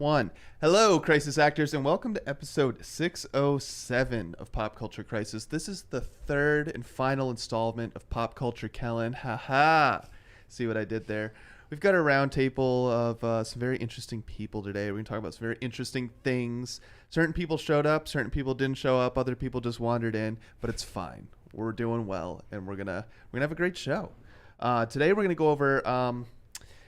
1. Hello, Crisis Actors, and welcome to episode 607 of Pop Culture Crisis. This is the third and final installment of Pop Culture Kellen. Ha! See what I did there? We've got a round table of some very interesting people today. We're going to talk about some very interesting things. Certain people showed up, certain people didn't show up, other people just wandered in, but it's fine. We're doing well, and we're gonna have a great show. Today we're gonna go over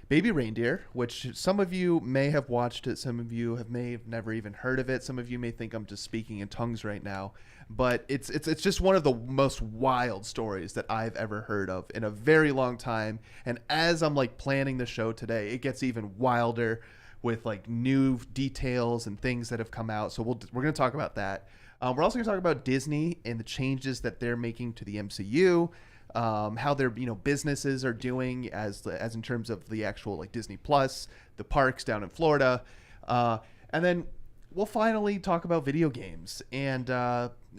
Baby Reindeer, which some of you may have watched it, some of you may have never even heard of it, some of you may think I'm just speaking in tongues right now, but it's just one of the most wild stories that I've ever heard of in a very long time. And as I'm like planning the show today, it gets even wilder with like new details and things that have come out. So we're going to talk about that. We're also going to talk about Disney and the changes that they're making to the MCU. How their businesses are doing as in terms of the actual like Disney Plus, the parks down in Florida, and then we'll finally talk about video games and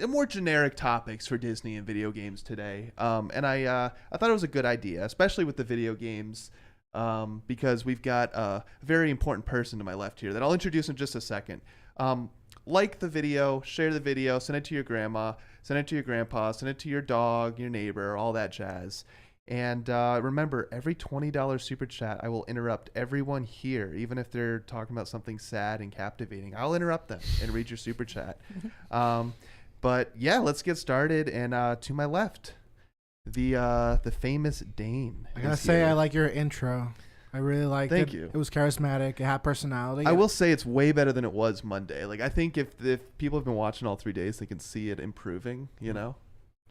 more generic topics for Disney and video games today. And I thought it was a good idea, especially with the video games, because we've got a very important person to my left here that I'll introduce in just a second. Like the video, share the video, send it to your grandma, send it to your grandpa, send it to your dog, your neighbor, all that jazz. And remember, every $20 super chat, I will interrupt everyone here, even if they're talking about something sad and captivating. I'll interrupt them and read your super chat. But yeah, let's get started. And to my left, the famous Dane. I gotta say, I like your intro. I really liked it. Thank you. It was charismatic. It had personality. I will say it's way better than it was Monday. Like, I think if people have been watching all 3 days, they can see it improving,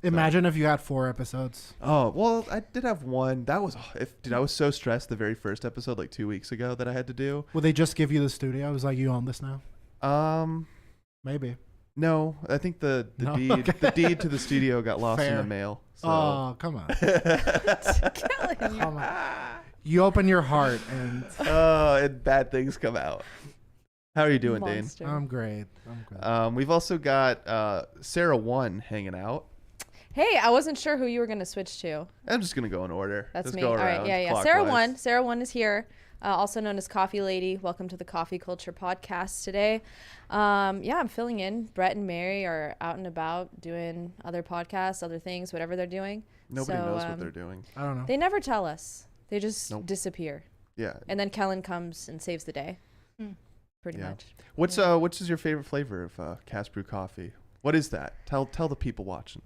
Imagine if you had 4 episodes. Oh, well, I did have one. That was, I was so stressed the very first episode, like 2 weeks ago, that I had to do. Will they just give you the studio? I was like, you own this now? Maybe. No, I think the deed to the studio got lost in the mail. So. Oh, come on. Kellen, Come on. You open your heart and and bad things come out. How are you doing, monster. Dane? I'm great. We've also got Sarah 1 hanging out. Hey, I wasn't sure who you were going to switch to. I'm just going to go in order. That's Let's me. go All right, around yeah. clockwise. Sarah 1 is here, also known as Coffee Lady. Welcome to the Coffee Culture Podcast today. I'm filling in. Brett and Mary are out and about doing other podcasts, other things, whatever they're doing. Nobody knows what they're doing. I don't know. They never tell us. They just disappear. Yeah. And then Kellen comes and saves the day. Pretty much. What's is your favorite flavor of Cast Brew coffee? What is that? Tell the people watching.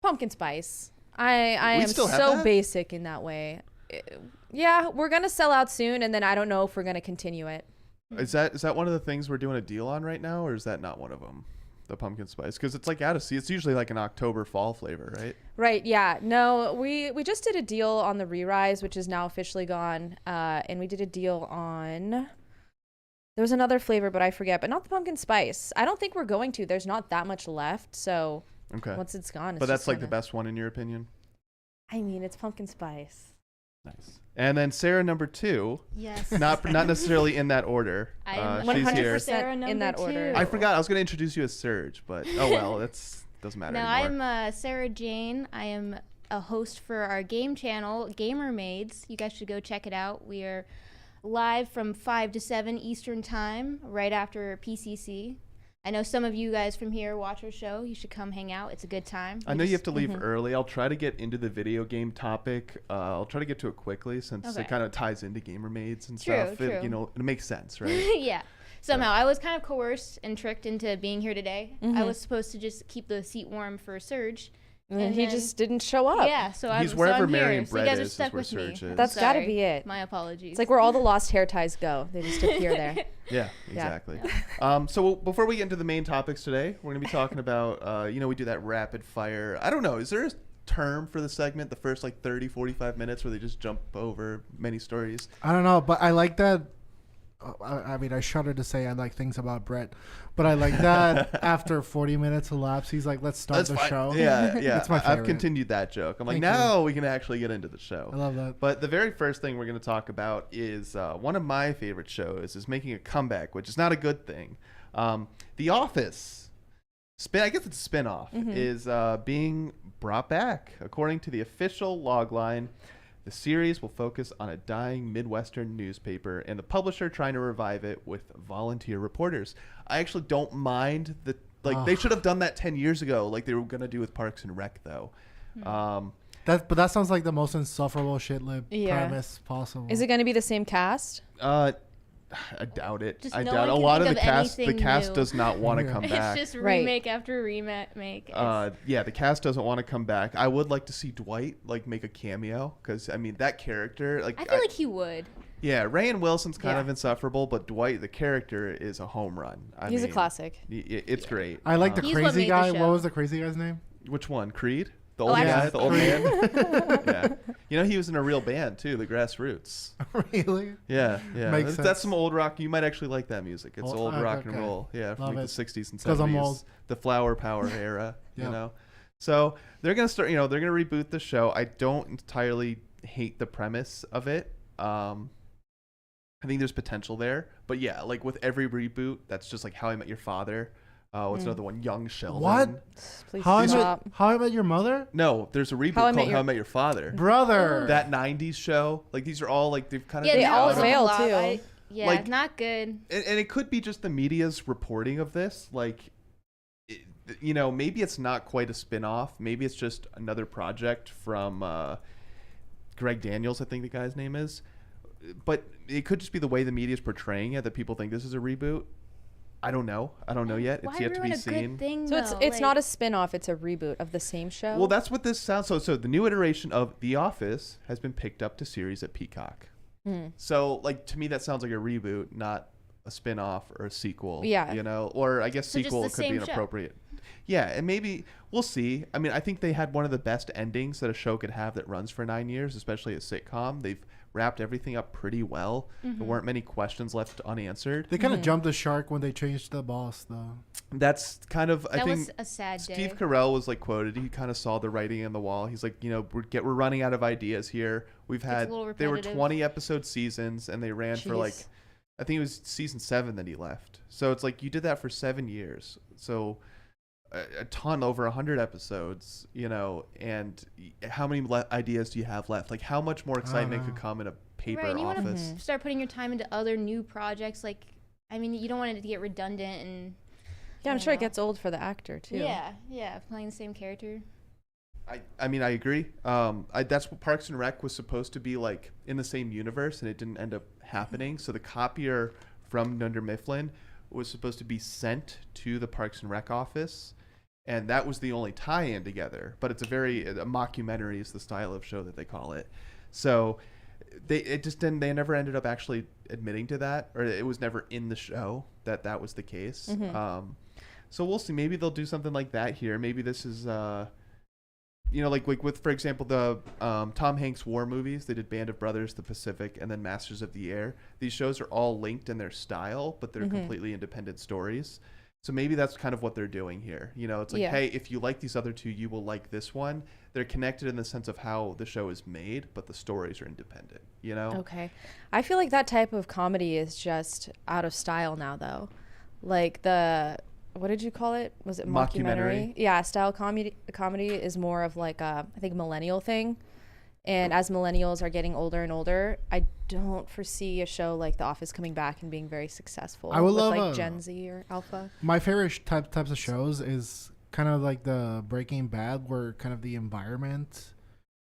Pumpkin spice. I am still have so that? basic in that way. Yeah, we're going to sell out soon, and then I don't know if we're going to continue it. Is that one of the things we're doing a deal on right now, or is that not one of them? The pumpkin spice, because it's like out of season. It's usually like an October fall flavor, right? Right. Yeah. No, we just did a deal on the Re-Rise, which is now officially gone. And we did a deal on, there was another flavor, but I forget, but not the pumpkin spice. I don't think we're going to. There's not that much left. So once it's gone, But that's like the best one in your opinion? I mean, it's pumpkin spice. Nice. And then Sarah number 2. Yes. Not necessarily in that order. I am she's here. 100% Sarah in that number order. 2. I forgot. I was going to introduce you as Serge, but oh well. Doesn't matter No, anymore. I'm Sarah Jane. I am a host for our game channel, Gamer Maids. You guys should go check it out. We are live from 5 to 7 Eastern Time, right after PCC. I know some of you guys from here watch our show. You should come hang out. It's a good time. I know you have to leave early. I'll try to get into the video game topic. I'll try to get to it quickly since it kind of ties into Gamer Maids and stuff. True. It makes sense, right? Yeah. Somehow. I was kind of coerced and tricked into being here today. I was supposed to just keep the seat warm for Surge. And he just didn't show up. Yeah, so He's I'm wherever here. Mary and So you Brett guys are is stuck where with me. Surge is. That's got to Sorry. be it. My apologies. It's like where all the lost hair ties go. They just appear there. Yeah, exactly. So before we get into the main topics today, we're going to be talking about, we do that rapid fire. I don't know. Is there a term for the segment, the first like 30, 45 minutes where they just jump over many stories? I don't know, but I like that. I mean, I shudder to say I like things about Brett, but I like that after 40 minutes elapsed, he's like, let's start the show. Yeah. That's my I've favorite. continued that joke. I'm like, Thank now we can actually get into the show. I love that. But the very first thing we're going to talk about is one of my favorite shows is making a comeback, which is not a good thing. The Office, I guess it's a spinoff, is being brought back. According to the official logline, The series will focus on a dying Midwestern newspaper and the publisher trying to revive it with volunteer reporters. I actually don't mind the they should have done that 10 years ago, like they were gonna do with Parks and Rec, though. But that sounds like the most insufferable shit lib premise possible. Is it going to be the same cast? I doubt it. Just I no doubt one a can lot of think the of cast. The anything cast new. does not want to come back. It's just Right. remake after remake. Yeah, the cast doesn't want to come back. I would like to see Dwight make a cameo because I mean that character. I feel like he would. Yeah, Rainn Wilson's kind Yeah. of insufferable, but Dwight the character is a home run. He's a classic. It's great. I like the He's what crazy made the guy. show. What was the crazy guy's name? Which one? Creed? The Oh, old I guy, see. the old man. Yeah, you know he was in a real band too, the Grassroots. Really? Yeah. Makes That's sense. some old rock. You might actually like that music. It's old rock and okay. roll. Yeah, from Love the it. 60s and 70s. 'Cause I'm old. The Flower Power era. You Yep. know. So they're gonna start. They're gonna reboot the show. I don't entirely hate the premise of it. I think there's potential there, but yeah, like with every reboot, that's just like How I Met Your Father. What's another one? Young Sheldon. What? Please How stop. I Met Your Mother? No, there's a reboot How I called Met Your- How I Met Your Father. Brother. That 90s show. Like these are all like they've kind of Yeah, They all was a fail, flop. too. Yeah, Like- not good. and it could be just the media's reporting of this. Maybe it's not quite a spin-off. Maybe it's just another project from Greg Daniels, I think the guy's name is. But it could just be the way the media's portraying it that people think this is a reboot. I don't know yet. It's Why yet to ruin be a seen. good thing, So though? it's Like, not a spin-off, it's a reboot of the same show? Well, that's what this sounds. So the new iteration of The Office has been picked up to series at Peacock. So to me that sounds like a reboot, not a spin-off or a sequel. Yeah. Or I guess So just sequel the could be same an show. appropriate. Yeah, and maybe we'll see. I mean, I think they had one of the best endings that a show could have that runs for 9 years, especially a sitcom. They've wrapped everything up pretty well. There weren't many questions left unanswered. They kind of jumped the shark when they changed the boss, though. That's kind of I That think was a sad day. Steve Carell was quoted. He kind of saw the writing on the wall. He's like, we're running out of ideas here. We've had a little they were repetitive. 20 episode seasons and they ran for Jeez. I think it was season 7 that he left. So it's like you did that for 7 years. So a ton, over 100 episodes, and how many ideas do you have left? Like how much more excitement could come in a paper Right, and you want office? to start putting your time into other new projects. Like, I mean, you don't want it to get redundant and. Yeah, I'm you sure it know. gets old for the actor, too. Yeah, playing the same character. I mean, I agree. That's what Parks and Rec was supposed to be like in the same universe, and it didn't end up happening. So the copier from Dunder Mifflin was supposed to be sent to the Parks and Rec office, and that was the only tie-in together. But it's a mockumentary is the style of show that they call it. So they never ended up actually admitting to that, or it was never in the show that was the case. So we'll see. Maybe they'll do something like that here. Maybe this is like with, for example, the Tom Hanks war movies. They did Band of Brothers, The Pacific, and then Masters of the Air. These shows are all linked in their style, but they're completely independent stories. So maybe that's kind of what they're doing here. It's like, hey, if you like these other two, you will like this one. They're connected in the sense of how the show is made, but the stories are independent, Okay. I feel like that type of comedy is just out of style now, though. Like what did you call it? Was it mockumentary? Yeah, style comedy is more of like I think millennial thing. And as millennials are getting older and older, I don't foresee a show like The Office coming back and being very successful. I would with love like Gen Z or Alpha. My favorite types of shows is kind of like the Breaking Bad, where kind of the environment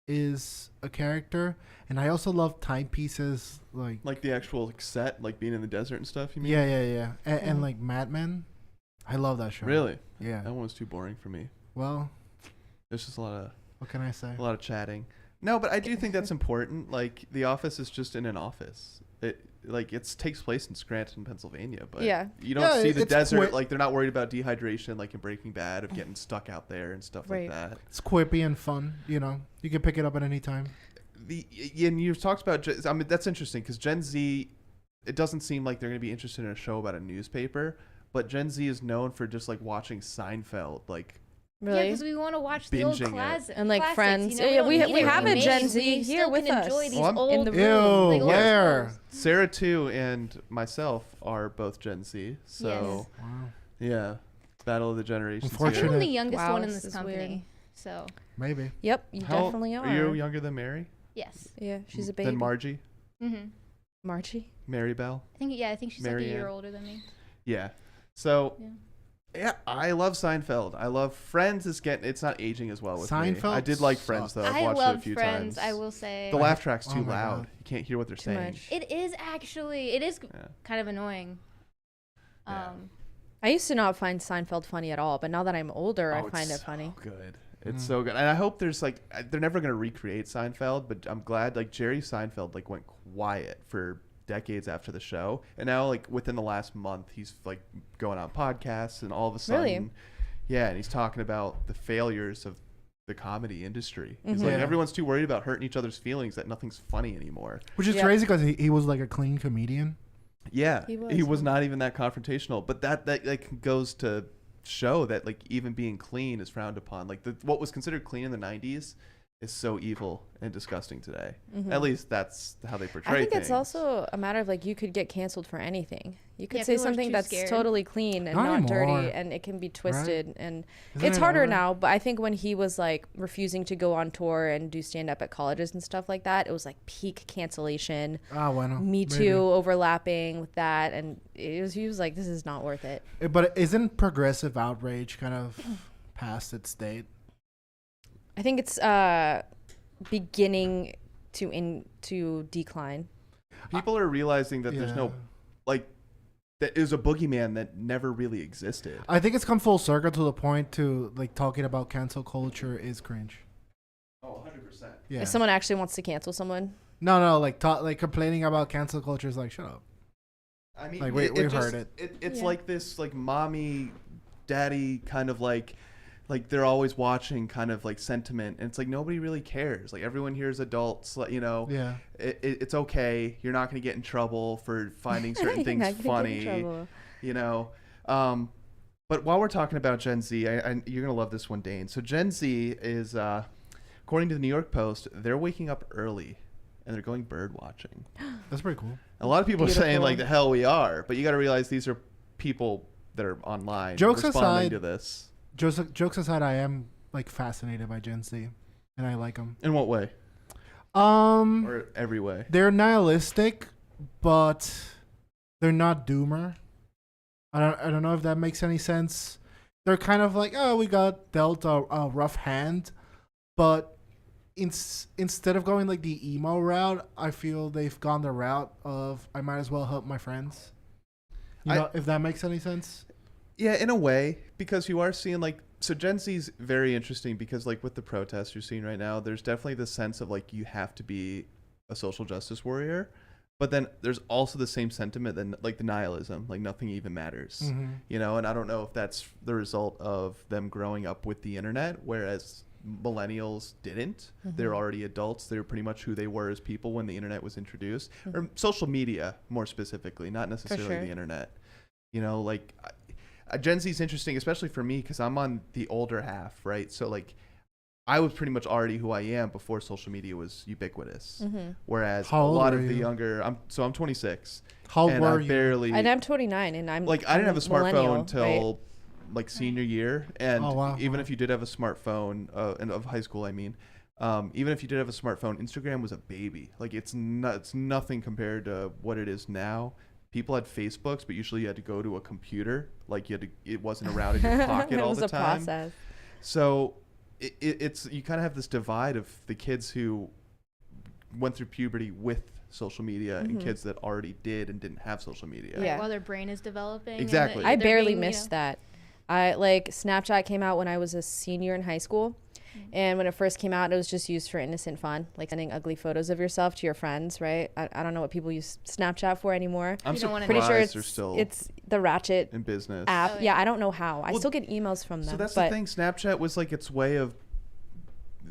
is a character, and I also love timepieces like the actual set, like being in the desert and stuff. You mean? yeah, and like Mad Men. I love that show. Really? Yeah. That one was too boring for me. Well, There's just a lot what can I say? of chatting. No, but I do think that's important. Like The Office is just in an office. It takes place in Scranton, Pennsylvania, but Yeah. you don't see the it's desert. quick. Like they're not worried about dehydration, like in Breaking Bad, of getting stuck out there and stuff Right. like that. It's quippy and fun. You can pick it up at any time. And you talked about. I mean, that's interesting because Gen Z. It doesn't seem like they're going to be interested in a show about a newspaper, but Gen Z is known for just like watching Seinfeld, like. Yeah, Really? because we want to watch the old Binging it. classics. And, like, Friends. You know, Yeah, don't we need have a Gen Z We here still with can us. enjoy these Well, I'm- old, in the Ew, room. like, old where? shows. Sarah too and myself are both Gen Z, so Wow. yeah, battle of the generations. I think I'm Unfortunate. the youngest Wow, one in this this is weird. company. So Maybe. Yep, you How definitely are are. you younger than Mary? Yes. Yeah, she's a baby. Then Margie, Mm-hmm. Margie. Mary Bell. I think she's like a Marianne. year older than me. Yeah. So. Yeah. Yeah, I love Seinfeld. I love Friends. It's not aging as well with me. Seinfeld I did like sucks. Friends though. I've I watched it a love few Friends. times. I will say. The laugh track's Oh too my loud. God. You can't hear what they're Too saying. much. It is actually. It is Yeah. kind of annoying. Yeah. I used to not find Seinfeld funny at all, but now that I'm older, I Oh, find it it's funny. so good. It's so good. And I hope there's like they're never gonna recreate Seinfeld, but I'm glad like Jerry Seinfeld like went quiet for decades after the show, and now like within the last month he's like going on podcasts and all of a sudden, Really? yeah, and he's talking about the failures of the comedy industry. He's Mhm. like Yeah. everyone's too worried about hurting each other's feelings that nothing's funny anymore. Which is Yeah. crazy because he was like a clean comedian. Yeah, He he was was. not even that confrontational, but that like goes to show that like even being clean is frowned upon. Like what was considered clean in the 90s is so evil and disgusting today. Mhm. At least that's how they portray I think things. it's also a matter of like you could get canceled for anything. You could Yeah, say people are something too that's scared. totally clean and Not not anymore. dirty, and it can be twisted. And Isn't it's it harder over? now. But I think when he was like refusing to go on tour and do stand up at colleges and stuff like that, it was like peak cancellation. Ah, bueno. Me maybe. Too overlapping with that, and he was like, this is not worth it. But isn't progressive outrage kind of past its date? I think it's beginning to decline. People are realizing that there's no Yeah. like that is a boogeyman that never really existed. I think it's come full circle to the point to like talking about cancel culture is cringe. Oh, 100%. Yeah. If someone actually wants to cancel someone, No, like complaining about cancel culture is like shut up. I mean, Like, we've heard it. It's Yeah. like this, like mommy, daddy kind of like they're always watching kind of like sentiment, and it's like nobody really cares. Like everyone here is adults, like, you know. Yeah. It's okay. You're not going to get in trouble for finding certain You're things not gonna get in funny, trouble. you know. But while we're talking about Gen Z, you're going to love this one, Dane. So Gen Z is, according to the New York Post, they're waking up early and they're going bird watching. That's pretty cool. A lot of people are saying Beautiful. like the hell we are, but you got to realize these are people that are online Jokes responding aside- to this. Jokes aside, I am like fascinated by Gen Z, and I like them. In what way? Um, Or every way? they're nihilistic, but they're not doomer. I don't know if that makes any sense. They're kind of like, oh, we got dealt a rough hand, but instead of going like the emo route, I feel they've gone the route of I might as well help my friends. You know, if that makes any sense. Yeah, in a way, because you are seeing like, so Gen Z's very interesting because like with the protests you're seeing right now, there's definitely this sense of like you have to be a social justice warrior, but then there's also the same sentiment that like the nihilism, like nothing even matters, Mm-hmm. you know. And I don't know if that's the result of them growing up with the internet, whereas millennials didn't. They're already adults. They're pretty much who they were as people when the internet was introduced, or social media more specifically, not necessarily sure. the internet. You know, like Gen Z is interesting, especially for me, because I'm on the older half, right? So like, I was pretty much already who I am before social media was ubiquitous. Whereas How a old lot are of the you? younger, I'm 26, How and were I you? barely And I'm 29, and I'm like I didn't have a millennial, smartphone right? until like senior year, and Oh, wow. even if you did have a smartphone, and of high school, I mean. Even if you did have a smartphone, Instagram was a baby. Like it's nothing compared to what it is now. People had Facebooks, but usually you had to go to a computer. Like it wasn't around in your pocket it all was the a time. process. So it's you kind of have this divide of the kids who went through puberty with social media and kids that already did and didn't have social media. Yeah. While their brain is developing. and Exactly. I they're barely being, missed that. I like Snapchat came out when I was a senior in high school. And when it first came out, it was just used for innocent fun, like sending ugly photos of yourself to your friends, right? I don't know what people use Snapchat for anymore. I'm You don't wanna surprised Pretty sure they're still it's the Ratchet in business. app. Oh, yeah. yeah. I don't know how. I Well, still get emails from them. So that's but the thing. Snapchat was like its way of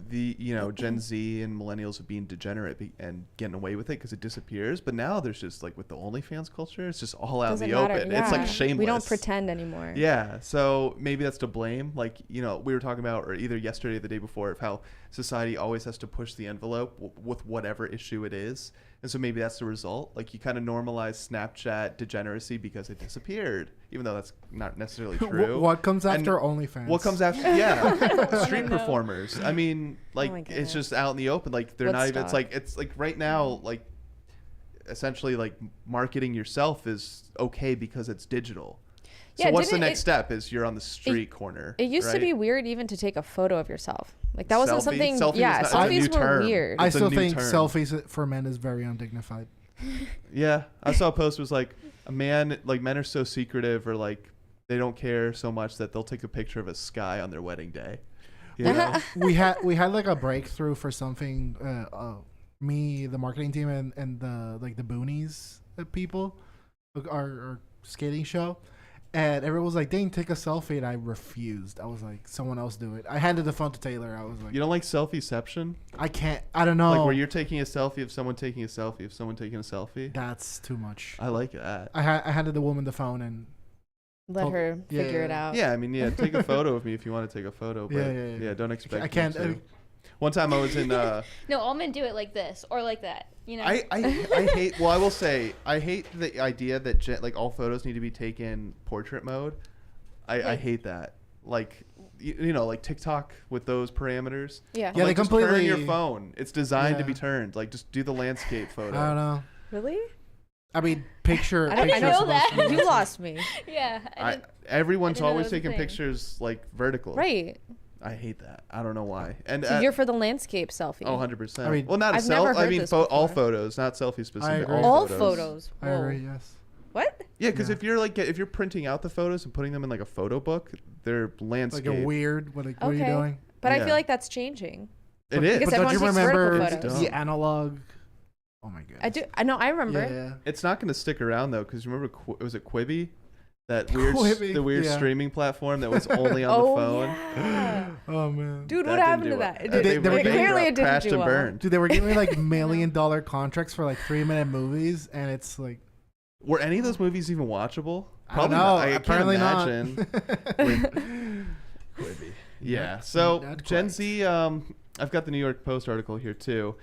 the Gen Z and millennials of being degenerate and getting away with it because it disappears. But now there's just like with the OnlyFans culture, it's just all out in doesn't the matter. open. Yeah. It's like shameless. We don't pretend anymore. Yeah, so maybe that's to blame. Like, we were talking about, or either yesterday or the day before, of how society always has to push the envelope with whatever issue it is. And so maybe that's the result. Like, you kind of normalize Snapchat degeneracy because it disappeared, even though that's not necessarily true. What comes And after OnlyFans? What comes after? Yeah, street performers. I mean, like my it's goodness. just out in the open. Like they're not even. It's like right now, like essentially like marketing yourself is okay because it's digital. So Yeah, what's the didn't next step? Is you're on the street corner. It used to right? be weird even to take a photo of yourself. Like that wasn't Selfie? something. Selfie Yeah, was not- it's a new selfies were term. weird. I It's a still new think term. selfies for men is very undignified. Yeah, I saw a post was like a man. Like men are so secretive, or like they don't care so much that they'll take a picture of a sky on their wedding day. You know? we had like a breakthrough for something. Me, the marketing team, and the the Boonies people, our skating show, and everyone was like, "Dang, take a selfie," and I refused. I was like, "Someone else do it." I handed the phone to Taylor. I was like, You don't like selfieception? "I can't. I don't know." Like where you're taking a selfie of someone taking a selfie of someone taking a selfie? That's too much. I like that. I handed the woman the phone and Let Oh, her yeah, figure it yeah. out. Yeah, I mean, yeah, take a photo of me if you want to take a photo. But Yeah. don't expect I can't. me to. One time I was in. No, all men do it like this or like that. You know. I hate. Well, I will say I hate the idea that like all photos need to be taken portrait mode. I hate that. Like you know, like TikTok with those parameters. Yeah. Yeah, Like, they just turn completely- your phone. It's designed to Yeah. be turned. Like just do the landscape photo. I don't know. Really? I mean, picture. I didn't picture's know supposed that. to be You nice. lost me. yeah. Everyone's I didn't know always that was a taking thing. pictures like vertical. Right. I hate that. I don't know why. And So you're for the landscape selfie. oh, 100%. I mean- well, not a I've never I heard mean, this all before. photos, not selfie specific. agree. All photos. I Whoa. agree. Yes. What? Yeah, because Yeah. if you're printing out the photos and putting them in like a photo book, they're landscape. Like a weird. What are you Okay. doing? But I Yeah. feel like that's changing. It is. Because But don't everyone you takes vertical remember photos. the analog? Oh my god. I do. I know. I remember. Yeah. It's not going to stick around though, because remember, was it Quibi? That weird, Quibi, the weird yeah. streaming platform that was only on Oh the phone. yeah. Oh man. Dude, That what didn't happened do to well. that? It They- did- they were clearly bankrupt, it didn't crashed do and well. burned. Dude, they were giving me like $1 million contracts for like 3-minute movies, and it's like Were any of those movies even watchable? I don't know. not. I Apparently can't not. imagine. Quibi. Yeah. So Not Gen quite. Z. I've got the New York Post article here too.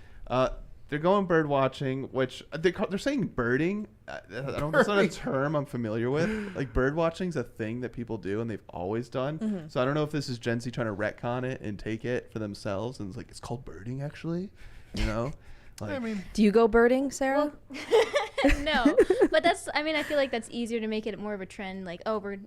They're going bird watching, which they're saying birding. That's not a Birding. term I'm familiar with. Like bird watching's a thing that people do and they've always done. Mm-hmm. So I don't know if this is Gen Z trying to retcon it and take it for themselves and it's like it's called birding actually. You know. Like, I mean, Do you go birding, Sarah? no, but I feel like that's easier to make it more of a trend. Like, oh, we're,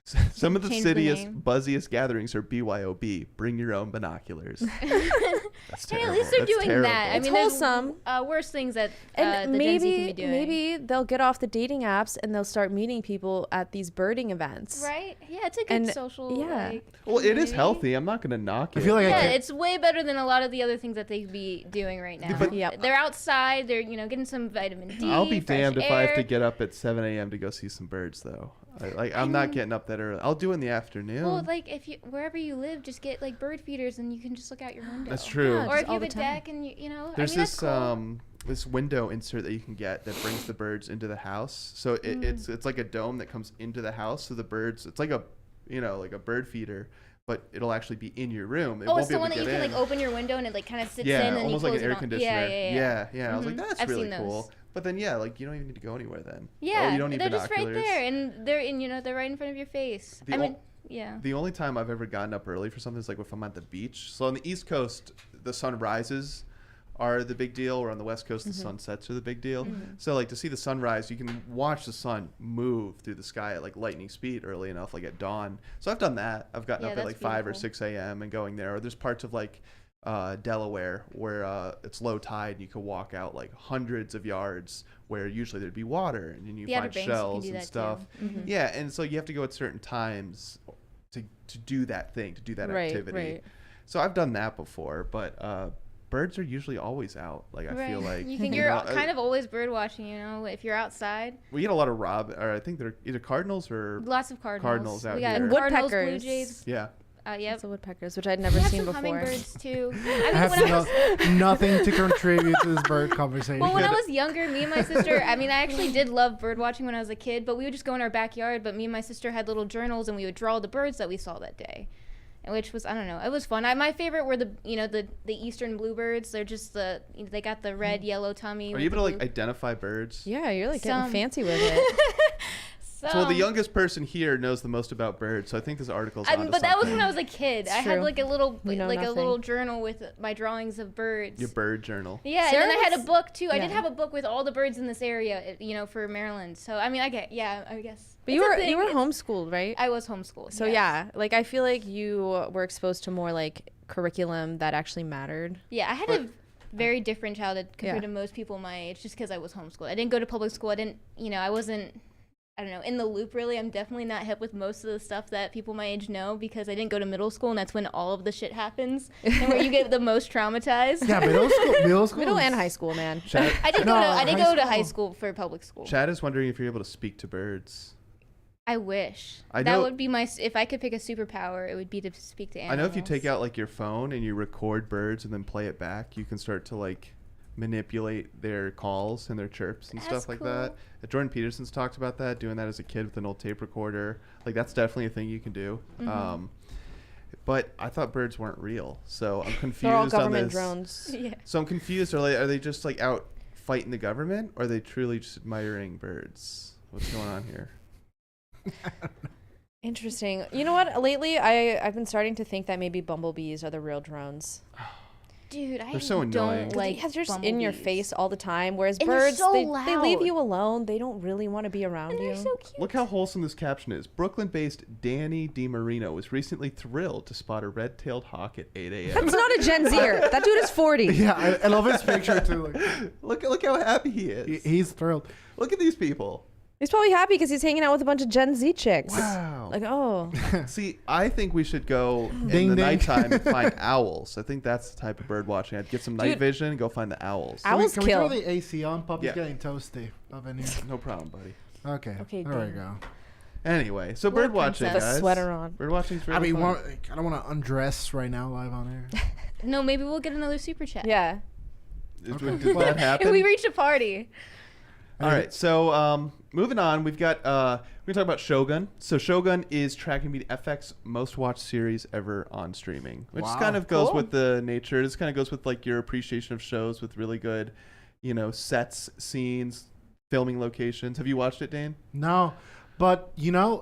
some of the Change the cittiest, name. buzziest gatherings are BYOB. Bring your own binoculars. That's hey, terrible. at least they're That's doing terrible. that. I It's mean, there's wholesome. worse things that And the Gen Z can maybe be doing. maybe they'll get off the dating apps and they'll start meeting people at these birding events. Right? Yeah, it's a good And- social. yeah. Like, Well, it is community. healthy. I'm not going to knock it. I feel like I Yeah, can't- it's way better than a lot of the other things that they could be doing right now. But- Yep. They're outside. They're getting some vitamin D. I'll be fresh damned if I have to air. get up at 7 a.m. to go see some birds, though. I'm not getting up that early. I'll do it in the afternoon. Well, like if you wherever you live, just get like bird feeders and you can just look out your window. That's true. Yeah, Or just if you all have the a time. deck and There's that's this cool. this window insert that you can get that brings the birds into the house. So it's like a dome that comes into the house. So the birds, it's like a like a bird feeder, but it'll actually be in your room. It Oh, won't it's be the able one to that you get can in. like open your window and it like kind of sits Yeah, in and almost you like close an air it on. conditioner. Yeah. I was like, Mhm. that's I've really seen those. cool. But then like you don't even need to go anywhere then. Yeah, Oh, you don't need they're just right binoculars. there, and they're right in front of your face. The I ol- mean, yeah. The only time I've ever gotten up early for something is like if I'm at the beach. So on the East Coast, the sunrises are the big deal, or on the West Coast, the sunsets are the big deal. So like to see the sunrise, you can watch the sun move through the sky at like lightning speed early enough, like at dawn. So I've done that. I've gotten Yeah, up at that's like 5 or beautiful. 6 a.m. and going there. Or there's parts of like Delaware where it's low tide and you could walk out like hundreds of yards where usually there'd be water and then you The Outer find Banks, you can shells do and that too. stuff. Mm-hmm. Yeah, and so you have to go at certain times to do that thing, to do that Right, activity. right. So I've done that before, but birds are usually always out. Like I feel like You're know, kind of always bird watching. If you're outside. we get a lot of or I think they're either cardinals or Lots of cardinals. Cardinals out we got here. And cardinals, blue woodpeckers. jays. yeah. Yep. It's the woodpeckers, which I'd never We have seen some before. hummingbirds too. I I mean, have when I was nothing to contribute to this bird conversation. Well, when I was younger, me and my sister, I actually did love bird watching when I was a kid, but we would just go in our backyard. But me and my sister had little journals and we would draw the birds that we saw that day. And which was, I don't know, it was fun. My favorite were the eastern bluebirds. They're just they got the red, yellow tummy. Are with you able to the like blue. identify birds? Yeah, you're like getting Some. fancy with it. So the youngest person here knows the most about birds. So I think this article is But that was when I was a kid. It's I had true. like a little We know like a nothing. little journal with my drawings of birds. Your bird journal. Yeah, Sarah and then I had a was- book too. I did yeah. have a book with all the birds in this area, for Maryland. So I mean, I guess. But It's a you thing. were It's- homeschooled, right? I was homeschooled. So yes. yeah, like I feel like you were exposed to more like curriculum that actually mattered. Yeah, I had But- a very different childhood compared Yeah. to most people my age, just because I was homeschooled. I didn't go to public school. I didn't, I wasn't, I don't know, in the loop really. I'm definitely not hip with most of the stuff that people my age know because I didn't go to middle school, and that's when all of the shit happens and where you get the most traumatized. Yeah, middle school. Middle and high school, man. Chad, I did No, go to high high school. school for public school. Chad is wondering if you're able to speak to birds. I wish. I That know- would be if I could pick a superpower, it would be to speak to I animals. know if you take out like your phone and you record birds and then play it back, you can start to like manipulate their calls and their chirps and That's stuff like that. cool. Jordan Peterson's talked about that, doing that as a kid with an old tape recorder. Like that's definitely a thing you can do. Mm-hmm. But I thought birds weren't real, so I'm confused They're all on government this. drones. Yeah. So I'm confused. Are they just like out fighting the government, or are they truly just admiring birds? What's going on here? Interesting. You know what? Lately, I've been starting to think that maybe bumblebees are the real drones. Dude, I They're so annoying. don't like Because they're just in your bumblebees. face all the time, whereas And they're birds, so they leave loud. you alone. They don't really want to be around And you. they're so cute. Look how wholesome this caption is. Brooklyn-based Danny DiMarino was recently thrilled to spot a red-tailed hawk at 8 a.m. That's not a Gen Zer. That dude is 40. Yeah, I love his picture too. Like, Look how happy he is. he's thrilled. Look at these people. He's probably happy because he's hanging out with a bunch of Gen Z chicks. Wow. Like, oh. See, I think we should go in Ding, the ding. nighttime and find owls. I think that's the type of bird watching. I'd get some night Dude. vision and go find the owls. Owls Can we kill. turn the AC on? Puppy's Yeah. getting toasty up in here. No problem, buddy. Okay. Okay, There we dang. go. Anyway, so Little bird watching, The guys. sweater on. Bird watching is I really mean, fun. I don't want to undress right now live on air. No, maybe we'll get another super chat. Yeah. Did that happen? we reached a party. All right, so moving on, we've got we're gonna talk about Shogun. So Shogun is tracking to be the FX most watched series ever on streaming, which Wow. kind of goes Cool. with the nature. This kind of goes with like your appreciation of shows with really good, sets, scenes, filming locations. Have you watched it, Dane? No, but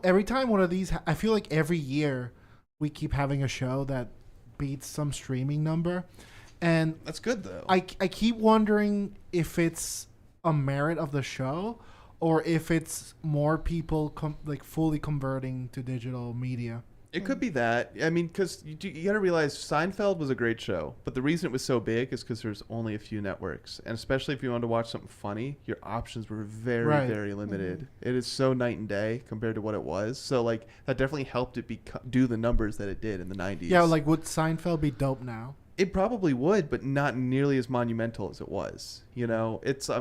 every time one of these, I feel like every year we keep having a show that beats some streaming number, and That's good though. I keep wondering if it's a merit of the show or if it's more people fully converting to digital media. It could be that. I mean, because you got to realize Seinfeld was a great show, but the reason it was so big is because there's only a few networks, and especially if you wanted to watch something funny, your options were very, Right. very limited. It is so night and day compared to what it was. So like that definitely helped it do the numbers that it did in the 90s. Yeah, like would Seinfeld be dope now? It probably would, but not nearly as monumental as it was. I'm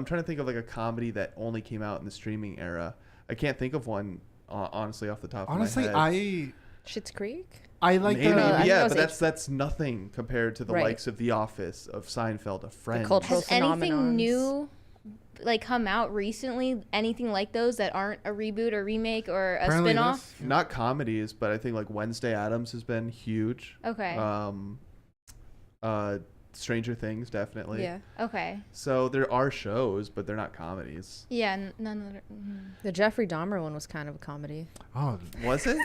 trying to think of like a comedy that only came out in the streaming era. I can't think of one honestly off the top Honestly, of my head. Schitt's Creek? I like Maybe, I the think yeah, that but was that's nothing compared to the Right. likes of The Office, of Seinfeld, of Friends. cultural Has anything phenomenons. new come out recently? Anything like those that aren't a reboot or remake or a Apparently spin-off? this- Not comedies, but I think like Wednesday Addams has been huge. Okay. Stranger Things definitely. Yeah. Okay. So there are shows, but they're not comedies. Yeah, none of The Jeffrey Dahmer one was kind of a comedy. Oh, Was it?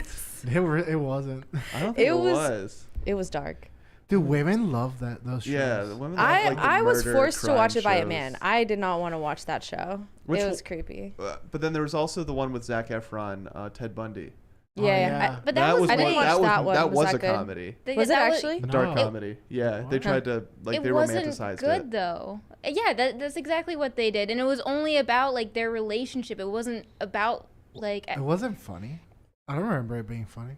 it wasn't. I don't think It it was- was. It was dark. Dude, women love those shows. Yeah, the women love, like, the I was murder, forced to crime watch it by a shows. man. I did not want to watch that show. Which it one- was creepy. But then there was also the one with Zac Efron, Ted Bundy. Oh, Yeah, yeah. But that was I didn't watch that one. That Was was that a good? comedy. Was it actually? A dark No. comedy. Yeah, they What? tried to it they wasn't romanticized good it. though. Yeah, that's exactly what they did, and it was only about their relationship. It wasn't about It wasn't funny. I don't remember it being funny.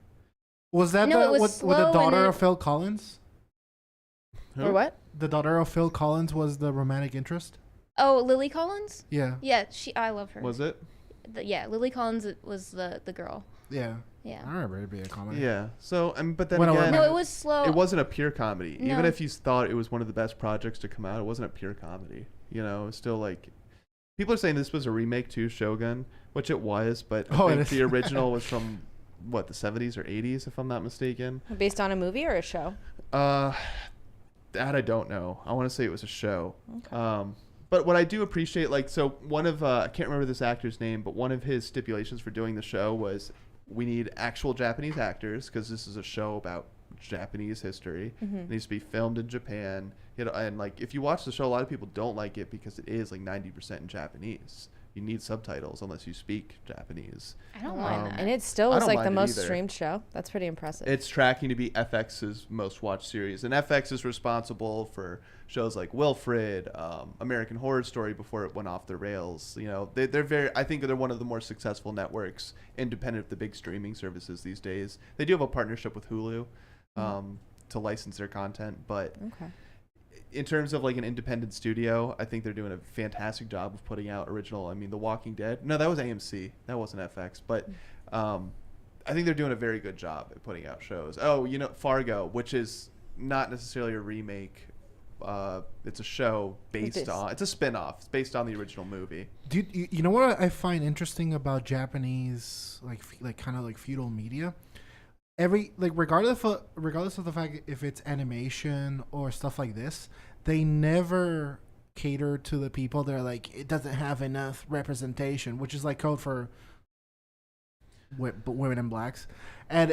Was that No, the it was with the slow and daughter it- of Phil Collins? Who? Or what? The daughter of Phil Collins was the romantic interest? oh, Lily Collins. Yeah. Yeah, I love her. Was it? Yeah, Lily Collins was the girl. Yeah. I Yeah. don't remember it being a comedy. Yeah. So, but then When I again, remember- No, it was slow. it wasn't a pure comedy. No. Even if you thought it was one of the best projects to come out, it wasn't a pure comedy. It was still like people are saying this was a remake to Shogun, which it was, but I Oh, it think is. the original was from the 70s or 80s, if I'm not mistaken. Based on a movie or a show? That I don't know. I want to say it was a show. Okay. But what I do appreciate, like, so one of I can't remember this actor's name, but one of his stipulations for doing the show was we need actual Japanese actors because this is a show about Japanese history. It needs to be filmed in Japan. You know, and like if you watch the show, a lot of people don't like it because it is like 90% in Japanese. You need subtitles unless you speak Japanese. I don't mind that. And it still I is don't like the mind it most either. streamed show. That's pretty impressive. It's tracking to be FX's most watched series, and FX is responsible for shows like Wilfred, American Horror Story before it went off the rails. You know, they're very. I think they're one of the more successful networks, independent of the big streaming services these days. They do have a partnership with Hulu to license their content, but okay. in terms of like an independent studio, I think they're doing a fantastic job of putting out original. I mean, The Walking Dead. No, that was AMC. That wasn't FX. But I think they're doing a very good job at putting out shows. Oh, you know, Fargo, which is not necessarily a remake. It's a show based on. It's a spin-off. It's based on the original movie. Dude, you know what I find interesting about Japanese, like kind of like feudal media? Regardless of the fact if it's animation or stuff like this, they never cater to the people that are like, it doesn't have enough representation, which is like code for women and blacks. And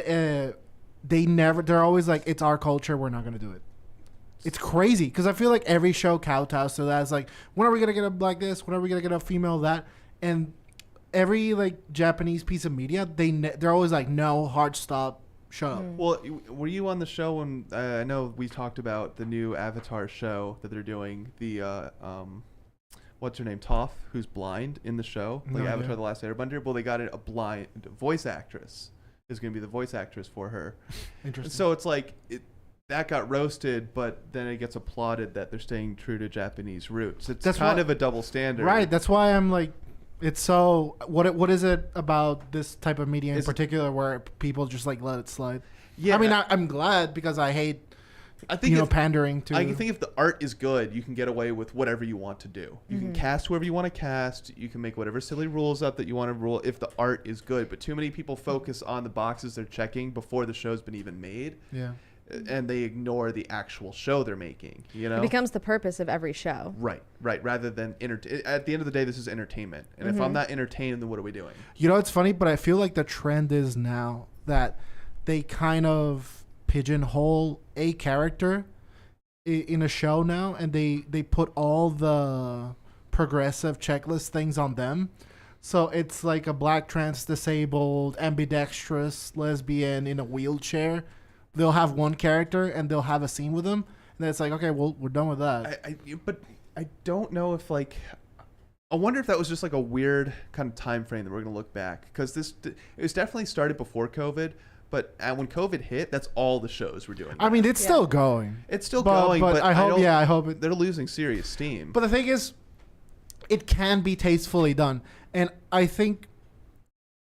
they're always like, it's our culture, we're not going to do it. It's crazy because I feel like every show kowtows to that. It's like, when are we going to get a black this? When are we going to get a female that? And every like Japanese piece of media, they're always like, no, hard stop. Shut up. Well, were you on the show when I know we talked about the new Avatar show that they're doing? The what's her name, Toph, who's blind in the show, like Avatar: The Last Airbender. Well, they got a blind voice actress is going to be the voice actress for her. Interesting. So it's like that got roasted, but then it gets applauded that they're staying true to Japanese roots. That's kind of a double standard, right? That's why I'm like. It's so what is it about this type of media in particular where people just like let it slide? Yeah, I mean I'm glad because I hate pandering to. I think if the art is good, you can get away with whatever you want to do. You can cast whoever you want to cast. You can make whatever silly rules up that you want to rule if the art is good. But too many people focus on the boxes they're checking before the show's been even made. Yeah. And they ignore the actual show they're making. You know, it becomes the purpose of every show. Right. Rather than at the end of the day, this is entertainment. And if I'm not entertained, then what are we doing? You know, it's funny, but I feel like the trend is now that they kind of pigeonhole a character in a show now, and they put all the progressive checklist things on them. So it's like a black trans disabled ambidextrous lesbian in a wheelchair. They'll have one character and they'll have a scene with them, and then it's like, okay, well, we're done with that. But I don't know if like, I wonder if that was just like a weird kind of time frame that we're gonna look back, because it was definitely started before COVID, but when COVID hit, that's all the shows were doing. I mean, it's still going. It's still going, but I hope they're losing serious steam. But the thing is, it can be tastefully done, and I think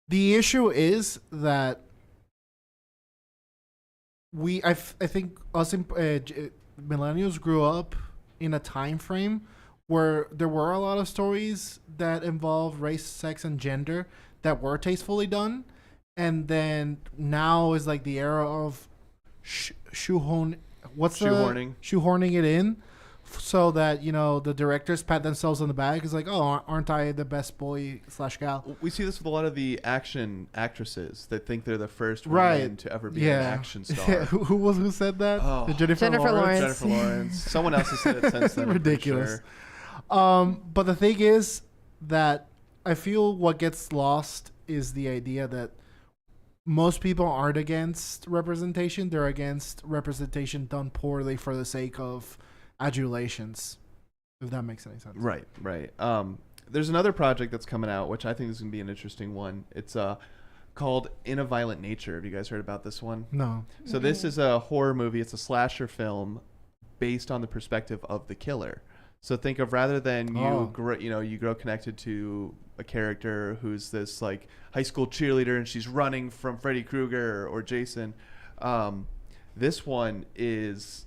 the issue is that. I think us millennials grew up in a time frame where there were a lot of stories that involved race, sex, and gender that were tastefully done, and then now is like the era of shoehorning it in, so that the directors pat themselves on the back. It's like, oh, aren't I the best boy / gal? We see this with a lot of the action actresses that think they're the first women to ever be an action star. Yeah. Who said that? Oh, Jennifer Lawrence. Jennifer Lawrence. Someone else has said it since then. Ridiculous. Sure. But the thing is that I feel what gets lost is the idea that most people aren't against representation. They're against representation done poorly for the sake of adulations, if that makes any sense. Right. There's another project that's coming out, which I think is going to be an interesting one. It's called In a Violent Nature. Have you guys heard about this one? No. So this is a horror movie. It's a slasher film based on the perspective of the killer. So think of, rather than you grow connected to a character who's this like high school cheerleader and she's running from Freddy Krueger or Jason. This one is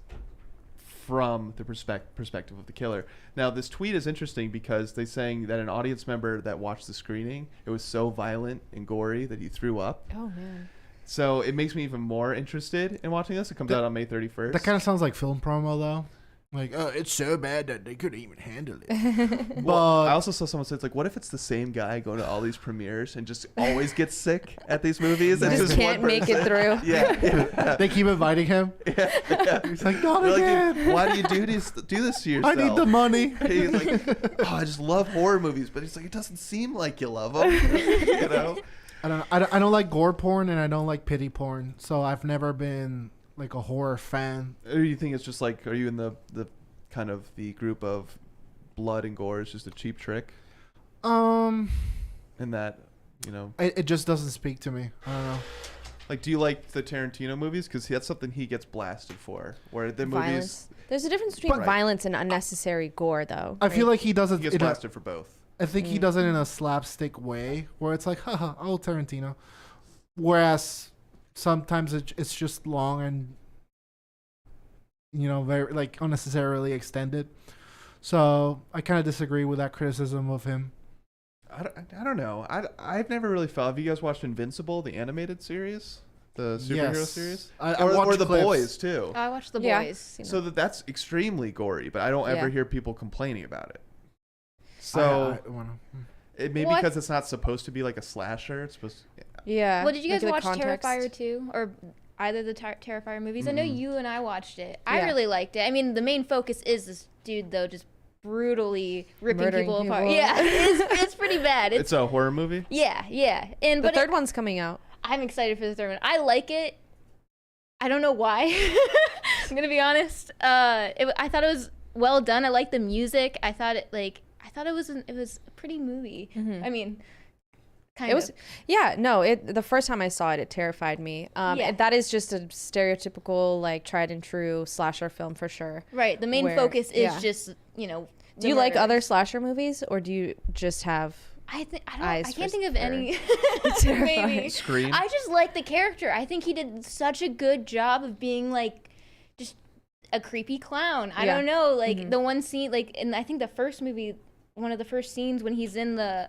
from the perspective of the killer. Now, this tweet is interesting because they're saying that an audience member that watched the screening, it was so violent and gory that he threw up. Oh, man. So it makes me even more interested in watching this. It comes out on May 31st. That kind of sounds like film promo, though. Like, it's so bad that they couldn't even handle it. Well, But I also saw someone say, it's like, what if it's the same guy going to all these premieres and just always gets sick at these movies? And Just just can't one make it person- through. Yeah. they keep inviting him. Yeah. He's like, not They're like, again. "Dude, why do you do this to yourself? I need the money. He's like, oh, I just love horror movies, but he's like, it doesn't seem like you love them, you know? I don't like gore porn and I don't like pity porn, so I've never been like a horror fan. Or you think it's just like, are you in the kind of the group of blood and gore is just a cheap trick? Um, And that, you know, it just doesn't speak to me. I don't know. like, do you like the Tarantino movies? Because that's something he gets blasted for. Where the Violence. movies, There's a difference between Right. violence and unnecessary gore, though. I feel like he does he it. gets blasted for both. I think he does it in a slapstick way, where it's like, haha, oh Tarantino. Whereas sometimes it's just long and very like unnecessarily extended. So I kind of disagree with that criticism of him. I don't know. I've never really felt. Have you guys watched Invincible, the animated series, the superhero Yes. series, I or watched the clips. Boys too? I watched The Yeah. Boys. You know. So that's extremely gory, but I don't ever Yeah. hear people complaining about it. So I wanna, it may be What? because it's not supposed to be like a slasher. It's supposed to, Yeah. Well, did you like guys the watch context. Terrifier 2 or either the Terrifier movies? I know Mm-mm. you and I watched it. I Yeah. really liked it. I mean, the main focus is this dude though, just brutally ripping Murdering people apart. people. Yeah, it's pretty bad. it's a horror movie. yeah. And The but third one's coming out. I'm excited for the third one. I like it. I don't know why. I'm gonna be honest. I thought it was well done. I liked the music. I thought it was a pretty movie. Mhm. I mean, kind It was, of. yeah, no. The first time I saw it, it terrified me. Yeah. That is just a stereotypical, like, tried and true slasher film for sure. Right. The main where- focus is yeah. just Do the you like murders. other slasher movies, or do you just have? I eyes can't for think of terror? any. Terrifying. Maybe. Scream. I just like the character. I think he did such a good job of being like just a creepy clown. I Yeah. don't know, like Mhm. the one scene, like in I think the first movie, one of the first scenes when he's in I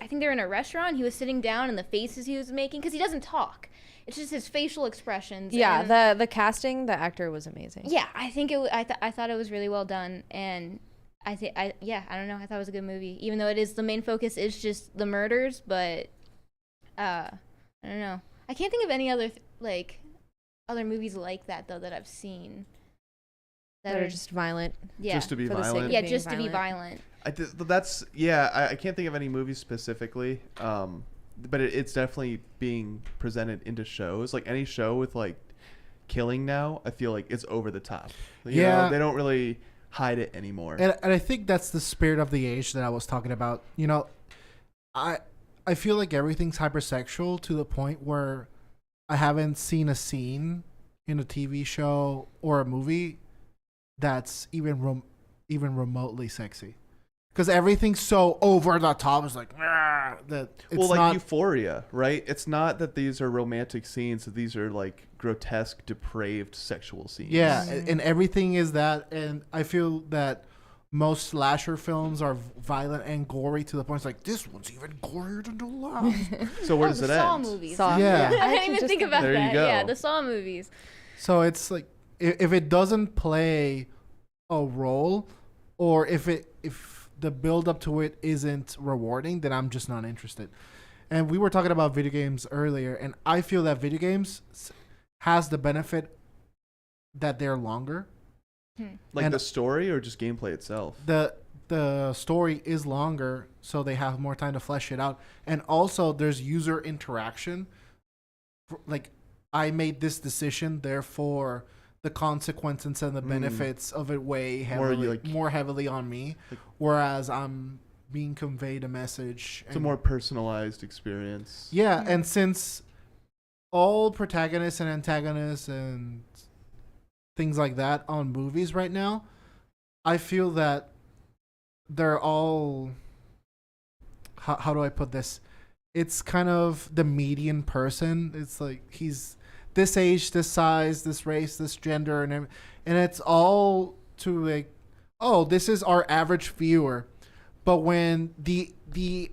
think they're in a restaurant. He was sitting down and the faces he was making because he doesn't talk. It's just his facial expressions. Yeah, and- the casting, the actor was amazing. yeah. I think I thought it was really well done, and I don't know. I thought it was a good movie, even though the main focus is just the murders. But I don't know. I can't think of any other other movies like that though that I've seen that are just violent. yeah Just to be for the sake violent. of yeah being just to be violent. violent. But that's I can't think of any movies specifically. But it's definitely being presented into shows. Like any show with like killing now, I feel like it's over the top. You Yeah. know, they don't really hide it anymore. And I think that's the spirit of the age that I was talking about. I feel like everything's hypersexual to the point where I haven't seen a scene in a TV show or a movie that's even remotely sexy. Because everything's so over the top. It's like, that it's well, like not. Euphoria, right? It's not that these are romantic scenes; that these are like grotesque, depraved sexual scenes. Yeah, and everything is that. And I feel that most slasher films are violent and gory to the point it's like, this one's even gorier than the last. So where does the it Saw end? movies. Saw. Yeah. I didn't actually even just think did about There you that. go. Yeah, the Saw movies. So it's like, if it doesn't play a role, or if the build up to it isn't rewarding, then I'm just not interested. And we were talking about video games earlier, and I feel that video games has the benefit that they're longer. Like And- the story or just gameplay itself? The story is longer, so they have more time to flesh it out. And also, there's user interaction. Like, I made this decision, therefore the consequences and the benefits of it weigh more heavily on me, whereas I'm being conveyed a message. It's a more personalized experience. Yeah, and since all protagonists and antagonists and things like that on movies right now, I feel that they're all, how do I put this? It's kind of the median person. It's like he's this age, this size, this race, this gender, and it's all to like, oh, this is our average viewer. But when the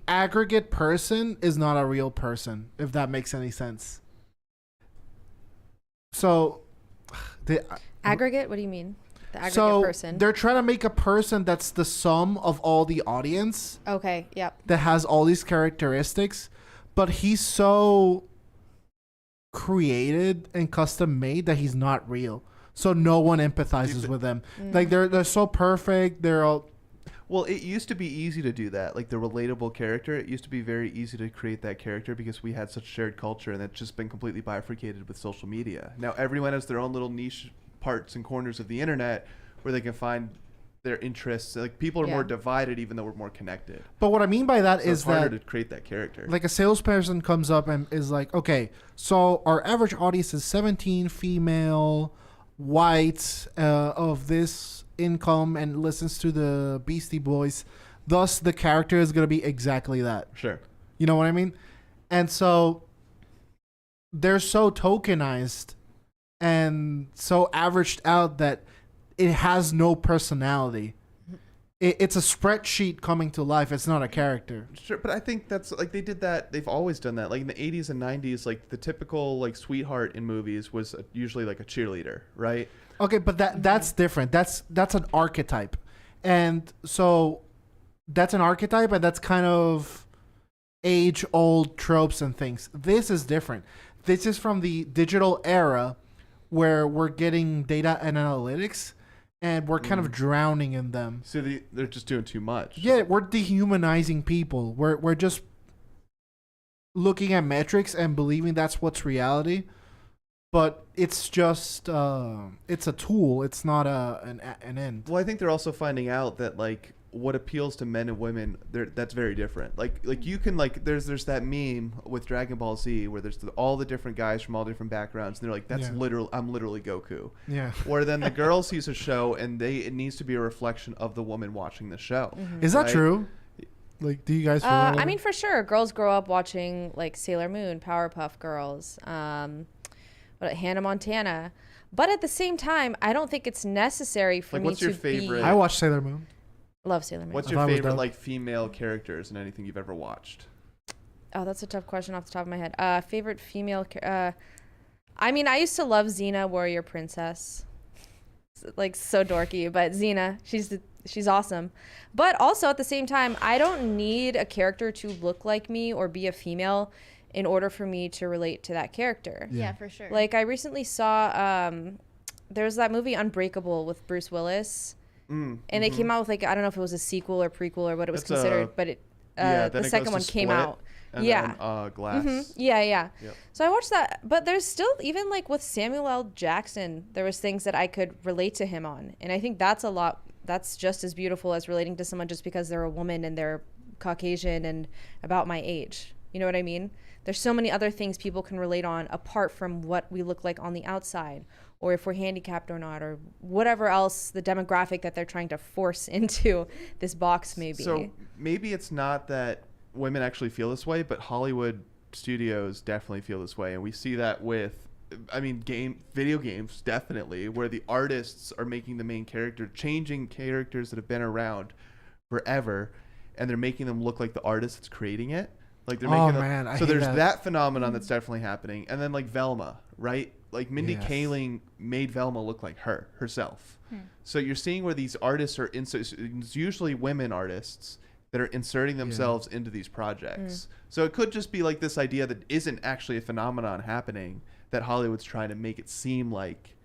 aggregate person is not a real person, if that makes any sense. So, Aggregate? What do you mean? The aggregate So person. they're trying to make a person that's the sum of all the audience Okay. Yep. that has all these characteristics, but he's so created and custom made that he's not real. So no one empathizes with them. Like they're so perfect. They're all. Well, it used to be easy to do that, like the relatable character. It used to be very easy to create that character because we had such shared culture, and it's just been completely bifurcated with social media. Now everyone has their own little niche parts and corners of the internet where they can find their interests. Like people are more divided, even though we're more connected. But what I mean by that So is it's harder that to create that character. like a salesperson comes up and is like, okay, so our average audience is 17, female, white, of this income, and listens to the Beastie Boys. Thus, the character is going to be exactly that. Sure. You know what I mean? And so they're so tokenized and so averaged out that it has no personality. It's a spreadsheet coming to life. It's not a character. Sure, but I think that's like they did that. They've always done that. Like in the 80s and 90s, like the typical like sweetheart in movies was usually like a cheerleader, right? Okay, but that's different. That's an archetype. And so that's an archetype, and that's kind of age-old tropes and things. This is different. This is from the digital era where we're getting data and analytics, and we're kind of drowning in them. So they're just doing too much. Yeah, we're dehumanizing people. We're just looking at metrics and believing that's what's reality. But it's just it's a tool. It's not an end. Well, I think they're also finding out that like what appeals to men and women, that's very different. Like you can like there's that meme with Dragon Ball Z where there's all the different guys from all different backgrounds, and they're like, that's I'm literally Goku. Yeah. Or then the girl sees a show and it needs to be a reflection of the woman watching the show. Is that right? true? Like, do you guys feel that way? I mean, for sure, girls grow up watching like Sailor Moon, Powerpuff Girls, Hannah Montana. But at the same time, I don't think it's necessary for Like, me what's your to favorite- I watched Sailor Moon. love Sailor Moon. What's I your thought it was favorite dope. like female characters in anything you've ever watched? Oh, that's a tough question off the top of my head. Favorite female. I mean, I used to love Xena, Warrior Princess. Like so dorky, but Xena, she's awesome. But also at the same time, I don't need a character to look like me or be a female in order for me to relate to that character. Yeah, for sure. Like I recently saw, there's that movie Unbreakable with Bruce Willis. And they came out with like, I don't know if it was a sequel or prequel or what it was It's considered, but it then the it second goes one to came Split, out. and Yeah. then, Glass. Yeah. Yep. So I watched that, but there's still, even like with Samuel L. Jackson, there was things that I could relate to him on. And I think that's just as beautiful as relating to someone just because they're a woman and they're Caucasian and about my age. You know what I mean? There's so many other things people can relate on apart from what we look like on the outside, or if we're handicapped or not, or whatever else the demographic that they're trying to force into this box may be. So maybe it's not that women actually feel this way, but Hollywood studios definitely feel this way. And we see that with, I mean, video games, definitely, where the artists are making the main character, changing characters that have been around forever, and they're making them look like the artist that's creating it. Like they're making man, I so hate there's that. that phenomenon that's definitely happening. And then like Velma, right? Like Mindy Yes. Kaling made Velma look like herself. So you're seeing where these artists are it's usually women artists that are inserting themselves into these projects. So it could just be like this idea that isn't actually a phenomenon happening that Hollywood's trying to make it seem like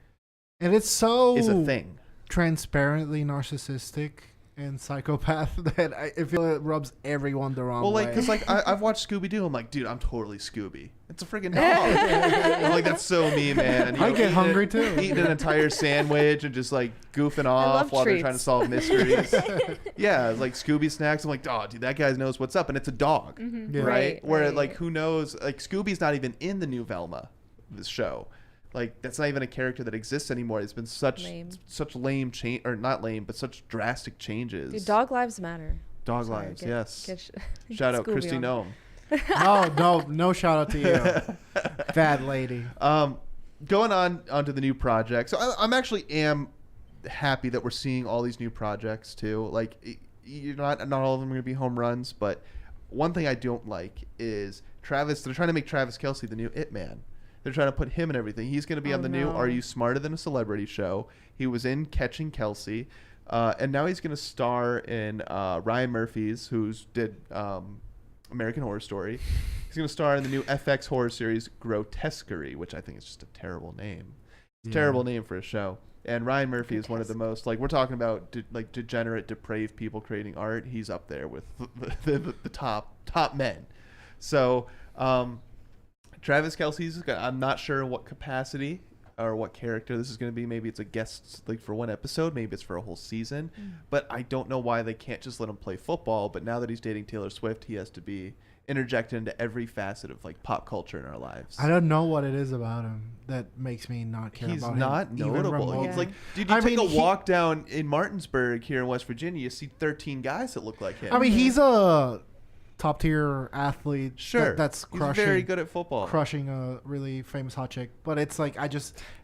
And it's so is a thing. transparently narcissistic and psychopath that I feel it rubs everyone the wrong Well, way. like, because like I've watched Scooby-Doo. I'm like, dude, I'm totally Scooby. It's a freaking dog. I'm like, that's so me, man. And, you I know, get hungry too. Eating an entire sandwich and just like goofing love off while they're trying to treats. solve mysteries. Yeah, it's like Scooby snacks. I'm like, oh, dude, that guy knows what's up, and it's a dog, Yeah. right? Where Right. like, who knows? Like, Scooby's not even in the new Velma, this show. Like, that's not even a character that exists anymore. It's been such lame change, or not lame, but such drastic changes. Dude, dog lives matter. Dog Sorry, lives, get- yes. get Shout out Scooby Christy on. Gnome. No shout out to you, bad lady. Going on onto the new project. So I'm actually happy that we're seeing all these new projects too. Like, you're not all of them are gonna be home runs, but one thing I don't like is Travis. They're trying to make Travis Kelce the new It Man. They're trying to put him in everything. He's going to be on the new no. Are You Smarter Than a Celebrity show. He was in Catching Kelsey. And now he's going to star in Ryan Murphy's, who's did American Horror Story. He's going to star in the new FX horror series Grotesquerie, which I think is just a terrible name. It's a terrible name for a show. And Ryan Murphy is one of the most, like, we're talking about degenerate, depraved people creating art. He's up there with the top men. So Travis Kelce's, I'm not sure what capacity or what character this is going to be. Maybe it's a guest, like, for one episode. Maybe it's for a whole season. But I don't know why they can't just let him play football. But now that he's dating Taylor Swift, he has to be interjected into every facet of, like, pop culture in our lives. I don't know what it is about him that makes me not care He's about him. not notable. He's like, dude, you take a walk down in Martinsburg here in West Virginia, you see 13 guys that look like him. I mean, he's a top tier athlete. Sure, that's he's crushing. very good at football. Crushing a really famous hot chick, but it's like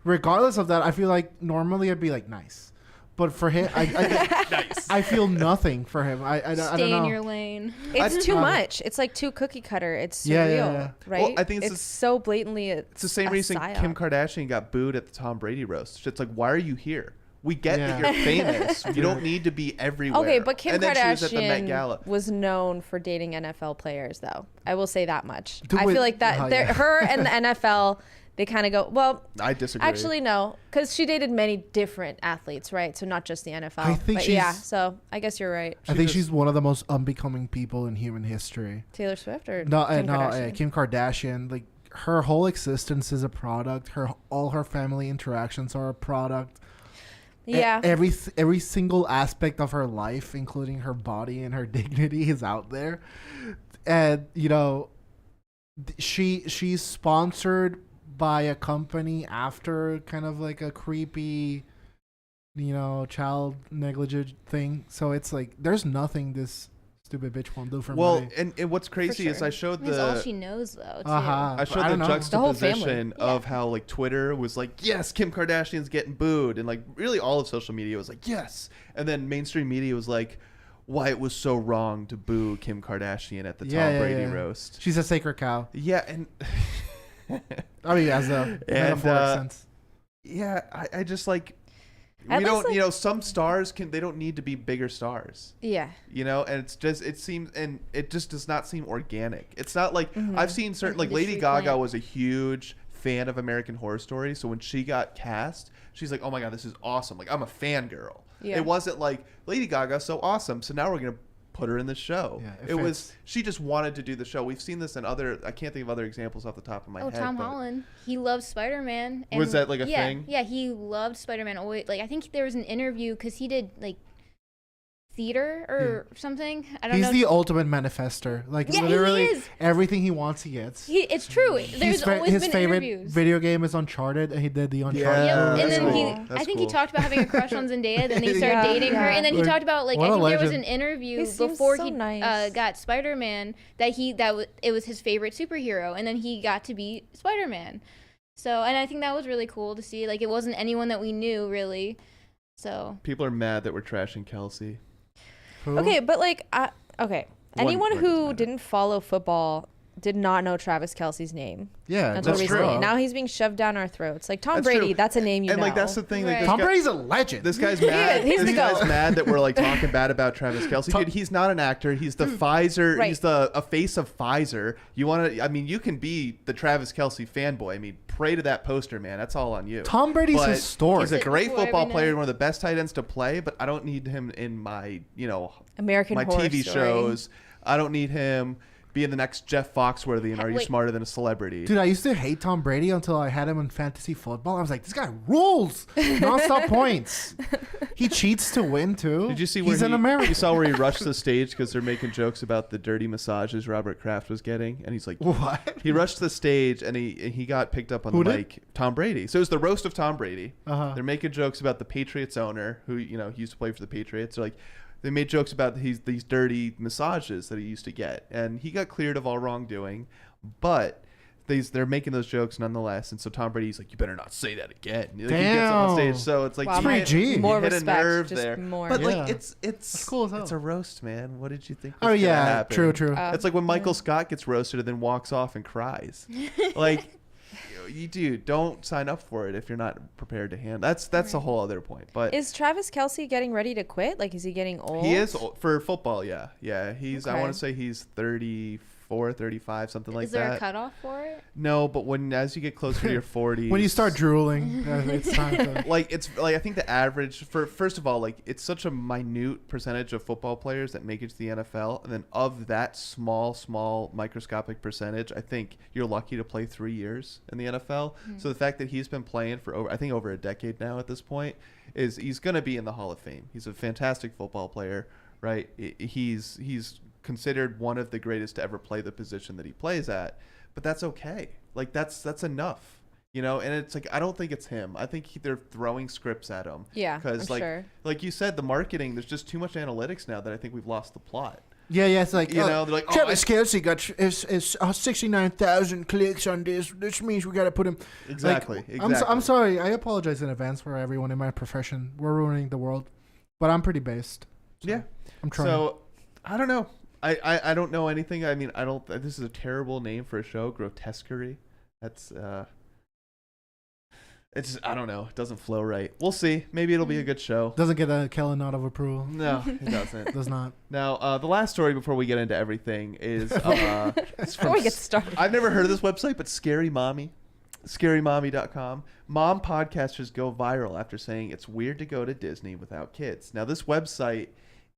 regardless of that, I feel like normally I'd be like nice, but for him, Nice. I feel nothing for him. I don't Stay know. in your lane. It's too much. It's like too cookie cutter. It's surreal, right? Well, I think it's so blatantly. It's the same reason Kim Kardashian got booed at the Tom Brady roast. It's like, why are you here? We get that you're famous. You don't need to be everywhere. Okay, but Kim and then she was at the Met Kardashian Gala. was known for dating NFL players, though. I will say that much. Do I we- feel like that her and the NFL, they kind of go, well, I disagree. actually, no, because she dated many different athletes, right? So not just the NFL. I think but yeah, so I guess you're right. I think she's one of the most unbecoming people in human history. Taylor Swift or No, Kim Kardashian? Kim Kardashian. Like her whole existence is a product. All her family interactions are a product. Yeah. Every single aspect of her life, including her body and her dignity, is out there. And she's sponsored by a company after kind of like a creepy, child negligence thing. So it's like there's nothing this stupid bitch won't do for money. And what's crazy is I showed That's all she knows, though. Too. I showed I the don't know. juxtaposition The whole of how, like, Twitter was like, yes, Kim Kardashian's getting booed, and, like, really all of social media was like, yes, and then mainstream media was like, why it was so wrong to boo Kim Kardashian at the Tom Brady roast. She's a sacred cow. Yeah, and I mean, as a metaphoric sense. Yeah, I just like. At We don't, least, like- some stars they don't need to be bigger stars. Yeah. And it just does not seem organic. It's not like I've seen certain, like Lady industry Gaga plant. was a huge fan of American Horror Story. So when she got cast, she's like, oh my God, this is awesome. Like, I'm a fangirl. Yeah. It wasn't like Lady Gaga's so awesome, so now we're going to put her in the show. Yeah, it was, she just wanted to do the show. We've seen this in I can't think of other examples off the top of my head. Tom but- Holland. He loved Spider-Man. And Was that, like, a thing? Yeah, he loved Spider-Man. Always, like, I think there was an interview because he did like theater or something. I don't know. He's the ultimate manifester. Like Yeah, he literally is. everything he wants, he gets. It's true. There's always his been favorite interviews. video game is Uncharted, and he did the Uncharted. Yeah, Yep. that's And then cool. I think he Cool. talked about having a crush on Zendaya. Then he started Yeah. dating her, and then he Like, talked about like what I a think there was legend. an interview He seems before so he nice. got Spider-Man that it was his favorite superhero, and then he got to be Spider-Man. So, and I think that was really cool to see. Like, it wasn't anyone that we knew really. So People are mad that we're trashing Kelsey. Who? Okay, but like, anyone one who doesn't matter. didn't follow football did not know Travis Kelsey's name. Yeah, Until that's recently. true. Now he's being shoved down our throats. Like Tom That's Brady, true. that's a name you And know. like that's the thing. Like, Right. this Tom guy- Brady's a legend. This guy's mad. He's this the guy's GOAT. mad that we're like talking bad about Travis Kelsey. Dude, he's not an actor. He's the Pfizer. Right. He's a face of Pfizer. You want to? I mean, you can be the Travis Kelsey fanboy. I mean, pray to that poster, man. That's all on you. Tom Brady's But historic. He's a Sit great before football every player, night. one of the best tight ends to play. But I don't need him in my, American my Horror TV Story. shows. I don't need him being the next Jeff Foxworthy. And Are You Wait. Smarter Than a Celebrity? Dude, I used to hate Tom Brady until I had him in fantasy football. I was like, this guy rules. Non-stop points. He cheats to win, too. Did you see where He's an American. You saw where he rushed the stage because they're making jokes about the dirty massages Robert Kraft was getting, and he's like, What? he rushed the stage and he got picked up on Who the did? mic. Tom Brady. So it was the roast of Tom Brady. Uh-huh. They're making jokes about the Patriots owner who he used to play for the Patriots. They're like, they made jokes about these dirty massages that he used to get, and he got cleared of all wrongdoing, but they're making those jokes nonetheless. And so Tom Brady's like, you better not say that again. Like, he gets up on stage, so it's like Wow, you my- hit, 3G. you More hit respect, a nerve just there. more. But Yeah. like it's That's cool as hell. It's a roast, man. What did you think? Oh, was gonna yeah. happen? True. Oh. It's like when Michael Scott gets roasted and then walks off and cries. Like, don't sign up for it if you're not prepared to handle. That's a whole other point. But Is Travis Kelce getting ready to quit? Like, is he getting old? he is for football. Yeah. He's I Okay. want to say he's 34, 35, something like Is there that. a cutoff for it? No, but as you get closer to your 40s, When you start drooling, it's time to. I think the average first of all, like, it's such a minute percentage of football players that make it to the NFL, and then of that small microscopic percentage, I think you're lucky to play 3 years in the NFL. So the fact that he's been playing for over a decade now at this point is he's going to be in the Hall of Fame. He's a fantastic football player, right? He's considered one of the greatest to ever play the position that he plays at, but that's okay. Like, that's enough, and it's like, I don't think it's him. I think they're throwing scripts at him. Yeah, Because I'm sure. like you said, the marketing, there's just too much analytics now that I think we've lost the plot. Yeah, it's like, they're like, Travis Kelce got 69,000 clicks on this. This means we got to put him. Exactly. I'm sorry. I apologize in advance for everyone in my profession. We're ruining the world, but I'm pretty based. So Yeah. I'm trying. So I don't know. I don't know anything. I mean, this is a terrible name for a show, Grotesquerie. That's it's I don't know. It doesn't flow right. We'll see. Maybe it'll be a good show. Doesn't get a Kellen nod of approval. No, it doesn't. Does not. Now, the last story before we get into everything is it's Before from we get started. I've never heard of this website, but Scary Mommy. ScaryMommy.com. Mom podcasters go viral after saying it's weird to go to Disney without kids. Now, this website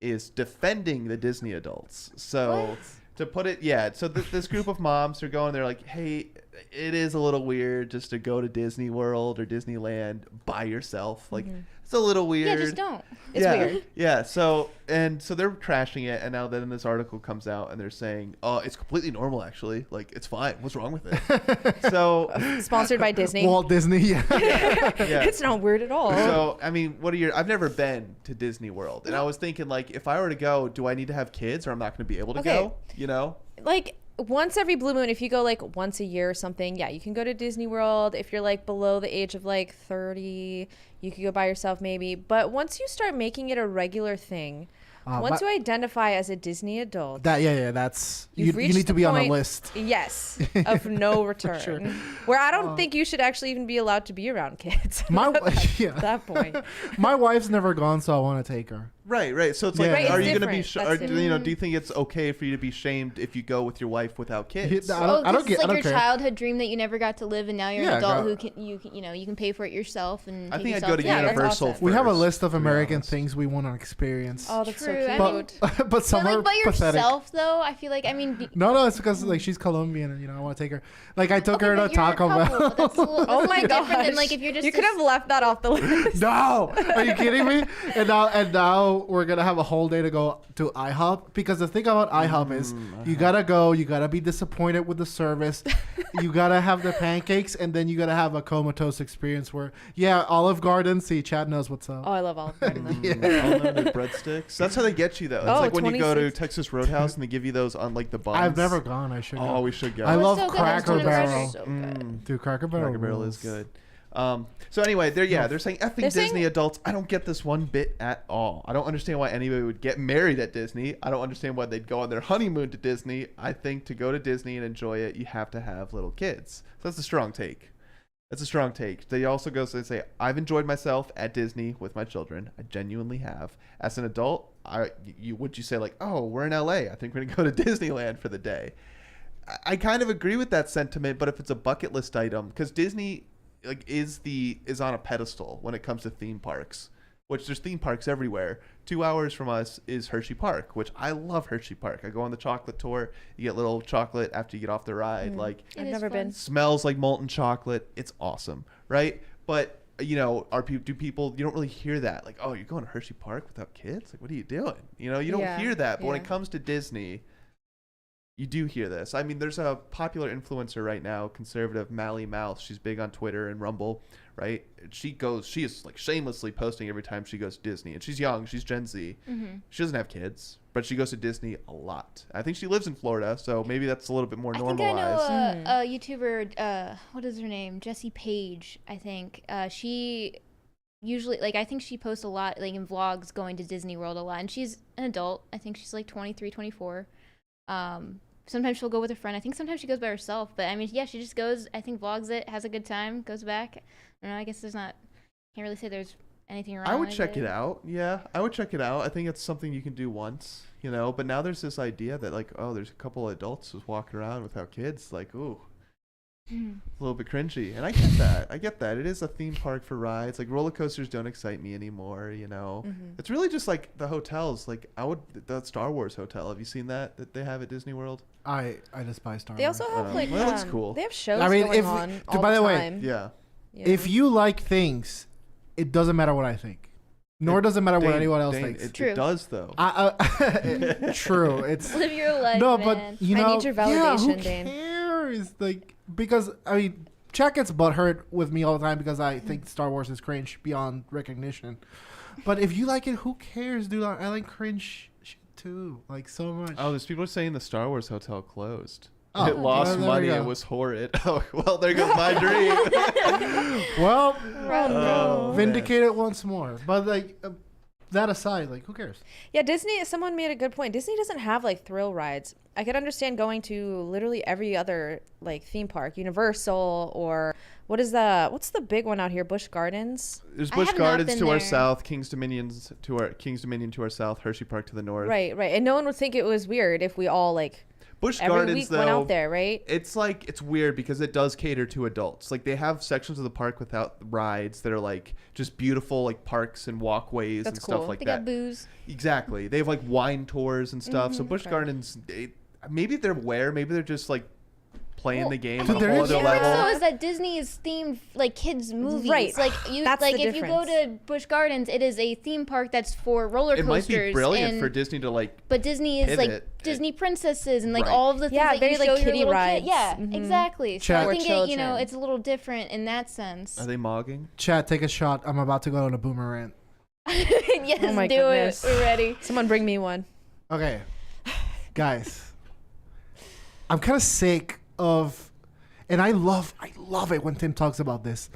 is defending the Disney adults. So What? to put it, so this group of moms are going, they're like, hey, it is a little weird just to go to Disney World or Disneyland by yourself. Like, it's a little weird. Yeah, just don't. It's weird. Yeah. So they're crashing it, and now then this article comes out, and they're saying, "Oh, it's completely normal, actually. Like, it's fine. What's wrong with it?" So Sponsored by Disney. Walt Disney. Yeah. yeah. It's not weird at all. So I mean, I've never been to Disney World, and I was thinking, like, if I were to go, do I need to have kids, or I'm not going to be able to Okay. go? Like, once every blue moon, if you go like once a year or something, yeah, you can go to Disney World. If you're like below the age of like 30, you could go by yourself maybe. But once you start making it a regular thing, once you identify as a Disney adult, That's you you've reached need to the be on a point- list. yes, of no return. Sure. Where I don't think you should actually even be allowed to be around kids. Yeah. At that point. My wife's never gone, so I want to take her. Right. So it's Yeah. like, Right, are it's you going to be? different. That's Do you think it's okay for you to be shamed if you go with your wife without kids? I don't It's get. like I don't your care. childhood dream that you never got to live, and now you're Yeah, an adult girl. you can pay for it yourself and. I take think I'd yourself go to to- Yeah, that's Universal. awesome. We have a first, list of to be American honest. things we want to experience. Oh, that's True. so I cute. mean, but some But are like by pathetic. yourself though, I feel like No, it's because like she's Colombian and I want to take her. Like I took Okay, her to but you're a Taco couple, Bell. but that's a little, Oh that's a my little gosh. different than like if you're just You could have left that off the list. No, are you kidding me? And now we're gonna have a whole day to go to IHOP because the thing about IHOP is you gotta go, you gotta be disappointed with the service, you gotta have the pancakes, and then you gotta have a comatose experience where Olive Garden. See, Chad knows what's up. Oh, I love Olive Garden. Unlimited breadsticks. That's how they get you though. It's Oh, like when you go to 26. Texas Roadhouse and they give you those on like the buns. I've never gone. I should. Oh, go. we should go. I love so good. Cracker Those Barrel. so good. Dude, Cracker Barrel. Cracker Barrel is rules. good. So anyway, they're saying effing They're Disney saying- adults. I don't get this one bit at all. I don't understand why anybody would get married at Disney. I don't understand why they'd go on their honeymoon to Disney. I think to go to Disney and enjoy it, you have to have little kids. So that's a strong take. That's a strong take. They also go and say, I've enjoyed myself at Disney with my children. I genuinely have. As an adult, would you say like, oh, we're in LA. I think we're gonna go to Disneyland for the day. I kind of agree with that sentiment, but if it's a bucket list item, because Disney like is on a pedestal when it comes to theme parks, which there's theme parks everywhere. 2 hours from us is Hershey Park, which I love Hershey Park. I go on the chocolate tour. You get little chocolate after you get off the ride. Like I've It is never fun. been. smells like molten chocolate. It's awesome, right? But you don't really hear that like, oh, you're going to Hershey Park without kids? Like, what are you doing? You don't Yeah, hear that. But when it yeah. comes to Disney, you do hear this. I mean, there's a popular influencer right now, conservative Mally Mouth. She's big on Twitter and Rumble, right? She is like shamelessly posting every time she goes to Disney. And she's young. She's Gen Z. Mm-hmm. She doesn't have kids, but she goes to Disney a lot. I think she lives in Florida, so maybe that's a little bit more I think normalized. I know a YouTuber. What is her name? Jessie Page. I think she usually I think she posts a lot like in vlogs going to Disney World a lot, and she's an adult. I think she's like 23, 24. sometimes she'll go with a friend. I think sometimes she goes by herself. But I mean, yeah, she just goes. I think vlogs it, has a good time, goes back. I don't know. I guess can't really say there's anything wrong. I would with check it out. Yeah, I would check it out. I think it's something you can do once, But now there's this idea that like, oh, there's a couple of adults just walking around without kids. Like, ooh, a little bit cringy. And I get that. It is a theme park for rides. Like roller coasters don't excite me anymore. It's really just like the hotels. Like the Star Wars hotel. Have you seen that they have at Disney World? I despise Star Wars. They also have like well, that looks cool. They have shows I mean, going on all by the the way, time. Yeah. If you like things, it doesn't matter what I think. Nor does it matter what anyone else thinks. True. It does though. True. It's Live your life, no, man. but I need your validation, who Dane. cares? Like because I mean, Chat gets butthurt with me all the time because I think Star Wars is cringe beyond recognition. But if you like it, who cares, dude? I like cringe shit too, like so much. Oh, there's people saying the Star Wars hotel closed. Oh, it lost well, there money. we go. It was horrid. Oh, well, there goes my dream. Well, Oh, vindicated once more. But like that aside, like who cares? Yeah, Disney. Someone made a good point. Disney doesn't have like thrill rides. I could understand going to literally every other like theme park, Universal or what's the big one out here? Busch Gardens. There's I Busch have not Gardens been to our there. south, King's Dominion to our south, Hershey Park to the north. Right. And no one would think it was weird if we all like Busch every Gardens week though went out there, right? it's weird because it does cater to adults. Like they have sections of the park without rides that are like just beautiful like parks and walkways That's and stuff cool. like They that. got booze. Exactly. They have like wine tours and stuff. So Busch Right. Gardens, maybe they're aware, maybe they're just like playing Well, the game dude, on a there whole is- other The difference level. though is that Disney is themed like kids movies. Right. Like you That's like the if you go difference. to Busch Gardens, it is a theme park that's for roller It coasters. might be brilliant and, for Disney to like but Disney is like pivot. Disney princesses and like Right. all of the things Yeah, that very, you like, show your kiddie little rides. kid. Yeah, Mhm. exactly. So Chat. I think For it, children. it's a little different in that sense. Are they mogging? Chat, take a shot. I'm about to go on a boomer rant. Yes, Oh my do goodness. it. We're ready. Someone bring me one. Okay, guys, I'm kind of sick of, and I love it when Tim talks about this,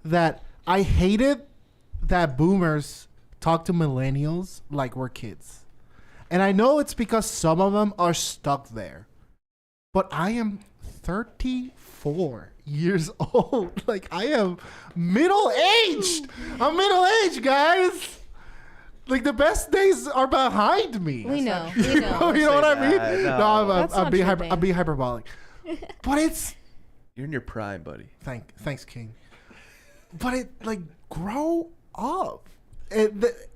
that I hated that boomers talk to millennials like we're kids. And I know it's because some of them are stuck there. But I am 34 years old. Like, I am middle-aged. I'm middle-aged, guys. Like, the best days are behind me. We know. You We know, know. you know what I mean? that, no. No, That's I'm not being true, I'm being hyperbolic. But it's You're in your prime, buddy. thanks, King. But it like grow up.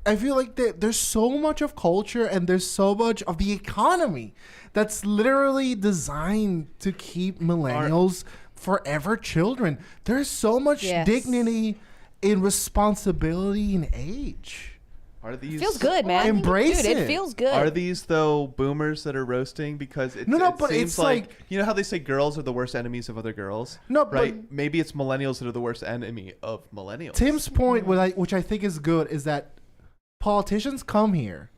I feel like there's so much of culture and there's so much of the economy that's literally designed to keep millennials forever children. There's so much Yes. dignity in responsibility and age. Are these Feels good, man. Embrace Dude, it. it feels good. Are these though boomers that are roasting because it but seems it's like like- you know how they say girls are the worst enemies of other girls? No, but- right? Maybe it's millennials that are the worst enemy of millennials. Tim's point, which I think is good, is that politicians come here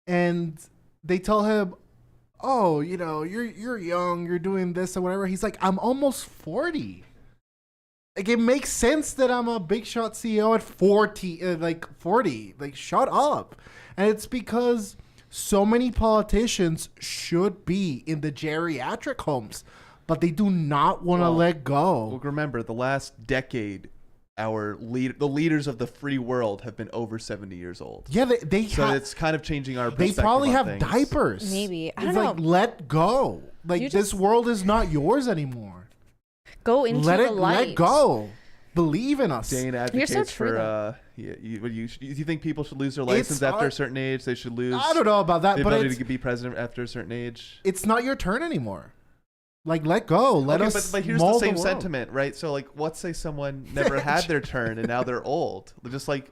and they tell him, "Oh, you're young, you're doing this or whatever." He's like, "I'm almost 40." Like, it makes sense that I'm a big shot CEO at 40. Like, shut up. And it's because so many politicians should be in the geriatric homes, but they do not want to Well, let go. Well, remember the last decade, the leaders of the free world have been over 70 years old. Yeah, they So have. it's kind of changing our They perspective probably on have things. diapers. Maybe. I It's don't like, know. let go. Like, You this just- world is not yours anymore. Go into Let the it light. let go. Believe in us. Dane You're advocates so true, for you think people should lose their license after a certain age? They should lose I don't know about that, the but ability it's, to be president after a certain age. it's not your turn anymore. Like, let go. Let Okay, us. but here's the mold same world. sentiment, right? So like, let's say someone never had their turn and now they're old, just like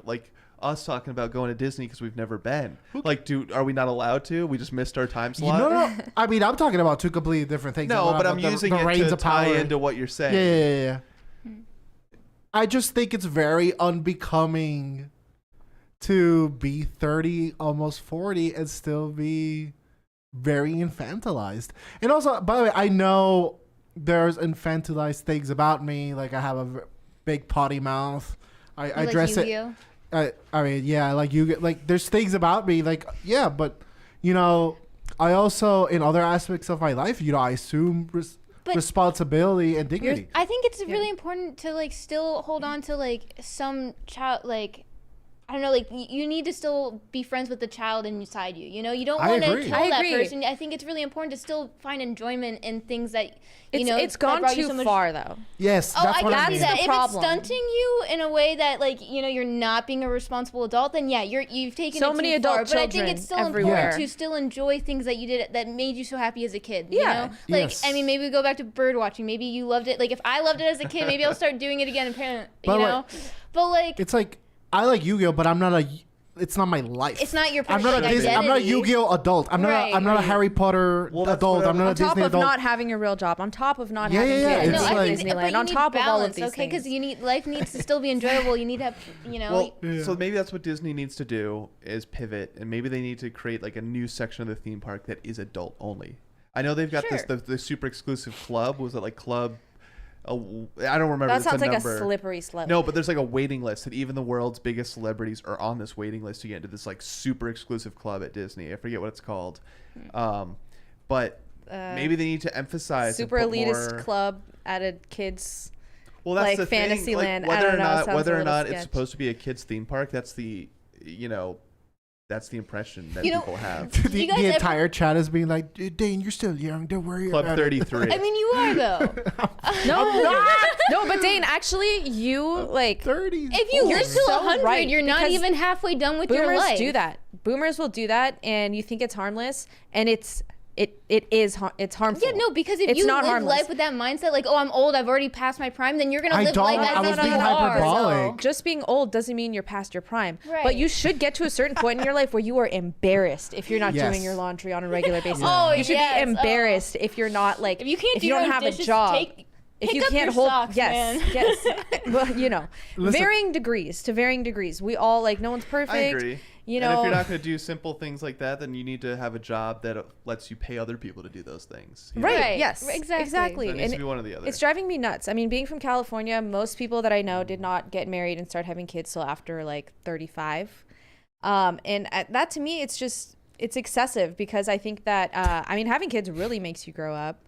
us talking about going to Disney because we've never been. Like, are we not allowed to? We just missed our time slot. No. I mean, I'm talking about two completely different things. No, but about I'm the using reins it to of tie power. into what you're saying. Yeah. I just think it's very unbecoming to be 30, almost 40, and still be very infantilized. And also, by the way, I know there's infantilized things about me. Like, I have a big potty mouth. I Like dress it. Yu-Gi-Oh? I mean, yeah, like you. Like, there's things about me. Like, yeah, but I also, in other aspects of my life, I assume But- responsibility and dignity. I think it's really important to like still hold on to like some child, like I don't know, like you need to still be friends with the child inside you. You know, you don't I want to agree. kill I that agree. person. I think it's really important to still find enjoyment in things that you know. It's that gone brought you too so much- far though. Yes, Oh, that's I what I can mean. see that. the If problem. it's stunting you in a way that, like, you know, you're not being a responsible adult, then yeah, you've taken So it many too adult far. But I think children it's still everywhere. important to still enjoy things that you did that made you so happy as a kid. You Yeah. know? Like, Yes. I mean, maybe we go back to bird watching. Maybe you loved it. Like, if I loved it as a kid, maybe I'll start doing it again. Apparently, you But, like, know. But like, It's like I like Yu-Gi-Oh, but I'm not a. It's not my life. it's not your I'm personal not a Disney, I'm not a identity. Yu-Gi-Oh adult. I'm not. Right, I'm not a right. Harry Potter Well, that's adult. what I'm not a On top Disney of adult. not having a real job, on top of not Yeah, having yeah, yeah. kids It's No, in like- I think, but Disneyland, you on need top of all of balance, these okay? Because things. life needs to still be enjoyable. You need to have, you know. Well, Yeah. so maybe that's what Disney needs to do is pivot, and maybe they need to create like a new section of the theme park that is adult only. I know they've got Sure. the super exclusive club. Was it like club? I don't remember. That It's sounds like number. a slippery slope. No, but there's like a waiting list that even the world's biggest celebrities are on this waiting list to get into this like super exclusive club at Disney. I forget what it's called. But maybe they need to emphasize and super put elitist more- club at a kids. Well, that's like the thing. Fantasyland. I Whether don't or know, not sounds whether a or little not it's sketch. supposed to be a kids theme park, that's the that's the impression that You know- people have. the You guys the ever- entire chat is being like, Dane, you're still young. Don't worry Club about it. 33. I mean, you are though. No, but Dane, actually, you like 30s. If you're You're still so 100, right, you're not because even halfway done with your boomers life. do that. Boomers will do that, and you think it's harmless, and it's harmful. Yeah, no, because if It's you not live harmless. life with that mindset, like, oh, I'm old, I've already passed my prime, then you're gonna I live don't. life I as was if being you are. hyperbolic. Just being old doesn't mean you're past your prime. Right. But you should get to a certain point in your life where you are embarrassed if you're not Yes. doing your laundry on a regular basis. Oh, you should yes. be embarrassed if you're not like If you can't if do you your don't own have dishes, a job. If pick you up can't your hold socks, yes, man. yes. Well, you know, Listen. varying degrees. We all like no one's perfect. I agree. You and if know, you're not going to do simple things like that, then you need to have a job that lets you pay other people to do those things. you know? right, Right, yes, exactly. So it needs to be one or the other. It's driving me nuts. I mean, being from California, most people that I know did not get married and start having kids till after like 35. That to me, it's excessive because I think that, I mean, having kids really makes you grow up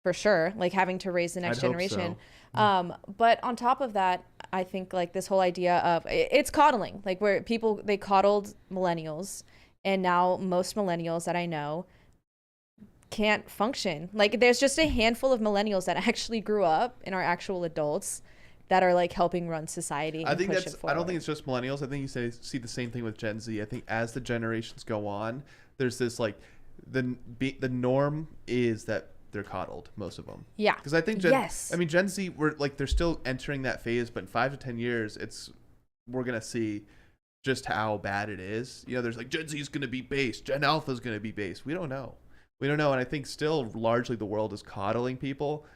for sure, like having to raise the next I'd hope generation. so. But on top of that, I think like this whole idea of it's coddling, like where they coddled millennials, and now most millennials that I know can't function. Like there's just a handful of millennials that actually grew up and are actual adults that are like helping run society. I and think push that's. it I don't forward. think it's just millennials. I think you see the same thing with Gen Z. I think as the generations go on, there's this like the norm is that they're coddled, most of them. Yeah. Because I think Yes. I mean Gen Z, they're still entering that phase, but in 5 to 10 years, we're gonna see just how bad it is. You know, there's like Gen Z is gonna be based, Gen Alpha is gonna be based. We don't know, and I think still largely the world is coddling people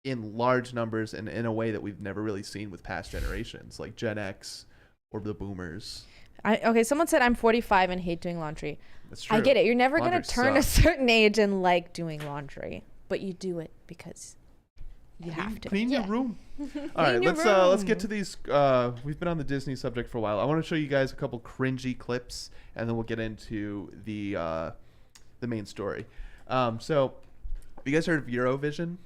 in large numbers and in a way that we've never really seen with past generations, like Gen X or the Boomers. Okay, someone said I'm 45 and hate doing laundry. That's true. I get it. You're never going Laundry to turn a sucks. certain age and like doing laundry, but you do it because you have to. Clean your Yeah. room. All right, your let's get room. to these. We've been on the Disney subject for a while. I want to show you guys a couple cringy clips, and then we'll get into the main story. So, you guys heard of Eurovision?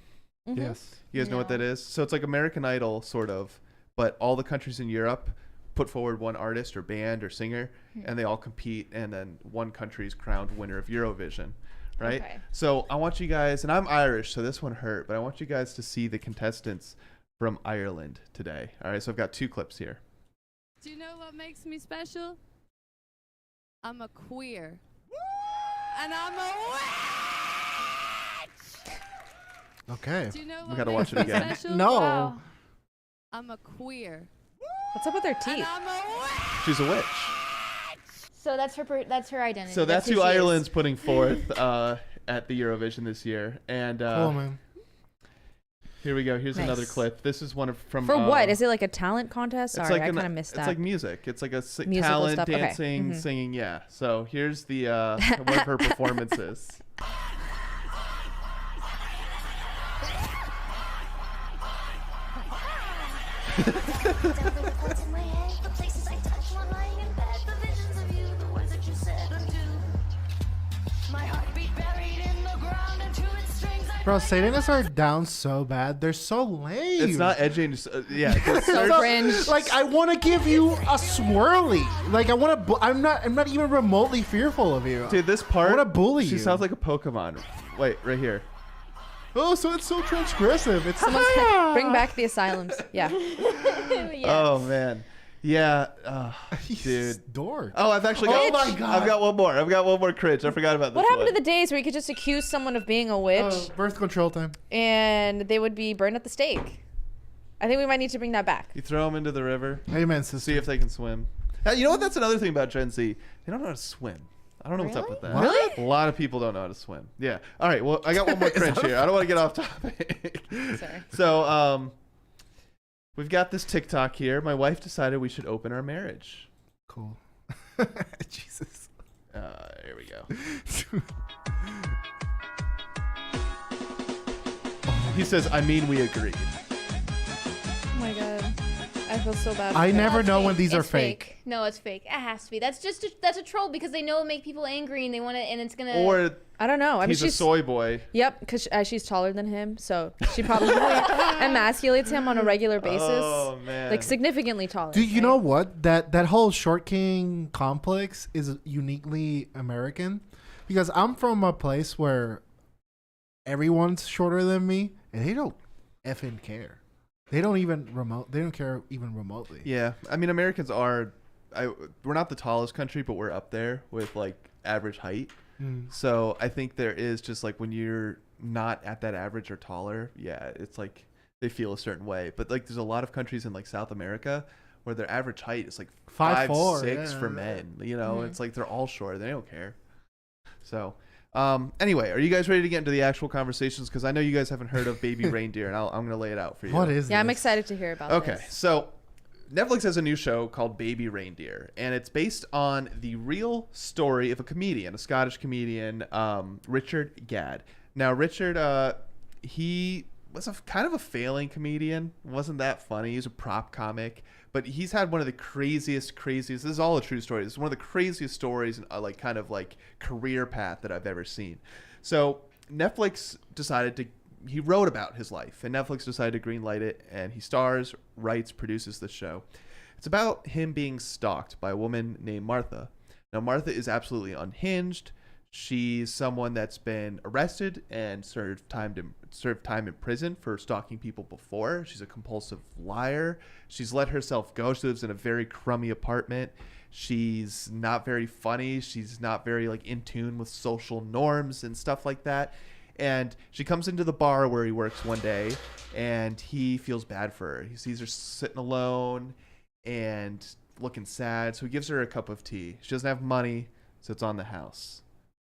Mm-hmm. Yes. You guys know what No. that is? So it's like American Idol, sort of, but all the countries in Europe put forward one artist or band or singer, and they all compete, and then one country is crowned winner of Eurovision, right? Okay. So I want you guys, and I'm Irish, so this one hurt, but I want you guys to see the contestants from Ireland today. All right, so I've got 2 clips here. Do you know what makes me special? I'm a queer. And I'm a witch! Okay. Do you know We what gotta makes watch it me again. special? No. Wow. I'm a queer. What's up with their And teeth? I'm a witch! She's a witch. So that's her identity. So that's who who she is. Ireland's putting forth at the Eurovision this year. And Cool, man. here we go. Here's another Nice. clip. This is one from For what? Is it like a talent contest? Sorry, I kind of missed that. It's like music. It's like a Musical talent, stuff. Okay. dancing, Mhm. singing. Yeah. So here's the one of her performances. My heart beat Bro, Satanists are down so bad. They're so lame. It's not edgy. And yeah. it's So so- cringe. Like, I want to give you a swirly. Like, I want to. I'm not even remotely fearful of you. Dude, this part. I want to bully She you. sounds like a Pokemon. Wait, right here. Oh, so it's so transgressive. It's Bring back the asylums. Yeah. Yes. Oh man. Yeah. Dude. dork. Oh, I've actually Oh got. my God. I've got one more. I've got one more cringe. I forgot about this. What happened one. to the days where you could just accuse someone of being a witch Birth control time. and they would be burned at the stake? I think we might need to bring that back. You throw them into the river. Amen, To sister. see if they can swim. You know what? That's another thing about Gen Z. They don't know how to swim. I don't know what's up with that. What? A lot of people don't know how to swim. Yeah. All right. Well, I got one more cringe here. I don't want to get off topic. Sorry. So, we've got this TikTok here. My wife decided we should open our marriage. Cool. Jesus. Here we go. He says, I mean, we agreed. Oh my god. I feel so bad. I for never that. know when Fake. these are It's fake. No, it's fake. It has to be. That's a troll because they know it'll make people angry and they want to, and it's gonna. Or I don't know. I mean, he's a she's soy boy. Yep, because she's taller than him, so she probably emasculates him on a regular basis. Oh, man. Like significantly taller. Do you right? know what? That whole short king complex is uniquely American, because I'm from a place where everyone's shorter than me, and they don't effing care. They don't care even remotely. Yeah. I mean, Americans are, we're not the tallest country, but we're up there with like average height. Mm. So I think there is just like when you're not at that average or taller, yeah, it's like they feel a certain way. But like there's a lot of countries in like South America where their average height is like 5'6" 5'4", for yeah. men. You know, it's like they're all short. They don't care. So anyway, are you guys ready to get into the actual conversations? Because I know you guys haven't heard of Baby Reindeer, and I'm going to lay it out for you. What is? Yeah, I'm this? excited to hear about Okay, this. so Netflix has a new show called Baby Reindeer, and it's based on the real story of a comedian, a Scottish comedian, Richard Gadd. Now, Richard, he was kind of a failing comedian. Wasn't that funny. He's a prop comic, but he's had one of the craziest. This is all a true story. This is one of the craziest stories, like kind of like career path that I've ever seen. So Netflix decided he wrote about his life, and Netflix decided to greenlight it, and he stars, writes, produces the show. It's about him being stalked by a woman named Martha. Now, Martha is absolutely unhinged. She's someone that's been arrested and served time in prison for stalking people before. She's a compulsive liar. She's let herself go. She lives in a very crummy apartment. She's not very funny. She's not very like in tune with social norms and stuff like that. And she comes into the bar where he works one day, and he feels bad for her. He sees her sitting alone and looking sad, so he gives her a cup of tea. She doesn't have money, so it's on the house.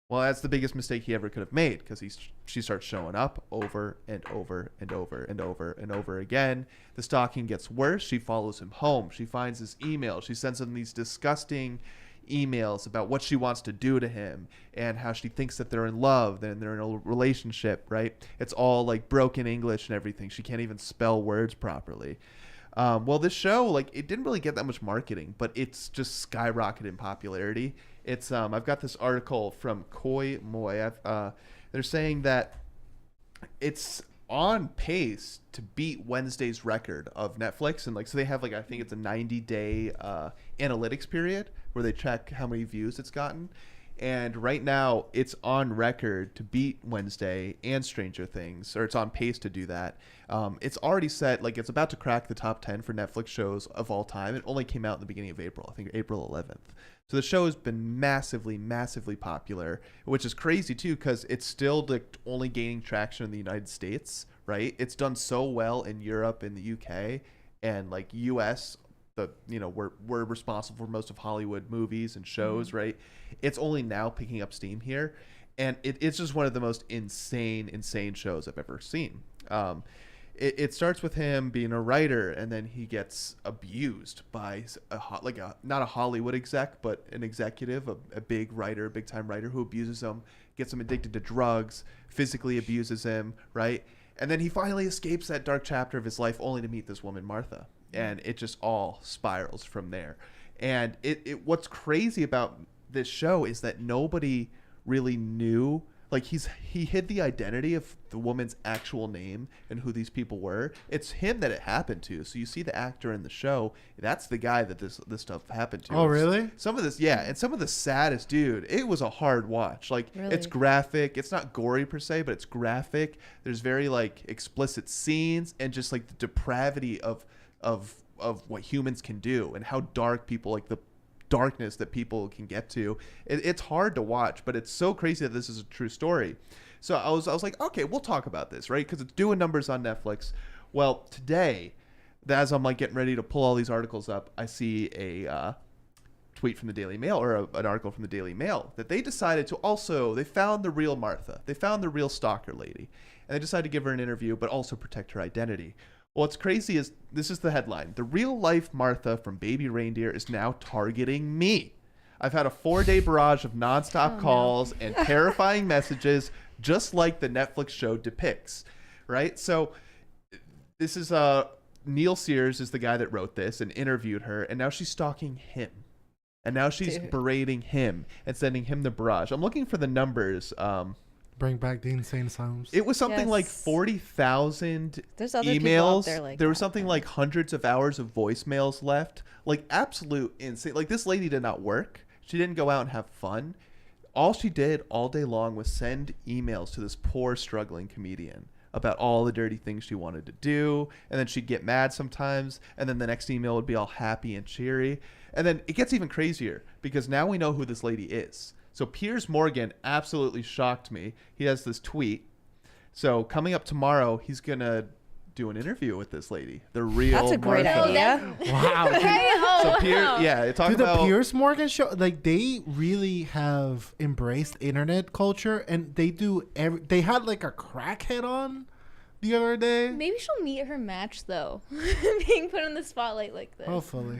Well, that's the biggest mistake he ever could have made, because she starts showing up over and over and over and over and over again. The stalking gets worse. She follows him home. She finds his email. She sends him these disgusting emails about what she wants to do to him and how she thinks that they're in love and they're in a relationship, right? It's all like broken English and everything. She can't even spell words properly. Well, this show, like, it didn't really get that much marketing, but it's just skyrocketed in popularity. It's I've got this article from Koi Moy. They're saying that it's on pace to beat Wednesday's record of Netflix, and like so they have like I think it's a 90-day analytics period where they check how many views it's gotten. And right now, it's on record to beat Wednesday and Stranger Things, or it's on pace to do that. It's already set, like it's about to crack the top 10 for Netflix shows of all time. It only came out in the beginning of April, I think April 11th. So the show has been massively, massively popular, which is crazy too, because it's still like only gaining traction in the United States, right? It's done so well in Europe and the UK and like US. We're responsible for most of Hollywood movies and shows, right? It's only now picking up steam here, and it's just one of the most insane shows I've ever seen. It starts with him being a writer, and then he gets abused by not a Hollywood exec, but an executive, a big writer, big time writer who abuses him, gets him addicted to drugs, physically abuses him, right? And then he finally escapes that dark chapter of his life, only to meet this woman, Martha. And it just all spirals from there. And what's crazy about this show is that nobody really knew Like he hid the identity of the woman's actual name and who these people were. It's him that it happened to. So you see the actor in the show. That's the guy that this stuff happened to. Oh, really? Some of this, yeah, and some of the saddest, dude. It was a hard watch. Like Really? it's graphic. It's not gory per se, but it's graphic. There's very like explicit scenes and just like the depravity of what humans can do and how dark people like the darkness that people can get to. It's hard to watch, but it's so crazy that this is a true story. So I was like, okay, we'll talk about this, right? Because it's doing numbers on Netflix. Well, today, as I'm like getting ready to pull all these articles up, I see a tweet from the Daily Mail or an article from the Daily Mail that they decided to also, they found the real Martha. They found the real stalker lady. And they decided to give her an interview, but also protect her identity. Well, what's crazy is this is the headline. The real life Martha from Baby Reindeer is now targeting me. I've had a 4-day barrage of nonstop calls and terrifying messages, just like the Netflix show depicts, right? So this is Neil Sears is the guy that wrote this and interviewed her, and now she's stalking him. And now she's berating him and sending him the barrage. I'm looking for the numbers. Bring back the insane sounds. It was something like Yes. 40,000 There's other people out emails. there like There was that, something man. like hundreds of hours of voicemails left. Like absolute insane. Like this lady did not work. She didn't go out and have fun. All she did all day long was send emails to this poor struggling comedian about all the dirty things she wanted to do. And then she'd get mad sometimes. And then the next email would be all happy and cheery. And then it gets even crazier because now we know who this lady is. So Piers Morgan absolutely shocked me. He has this tweet. So coming up tomorrow, he's going to do an interview with this lady. The real That's a great Martha. idea. Wow. So Piers, talk Dude, the about Piers Morgan show, like they really have embraced internet culture, and they do they had like a crackhead on the other day. Maybe she'll meet her match though, being put in the spotlight like this. Hopefully.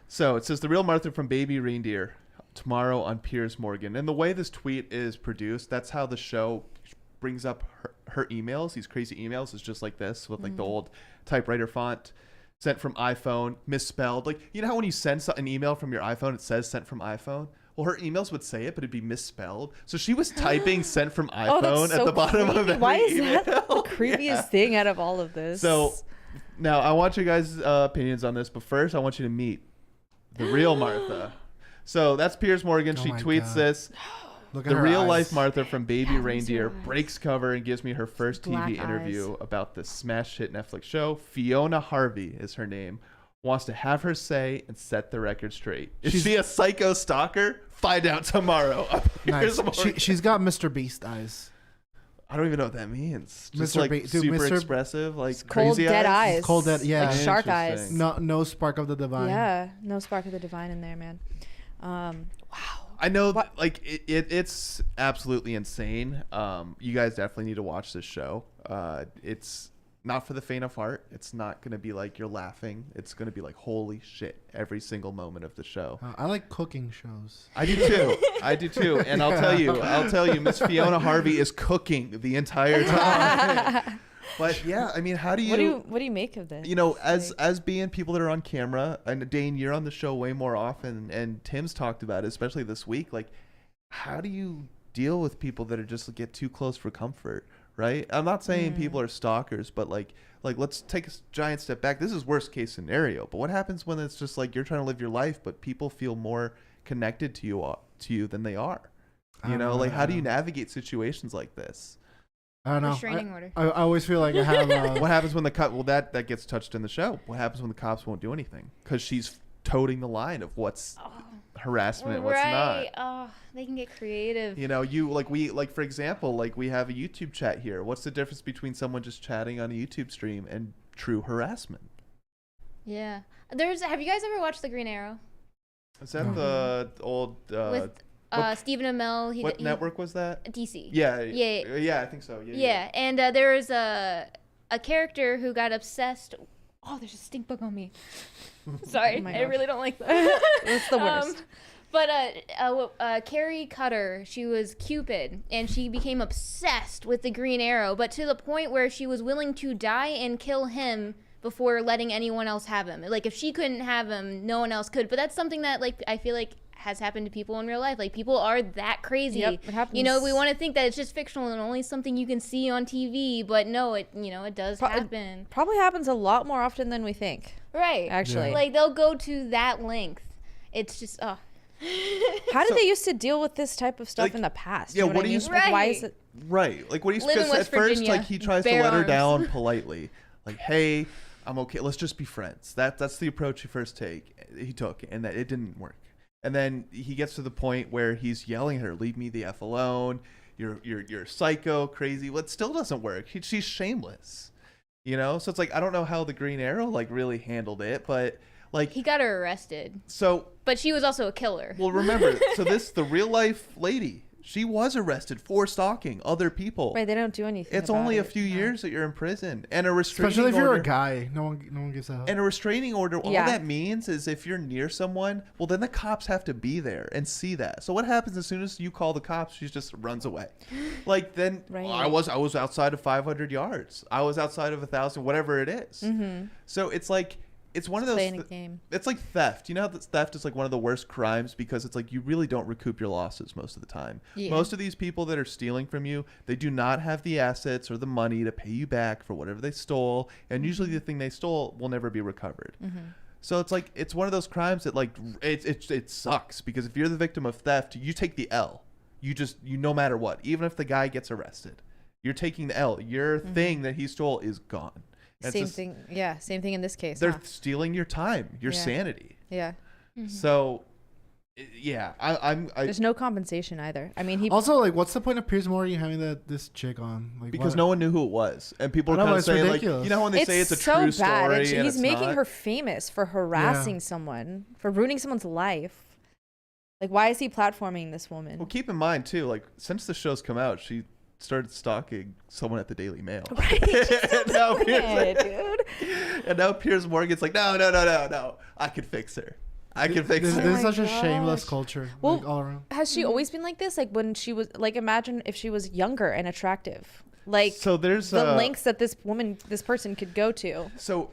So it says the real Martha from Baby Reindeer tomorrow on Piers Morgan. And the way this tweet is produced, that's how the show brings up her emails. These crazy emails is just like this with like the old typewriter font, sent from iPhone, misspelled. Like, you know how when you send an email from your iPhone, it says sent from iPhone? Well, her emails would say it, but it'd be misspelled. So she was typing sent from iPhone that's at so the bottom of creepy. every Why is email. that the creepiest Yeah. thing out of all of this? So now I want you guys' opinions on this, but first I want you to meet the real Martha. So that's Piers Morgan. Oh She my tweets God. this. Look at The her real eyes. life Martha from Baby Heavens, Reindeer your eyes. breaks cover and gives me her first Black TV eyes. interview about the smash hit Netflix show. Fiona Harvey is her name. Wants to have her say and set the record straight. Is She's- she a psycho stalker? Find out tomorrow. Nice. Piers Morgan. She's got Mr. Beast eyes. I don't even know what that means. Just Mr. like Dude, super Mr. expressive, like cold crazy dead eyes. Cold dead, yeah. Like shark eyes. Interesting. No spark of the divine. Yeah, no spark of the divine in there, man. Wow. I know, What- like it's absolutely insane. You guys definitely need to watch this show. It's not for the faint of heart. It's not gonna be like you're laughing. It's gonna be like holy shit every single moment of the show. I like cooking shows. I do too. I do too. And I'll tell you, Miss Fiona Harvey is cooking the entire time. But yeah, I mean, how do you? What do you make of this? You know, as being people that are on camera, and Dane, you're on the show way more often, and Tim's talked about it, especially this week. Like, how do you deal with people that are just get too close for comfort, right? I'm not saying people are stalkers, but like let's take a giant step back. This is worst case scenario, but what happens when it's just like you're trying to live your life, but people feel more connected to you than they are? You know, like how do you navigate situations like this? I don't know. Restraining order. I always feel like I have. What happens when the cop? Well, that gets touched in the show. What happens when the cops won't do anything because she's toting the line of what's harassment and what's not. Oh, they can get creative. You know, for example, like we have a YouTube chat here. What's the difference between someone just chatting on a YouTube stream and true harassment? Yeah. Have you guys ever watched The Green Arrow? Is that No. the old? With what- Stephen Amell. What network was that? DC. Yeah, Yeah. I think so. Yeah, and there was a character who got obsessed. Oh, there's a stink bug on me. Sorry, Oh my I gosh. really don't like that. It's the worst. But Carrie Cutter, she was Cupid, and she became obsessed with the Green Arrow, but to the point where she was willing to die and kill him before letting anyone else have him. Like, if she couldn't have him, no one else could. But that's something that, like, I feel like has happened to people in real life. Like, people are that crazy. Yep, it happens. You know, we want to think that it's just fictional and only something you can see on TV, but no, it does happen. Probably happens a lot more often than we think. Right. Actually. Yeah. Like, they'll go to that length. It's just, How did they used to deal with this type of stuff Like, in the past? yeah, You know what I do you- mean? Like, why is Right. it? Right. Like, what he's Live in because at West first, Virginia, like, he tries to bare let her arms. down politely. Like, hey, I'm okay. Let's just be friends. That's the approach he took, and that it didn't work. And then he gets to the point where he's yelling at her, "Leave me the f alone. You're psycho, crazy." Well, it still doesn't work. She's shameless, you know. So it's like, I don't know how the Green Arrow like really handled it, but like he got her arrested. so. But she was also a killer. Well, remember, so the real life lady, she was arrested for stalking other people. Right, they don't do anything. It's about only a it. few No. years that you're in prison, and a restraining Especially if you're order. a guy, no one gives a hell. And a restraining order, all Yeah. that means is if you're near someone, well, then the cops have to be there and see that. So what happens as soon as you call the cops? She just runs away. Like then, Right. I was outside of 500 yards. I was outside of 1,000, whatever it is. Mm-hmm. So it's like it's one of those. Playing a game. It's like theft. You know how theft is like one of the worst crimes because it's like you really don't recoup your losses most of the time. Yeah. Most of these people that are stealing from you, they do not have the assets or the money to pay you back for whatever they stole, and usually the thing they stole will never be recovered. So it's like it's one of those crimes that like it sucks because if you're the victim of theft, you take the L. You no matter what, even if the guy gets arrested, you're taking the L. Your thing that he stole is gone. It's Same just- thing. Yeah, same thing in this case. They're huh? stealing your time, your Yeah. sanity. Yeah. So, yeah, I There's no compensation either. I mean, he. Also, like, what's the point of Piers Morgan having this chick on? Like, because what- no one knew who it was, and people I know, are kind but of it's saying ridiculous. like, you know, when they say it's a so true bad. story, And and he's it's making not. her famous for harassing someone, for ruining someone's life. Like, why is he platforming this woman? Well, keep in mind too, like since the show's come out, she started stalking someone at the Daily Mail. Right. and, now Yeah, Piers, dude. and now Piers Morgan's like, no, I can fix her. I can fix This, her. this is my such a shameless gosh. culture, Well, like, all around. Has she always been like this? Like when she was like, imagine if she was younger and attractive. Like So there's the lengths that this person could go to. So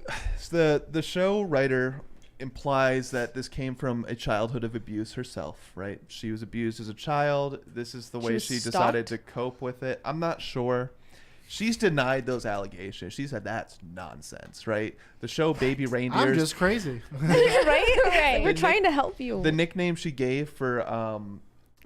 the show writer implies that this came from a childhood of abuse herself, right? She was abused as a child. This is the She way was she decided stalked? to cope with it. I'm not sure. She's denied those allegations. She said that's nonsense, right? The show Baby I'm Reindeer, just crazy. Right? Right. We're trying to help you. the nickname she gave for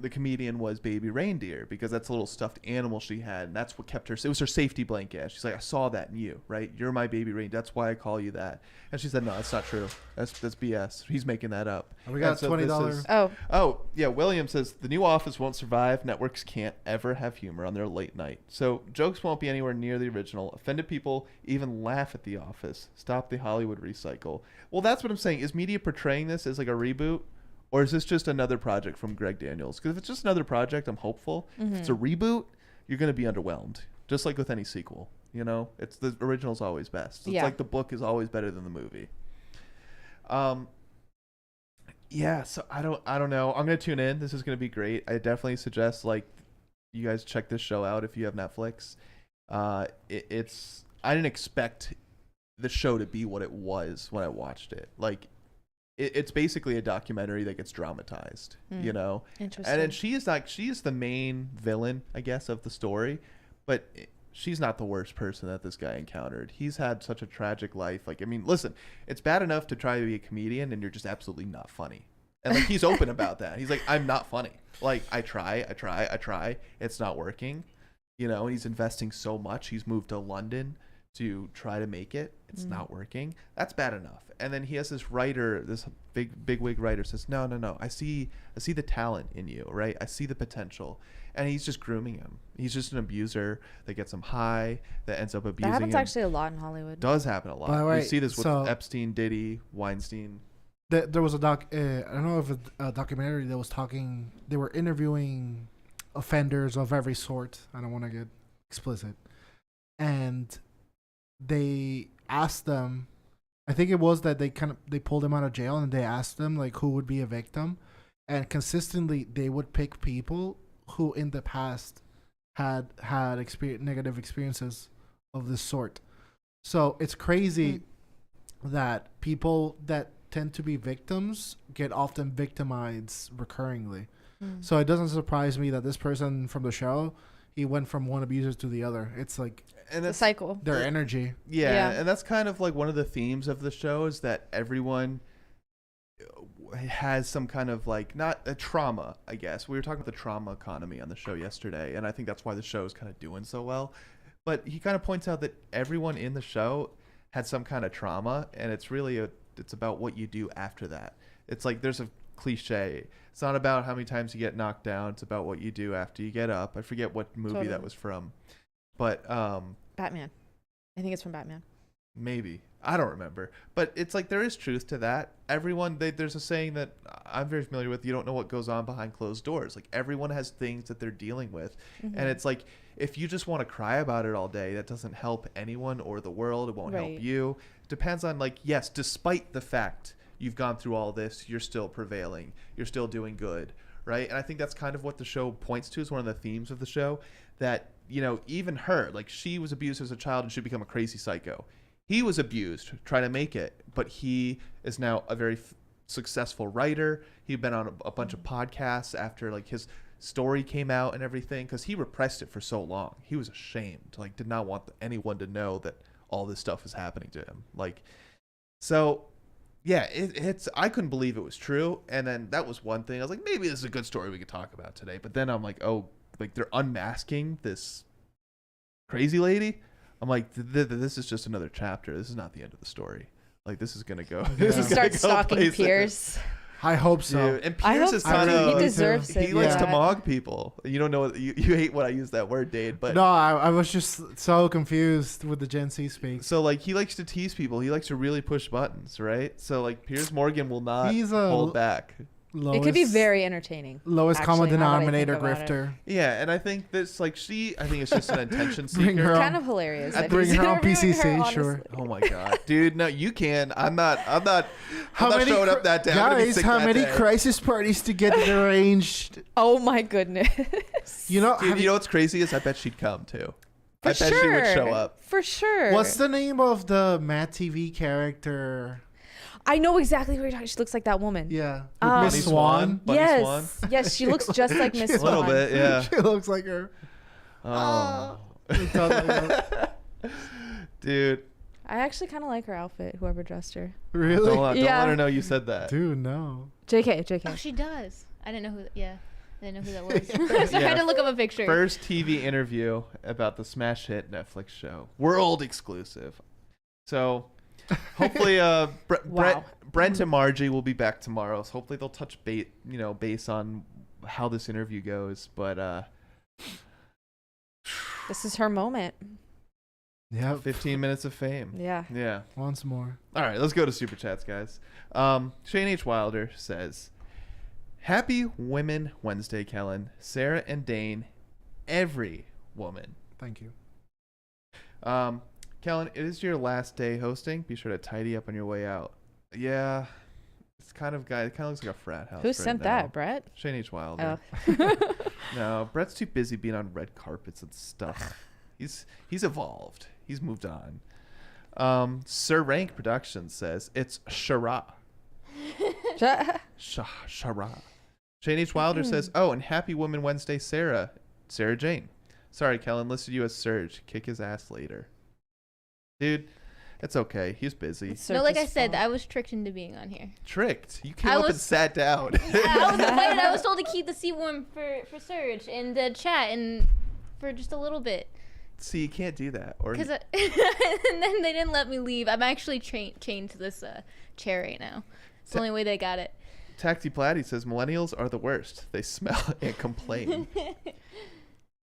the comedian was Baby Reindeer because that's a little stuffed animal she had, and that's what kept her. It was her safety blanket. She's like, I saw that in you, right? You're my baby reindeer. That's why I call you that. And she said, no, that's not true. That's BS. He's making that up. We got And so this $20. is- Oh, Oh, yeah. William says the new Office won't survive. Networks can't ever have humor on their late night. So jokes won't be anywhere near the original. Offended people even laugh at The Office. Stop the Hollywood recycle. Well, that's what I'm saying. Is media portraying this as like a reboot? Or is this just another project from Greg Daniels? Because if it's just another project, I'm hopeful. If it's a reboot, you're going to be underwhelmed. Just like with any sequel. You know? It's the original's always best. It's Yeah. like the book is always better than the movie. Yeah, so I don't know. I'm gonna tune in. This is gonna be great. I definitely suggest like you guys check this show out if you have Netflix. It's I didn't expect the show to be what it was when I watched it. Like it's basically a documentary that gets dramatized, you know. interesting. And then she is the main villain, I guess, of the story, but she's not the worst person that this guy encountered. He's had such a tragic life. Like, I mean, listen, it's bad enough to try to be a comedian and you're just absolutely not funny. And like he's open about that. He's like, I'm not funny. Like I try. It's not working. You know, and he's investing so much. He's moved to London to try to make it. It's not working. That's bad enough. And then he has this writer, this big wig writer says, no. I see the talent in you, right? I see the potential. And he's just grooming him. He's just an abuser that gets him high, that ends up abusing that happens him. actually a lot in Hollywood. Does happen a lot. By the We way, see this with so- Epstein, Diddy, Weinstein. There was a I don't know if a documentary that was talking. They were interviewing offenders of every sort. I don't want to get explicit, and they asked them. I think it was that they pulled them out of jail and they asked them like who would be a victim, and consistently they would pick people who in the past had negative experiences of this sort. So it's crazy that people that tend to be victims get often victimized recurringly. Mm. So it doesn't surprise me that this person from the show, he went from one abuser to the other. It's like And The that's cycle. their energy. Yeah, Yeah. and that's kind of like one of the themes of the show is that everyone has some kind of like not a trauma, I guess. We were talking about the trauma economy on the show yesterday, and I think that's why the show is kind of doing so well. But he kind of points out that everyone in the show had some kind of trauma, and it's really it's about what you do after that. It's like there's a cliche. It's not about how many times you get knocked down. It's about what you do after you get up. I forget what movie that Totally. was from, but Batman. I think it's from Batman. maybe. I don't remember. But it's like there is truth to that. Everyone, there's a saying that I'm very familiar with. You don't know what goes on behind closed doors. Like everyone has things that they're dealing with. Mm-hmm. And it's like if you just want to cry about it all day, that doesn't help anyone or the world. It won't Right. help you. It depends on like, yes, despite the fact you've gone through all this, you're still prevailing. You're still doing good. Right. And I think that's kind of what the show points to, is one of the themes of the show, that, you know, even her, like she was abused as a child and should become a crazy psycho. He was abused, trying to make it, but he is now a very successful writer. He'd been on a bunch of podcasts after like his story came out and everything, because he repressed it for so long. He was ashamed, like did not want anyone to know that all this stuff was happening to him. Like, so yeah, it's I couldn't believe it was true. And then that was one thing. I was like, maybe this is a good story we could talk about today. But then I'm like, oh, like they're unmasking this crazy lady. I'm like, this is just another chapter. This is not the end of the story. Like this is gonna go. Yeah. this He is gonna starts go stalking places. Pierce. I hope so. Dude, and I Pierce hope is so. kind too. of He deserves it. he likes to Yeah. mog people. You don't know you hate when I use that word, Dade, but No, I was just so confused with the Gen Z speak. so like he likes to tease people. He likes to really push buttons, right? So like Piers Morgan will not He's a hold back. It could be very entertaining. lowest actually, common now that I think denominator about it. grifter. Yeah, and I think this like I think it's just an attention seeker. Bring her Kind on. of hilarious. I that Bring he's her on interviewing PCC, her, sure. honestly. Oh my god, dude! No, you can. I'm not How many showing up that day. I'm gonna be guys? sick How that many day. crisis parties to get arranged? Oh my goodness. You know, Dude, have you know what's crazy is I bet she'd come too. For I bet she would show up. For sure. what's the name of the Mad TV character? I know exactly who you're talking. She looks like that woman. Yeah, Um, Miss Swan. Bunny yes. Swan? Yes, she looks just like Miss A Swan. little bit, yeah. She looks like her. Oh, dude, I actually kind of like her outfit. Whoever dressed her. Really? don't Yeah. let her know you said that. Dude, no. JK. Oh, she does. I didn't know who. Yeah, I didn't know who that was. So I Yeah. had to look up a picture. First TV interview about the smash hit Netflix show, world exclusive. So hopefully, Wow. Brent and Margie will be back tomorrow. So hopefully they'll touch base on how this interview goes. But This is her moment. Yeah. 15 minutes of fame. Yeah. Yeah. Once more. All right, let's go to Super Chats, guys. Shane H. Wilder says, Happy Women Wednesday, Kellen, Sarah, and Dane, every woman. Thank you. Kellen, it is your last day hosting. Be sure to tidy up on your way out. Yeah, it kind of looks like a frat house. Who right sent now. that, Brett? Shane H. Wilder. Oh. No, Brett's too busy being on red carpets and stuff. He's evolved. He's moved on. Sir Rank Productions says it's Shara. Shara. Shane H. Wilder says, oh, and Happy Women Wednesday, Sarah Jane. Sorry, Kellen, listed you as Serge. Kick his ass later. Dude, it's okay. He's busy. No, like I said, I was tricked into being on here. Tricked. You came up and sat down. I was told to keep the seat warm for Surge and chat and for just a little bit. See, you can't do that. Or And then they didn't let me leave. I'm actually chained to this chair right now. It's the only way they got it. Tacty Platty says millennials are the worst. They smell and complain.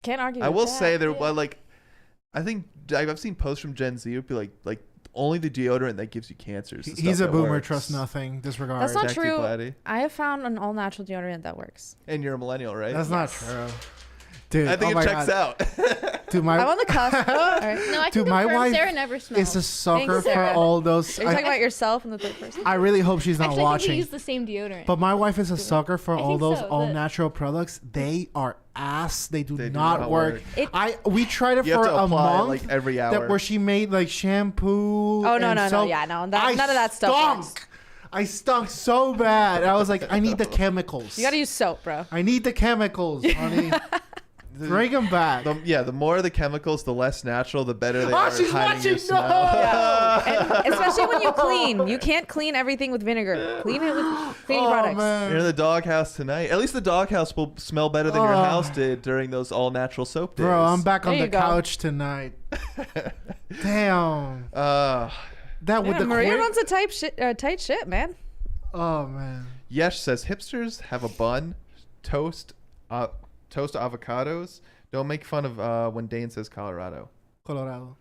Can't argue. I with will that. say there, like, I think I've seen posts from Gen Z would be like only the deodorant that gives you cancer. is the He's stuff a that boomer. works. Trust nothing. Disregard. That's not Tacty true. Platty. I have found an all natural deodorant that works. And you're a millennial, right? That's not true. Dude, I think oh it my checks God. out. Dude, my I'm on the cusp. All right. No, I can Dude, my confirm wife Sarah never smells. is a sucker Thanks, for Sarah. all those. Are you talking about yourself in the third person? I really hope she's not Actually, I think we watching. use the same deodorant. But my wife is a sucker for I all think those so, all but- natural products. They are ass. They do They do not not work. work. We tried it You for have to a apply month. like every hour. That where she made like shampoo. Oh, and no. soap. Yeah, no. I None of that stuff stunk. works. I stunk so bad. I was like, I need the chemicals. You gotta use soap, bro. I need the chemicals, honey. Bring them back. The more the chemicals, the less natural, the better they Oh, are. she's hiding your watching. smell. Yeah. And especially when you clean. You can't clean everything with vinegar. Clean it with cleaning products. Man. You're in the doghouse tonight. At least the doghouse will smell better than your house did during those all-natural soap days. Bro, I'm back on There the you go. couch tonight. Damn. That with Yeah, the Maria quick. runs a tight ship, man. Oh man. Yesh says hipsters have a bun, toast avocados. Don't make fun of when Dane says Colorado. Colorado.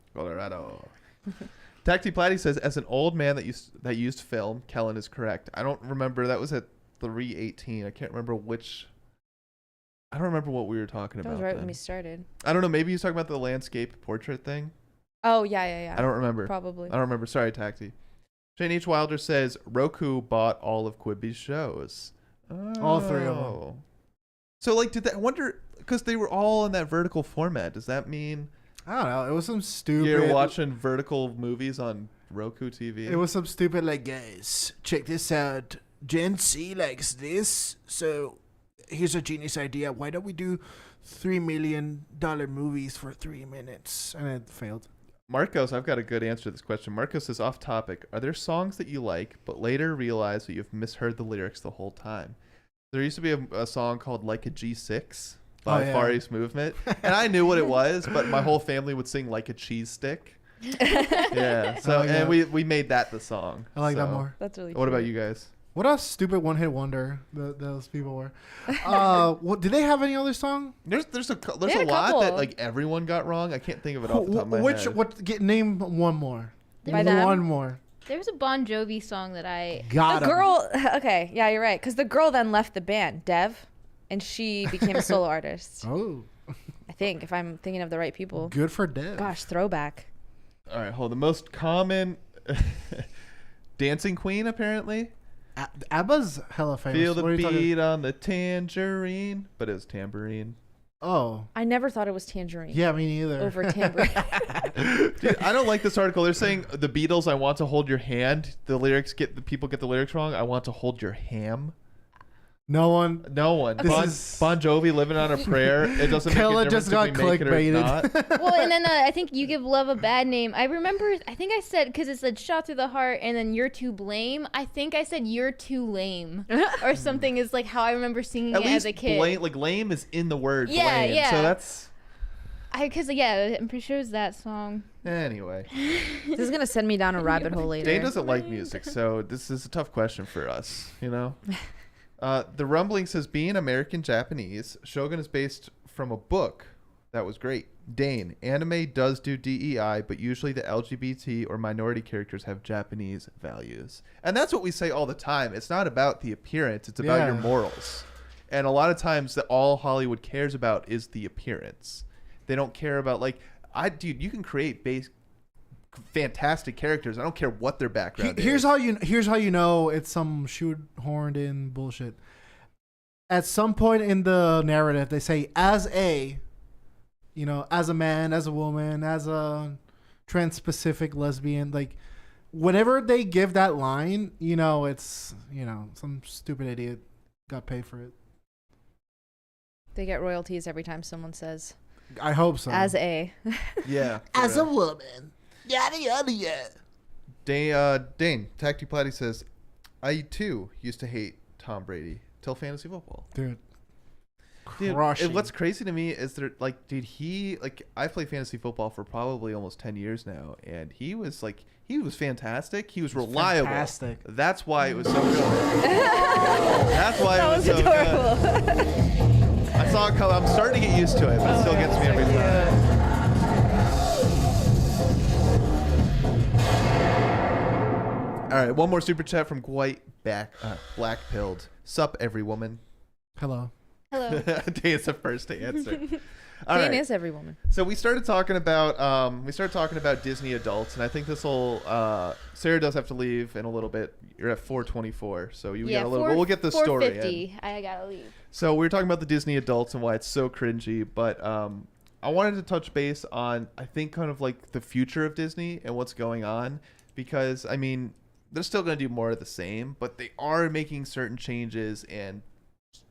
Tacti Platty says, as an old man that used film, Kellen is correct. I don't remember. That was at 3:18. I can't remember which. I don't remember what we were talking That about. was right then. when we started. I don't know. Maybe you was talking about the landscape portrait thing. Oh, yeah. I don't remember. Probably. I don't remember. Sorry, Tacti. Shane H. Wilder says, Roku bought all of Quibi's shows. All 3 of them. Oh. So, like, I wonder, because they were all in that vertical format. Does that mean I don't know. It was some stupid. you're watching vertical movies on Roku TV? It was some stupid like, guys, check this out. Gen Z likes this, so here's a genius idea. Why don't we do $3 million movies for 3 minutes? And it failed. Marcos, I've got a good answer to this question. Marcos is off topic. Are there songs that you like, but later realize that you've misheard the lyrics the whole time? There used to be a song called Like a G6 by Far East Movement. And I knew what it was, but my whole family would sing Like a Cheese Stick. Yeah. So, and we made that the song. I like that So, more. That's really What about cute. you guys? What a stupid one-hit wonder those people were. Did they have any other song? There's a had a lot couple. that like everyone got wrong. I can't think of it off the top of my head. Name one more. By them? One more. There was a Bon Jovi song that I. Got The 'em. girl, okay, yeah, you're right. Because the girl then left the band, Dev, and she became a solo artist. Oh, I think, if I'm thinking of the right people. good for Dev. Gosh, throwback. All right, hold. The most common dancing queen apparently. ABBA's hella famous. Feel the What are you talking- beat on the tangerine, but it was tambourine. Oh, I never thought it was Tangerine. yeah, me neither. Over Tambourine. Dude, I don't like this article. They're saying the Beatles, I want to hold your hand. The people get the lyrics wrong. I want to hold your ham. No one. No one. This Bon, is- Bon Jovi living on a prayer. It doesn't make a Kellen difference just got if we make it or not. Well, and then I think You Give Love a Bad Name. I remember, I think I said, because it said shot through the heart and then you're too blame. I think I said you're too lame or something is like how I remember singing At it least as a kid. lame is in the word Yeah, blame. yeah. So that's Because, yeah, I'm pretty sure it was that song. anyway. This is going to send me down a rabbit hole later. Dane doesn't like music, so this is a tough question for us, you know? The Rumbling says, being American Japanese, Shogun is based from a book. That was great. Dane, anime does do DEI, but usually the LGBT or minority characters have Japanese values. And that's what we say all the time. It's not about the appearance, it's about your Yeah. morals. And a lot of times that all Hollywood cares about is the appearance. They don't care about dude, you can create fantastic characters. I don't care what their background Here's is. how you know it's some shoehorned in bullshit. At some point in the narrative, they say as a man, as a woman, as a trans-Pacific lesbian, like whenever they give that line, it's some stupid idiot got paid for it. They get royalties every time someone says, I hope so. as a. Yeah. As a woman. Yada yada yada. Dane, Tacti Platty says, I too used to hate Tom Brady till fantasy football. Dude. Dude, Crushing. what's crazy to me is that I played fantasy football for probably almost 10 years now, and he was fantastic. He was reliable. fantastic. That's why it was so good. That's why That it was was so adorable. good. I saw it come. I'm starting to get used to it, but it still gets me every time. All right, one more super chat from Black Pilled. Sup, every woman. Hello. Hello. Dane's the first to answer. All Dane right. is every woman. So we started talking about Disney adults, and I think this will. Sarah does have to leave in a little bit. You're at 4:24, so you got a little. But we'll get the story in. 4:50. I gotta leave. So we were talking about the Disney adults and why it's so cringy, but I wanted to touch base on I think kind of like the future of Disney and what's going on, because I mean they're still going to do more of the same, but they are making certain changes and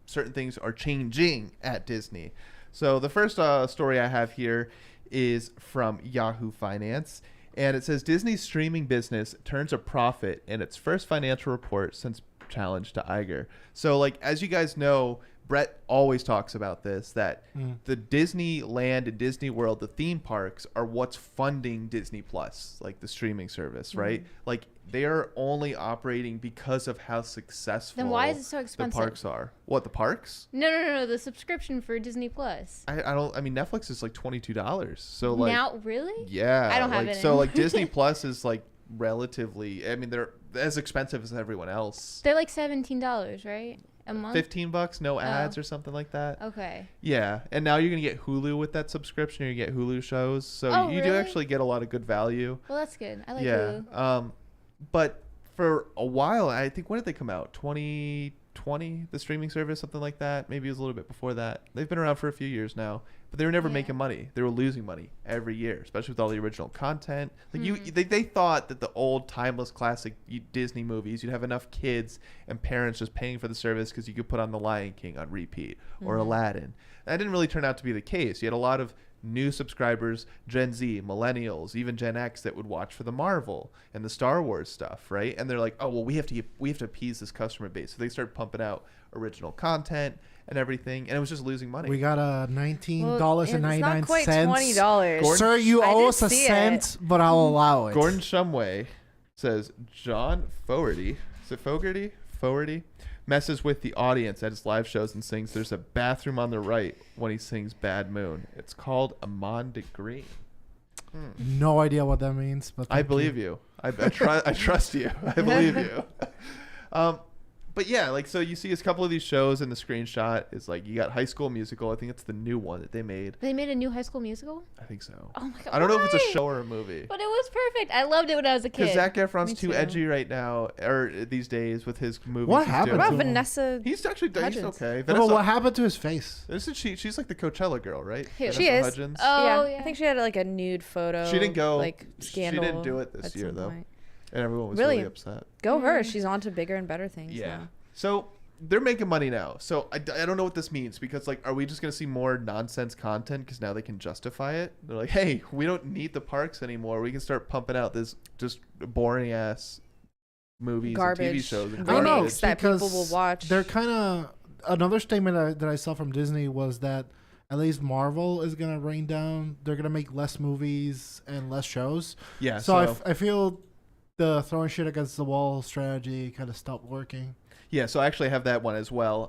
certain things are changing at Disney. So the first story I have here is from Yahoo Finance, and it says Disney's streaming business turns a profit in its first financial report since challenge to Iger. So like, as you guys know, Brett always talks about this, that the Disneyland and Disney World, the theme parks, are what's funding Disney Plus, like the streaming service, right? Like, they are only operating because of how successful Then why is it so the expensive? parks are. What, the parks? No. The subscription for Disney Plus. I mean, Netflix is like $22. So like, Now, really? yeah, I don't have like, it. so like Disney Plus is like relatively, I mean, they're as expensive as everyone else. They're like $17, right? A month? $15, no ads or something like that. Okay. Yeah, and now you're gonna get Hulu with that subscription. You get Hulu shows, so Oh, you do really? actually get a lot of good value. Well, that's good. I like Yeah. Hulu. But for a while, I think, when did they come out? 2020, the streaming service, something like that. Maybe it was a little bit before that. They've been around for a few years now, but they were never Yeah. making money. They were losing money every year, especially with all the original content. Like they thought that the old timeless classic Disney movies, you'd have enough kids and parents just paying for the service because you could put on The Lion King on repeat or Aladdin. That didn't really turn out to be the case. You had a lot of new subscribers, Gen Z, millennials, even Gen X, that would watch for the Marvel and the Star Wars stuff, right? And they're like, oh, well, we have to appease this customer base. So they started pumping out original content and everything, and it was just losing money. We got a $19.99. It's not quite $20. Sir, you I owe did us a see cent, but I'll allow it. Gordon Shumway says John Fogerty, is it Fogerty messes with the audience at his live shows and sings "There's a Bathroom on the Right" when he sings "Bad Moon." It's called Amon de Green. No idea what that means, but I believe you. I trust you. I believe you. But yeah, like, so you see a couple of these shows, and the screenshot is like, you got High School Musical. I think it's the new one that they made. They made a new High School Musical? I think so. Oh my god. I don't know if it's a why? show or a movie. But it was perfect. I loved it when I was a kid. Because Zac Efron's Me too too. edgy right now, or these days, with his movies. What he's happened doing. What to about him? Vanessa? He's actually he's Hudgens? okay. But what happened to his face? Isn't she's like the Coachella girl, right? Who? She Vanessa is. Hudgens. Oh, yeah, yeah. I think she had like a nude photo. She didn't go. Like She didn't scandal. do it this at year, some though. point. And everyone was Really? really upset. Go her. She's on to bigger and better things. Yeah. now. So they're making money now. So I don't know what this means, because like, are we just going to see more nonsense content because now they can justify it? They're like, hey, we don't need the parks anymore. We can start pumping out this just boring ass movies and TV Garbage. shows. And I don't know, Remakes that people will because watch. They're kind of another statement that I saw from Disney was that at least Marvel is gonna rain down. They're gonna make less movies and less shows. Yeah. So I feel the throwing shit against the wall strategy kind of stopped working. Yeah, so I actually have that one as well.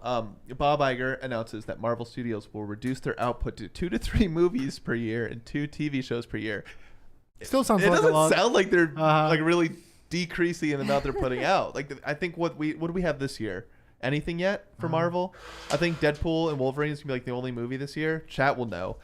Bob Iger announces that Marvel Studios will reduce their output to 2 to 3 movies per year and 2 TV shows per year. Still sounds It like a doesn't lot. sound like they're Uh-huh. like really decreasing in the amount they're putting out. Like, I think what do we have this year? Anything yet for Marvel? I think Deadpool and Wolverine is gonna be like the only movie this year. Chat will know.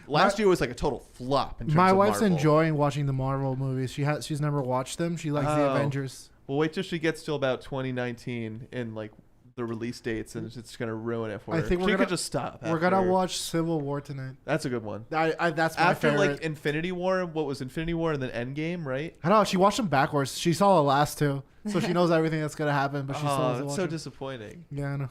Last year was like a total flop. In terms My of wife's Marvel. enjoying watching the Marvel movies. She's never watched them. She likes the Oh. Avengers. Well, wait till she gets to about 2019 in like the release dates, and it's gonna ruin it for I her. think She we're could gonna- just stop. We're gonna after- watch Civil War tonight. That's a good one. That's my After favorite. like Infinity War, what was Infinity War and then Endgame, right? I don't know. She watched them backwards. She saw the last two, so she knows everything that's gonna happen. But she still Oh, doesn't it's watch so them. disappointing. Yeah, I know.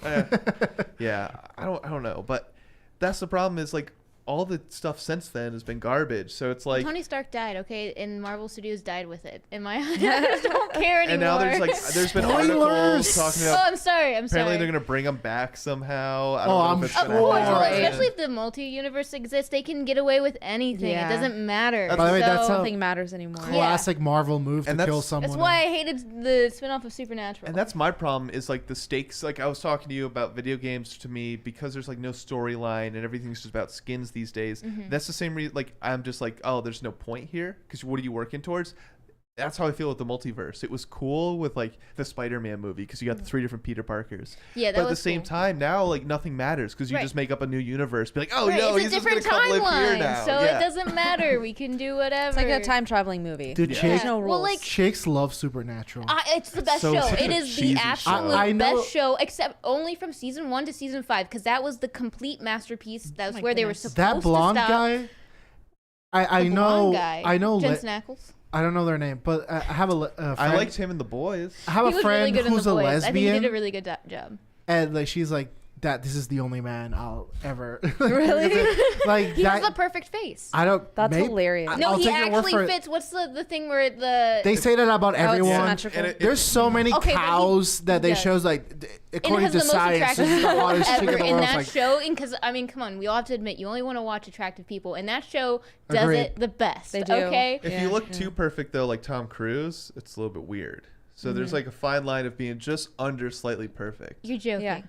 Yeah, I don't know, but that's the problem. Is like all the stuff since then has been garbage. So it's like, Tony Stark died, okay, and Marvel Studios died with it. I just don't care anymore. and now there's been Spoilers! articles talking Oh, about. I'm sorry. Apparently they're gonna bring them back somehow. I don't Oh, know I'm if it's Of gonna course, Sure. well, happen. especially if the multi-universe exists, they can get away with anything. Yeah. It doesn't matter. By the way, that's So- how- Nothing matters anymore. Yeah. Classic Marvel move And to kill that's- someone. That's why I hated the spin-off of Supernatural. And that's my problem, is like the stakes. Like I was talking to you about video games, to me, because there's like no storyline and everything's just about skins these days. That's the same reason. Like I'm just like, oh, there's no point here, because what are you working towards? That's how I feel with the multiverse. It was cool with like the Spider-Man movie, because you got the 3 different Peter Parkers. Yeah, that but at the was same cool. time, now like nothing matters, because you Right. just make up a new universe. Be like, oh Right, no, it's he's a just gonna different come live here timeline, now. so Yeah. it doesn't matter. We can do whatever. It's like a time traveling movie. Dude, Yeah. chicks, There's no rules. Well, like- chicks love Supernatural. It's the best so show. such It a is cheesy the show. absolute I know- best show, except only from season 1 to season 5, because that was the complete masterpiece. That was my where they were goodness. supposed That blonde to stop. guy. I The know. blonde guy. I know. Jen Le- Snackles. I don't know their name, but I have a friend. I liked him in The Boys. I have He a was really friend good in who's The a Boys. lesbian, I think he did a really good job. and like she's like that. This is the only man I'll ever. Really? Like He that. has the perfect face. I don't. That's maybe- hilarious. I- No, I'll he take your word actually for it. fits. What's the thing where the They say that about Oh, it's everyone. symmetrical. And it- There's so many Okay, but he cows that they does. shows like and according has to the most science, attractive this is the people hottest chick in ever the in world. that It's like, show. And because I mean, come on, we all have to admit you only want to watch attractive people, and that show does Agreed. it the best. They do. Okay. If Yeah, you look yeah. too perfect though, like Tom Cruise, it's a little bit weird. So there's Mm-hmm. like a fine line of being just under slightly perfect. You're joking. Yeah.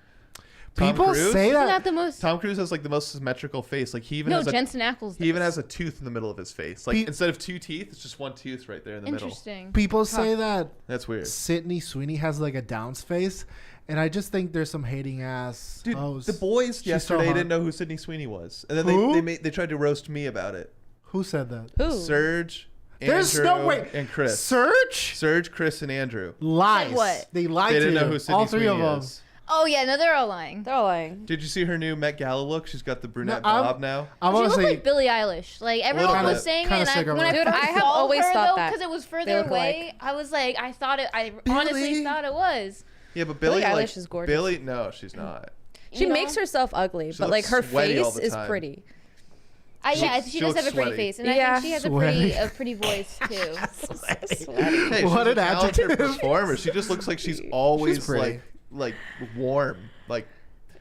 Tom people Cruise? say Isn't that. that the most? Tom Cruise has like the most symmetrical face. Like he even No, has Jensen Ackles. he even does. has a tooth in the middle of his face. Like Pe- instead of two teeth, it's just one tooth right there in the middle. Interesting. People say that That's weird. Sydney Sweeney has like a Down's face, and I just think there's some hating ass. Dude, hoes. The Boys She's so yesterday hot. didn't know who Sydney Sweeney was, and then Who? they tried to roast me about it. Who said that? Who? Serge, There's Andrew, no way. and Chris. Serge Chris, and Andrew. lies. Said what? They lied They to didn't know you. who Sydney All three Sweeney of them. is. Oh yeah, no, they're all lying. They're all lying. Did you see her new Met Gala look? She's got the brunette No, I'm- bob now. I She want to looked say like Billie Eilish. Like everyone Kinda- was saying it, kinda and sick of when her. I Dude, first I have saw always her, thought though, that. because it was They further look away. alike. I was like, I honestly Billie? thought it was. Yeah, but Billie Billie, like, Eilish is gorgeous. Billie, no, she's not. She You know? makes herself ugly, She but like looks her sweaty all face the is time. pretty. Yeah, She she does looks have a pretty sweaty. face, and I Yeah. think she has Sweaty. a pretty voice too. Hey, What she's an a talented adjective. performer. She just looks like she's always pretty. like warm. Like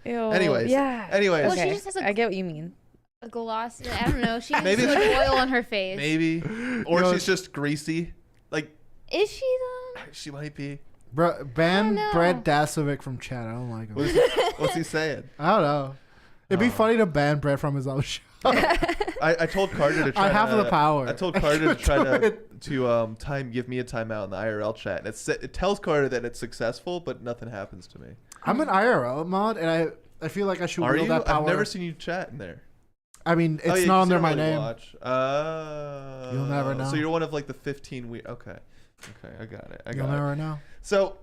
Ew. Anyways. Yeah. Anyways. Well, she Okay. just has a- I get what you mean. A glossy. I don't know. She has Maybe- like oil on her face. maybe, or Yo, she's just greasy. Like Is she though? she might be. Bro, ban know. Brett Dasovic from chat. I don't like him. What's he saying? I don't know. It'd be Oh. funny to ban Brett from his own show. I told Carter to try. I have to, the power. I told I Carter to could try do to give me a timeout in the IRL chat, and it tells Carter that it's successful, but nothing happens to me. I'm an IRL mod, and I feel like I should Are wield you? that power. I've never seen you chat in there. I mean, it's Oh, yeah, not 'cause under you don't my really name. Watch. You'll never know. So you're one of like the 15 week. Okay, I got it. You'll never know. So,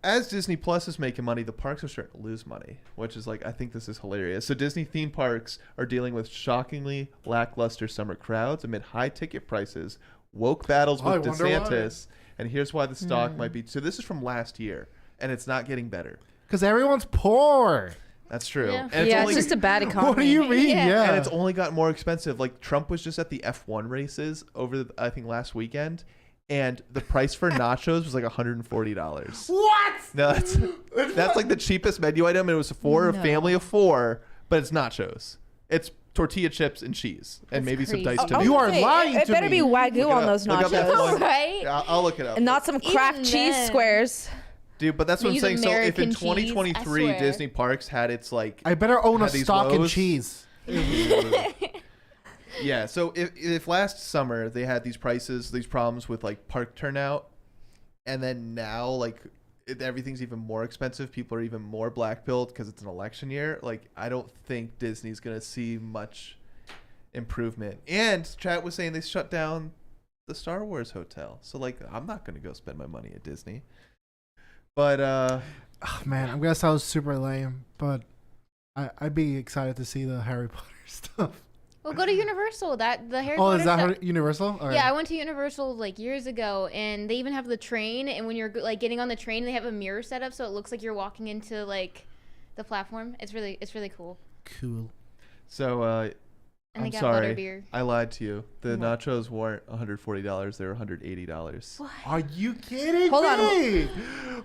as Disney Plus is making money, the parks are starting to lose money, which is like, I think this is hilarious. So Disney theme parks are dealing with shockingly lackluster summer crowds amid high ticket prices, woke battles Oh, I with wonder why. DeSantis, and here's why the stock might be. So this is from last year, and it's not getting better. Because everyone's poor. That's true. Yeah. And Yeah, only, it's just a bad economy. What do you mean? Yeah. Yeah. and it's only gotten more expensive. Like Trump was just at the F1 races over, I think, last weekend, and the price for nachos was like $140. What? No, that's like the cheapest menu item. It was for a No. family of 4, but it's nachos. It's tortilla chips and cheese, and That's maybe some crazy. diced Oh, tomato. You are Hey, lying It to better me. be Wagyu Look it on up. those Look up that nachos. one. Right? Yeah, I'll look it up. And not some cracked Even cheese then. squares. Dude, but that's They what I'm use saying. So if in American cheese, I 2023 swear. Disney parks had its like I better own a Had these stock in lows. cheese. yeah, so if last summer they had these prices, these problems with like park turnout, and then now like everything's even more expensive, people are even more black-pilled because it's an election year, like I don't think Disney's gonna see much improvement. And chat was saying they shut down the Star Wars hotel, so like I'm not gonna go spend my money at Disney. But Oh, man, I'm gonna sound super lame, but I'd be excited to see the Harry Potter stuff. Well, go to Universal. The Harry Oh, Potter is that stuff- Universal? All right. Yeah, I went to Universal like years ago, and they even have the train. And when you're like getting on the train, they have a mirror set up, so it looks like you're walking into like the platform. It's really cool. Cool. so And I'm they got sorry, butterbeer. I lied to you. The What? nachos weren't $140; they were $180. What? Are you kidding Hold on. me?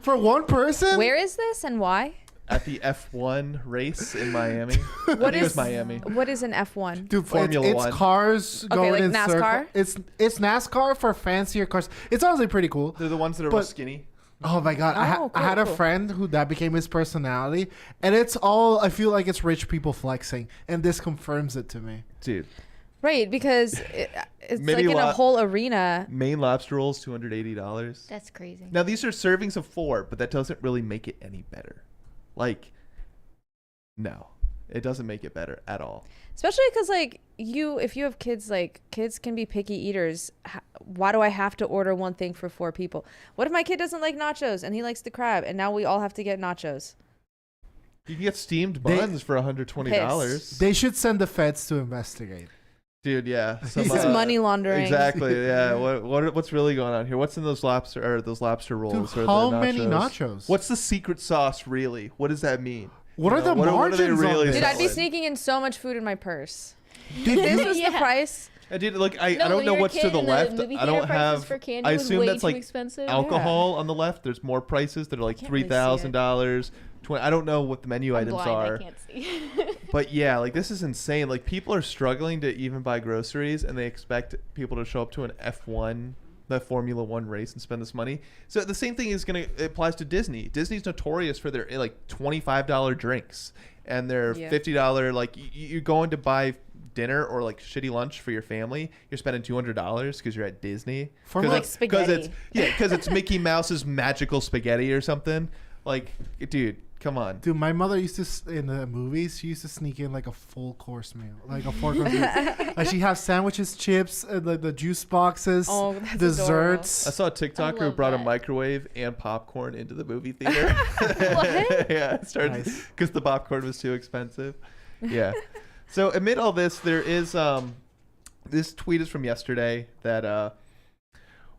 For one person? Where is this and why? At the F1 race in Miami. I What think it was is Miami. What is an F1? Dude, Formula it's One. cars Okay, going like in NASCAR? circle. It's NASCAR for fancier cars. It's honestly pretty cool. They're the ones that are real But- skinny. Oh my god, Oh, I had cool, a cool. friend who that became his personality, and it's all I feel like it's rich people flexing, and this confirms it to me. Dude, Right, because it's Mini like in a lo- whole arena. Maine lobster rolls, $280. That's crazy. Now, these are servings of 4, but that doesn't really make it any better. Like, no. It doesn't make it better at all. Especially because, like, if you have kids, like, kids can be picky eaters. Why do I have to order one thing for 4 people? What if my kid doesn't like nachos and he likes the crab, and now we all have to get nachos? You can get steamed They- buns for $120. They should send the feds to investigate. Dude, yeah. Some, This is money laundering. Exactly. Yeah. What's really going on here? What's in those lobster rolls? Dude, or how the many nachos? nachos? What's the secret sauce really? What does that mean? What are the what are they margins really on this? Dude, I'd be selling? sneaking in so much food in my purse. Dude, This you- was the Yeah. price. I did like I No, don't when know you're a what's to kid the and left. movie I don't theater prices have. for candy I was assume way that's too like expensive. alcohol on the left. There's more prices that are like can't really see it. $3,000. I don't know what the menu I'm items blind, are. I can't see. But yeah, like this is insane. Like people are struggling to even buy groceries, and they expect people to show up to an F1, the Formula One race, and spend this money. So the same thing is it applies to Disney. Disney's notorious for their like $25 drinks and their Yeah. $50 like you're going to buy dinner or like shitty lunch for your family. You're spending $200 because you're at Disney. For like Because spaghetti. it's Mickey Mouse's magical spaghetti or something. Like, dude, come on. Dude, my mother used to in the movies. She used to sneak in like a full course meal, like a 4-course meal. Like she has sandwiches, chips, and like the juice boxes, Oh, that's desserts. I saw a TikToker who love brought a that. microwave and popcorn into the movie theater. What? Yeah, it started Nice. because the popcorn was too expensive. Yeah. So amid all this, there is this tweet is from yesterday that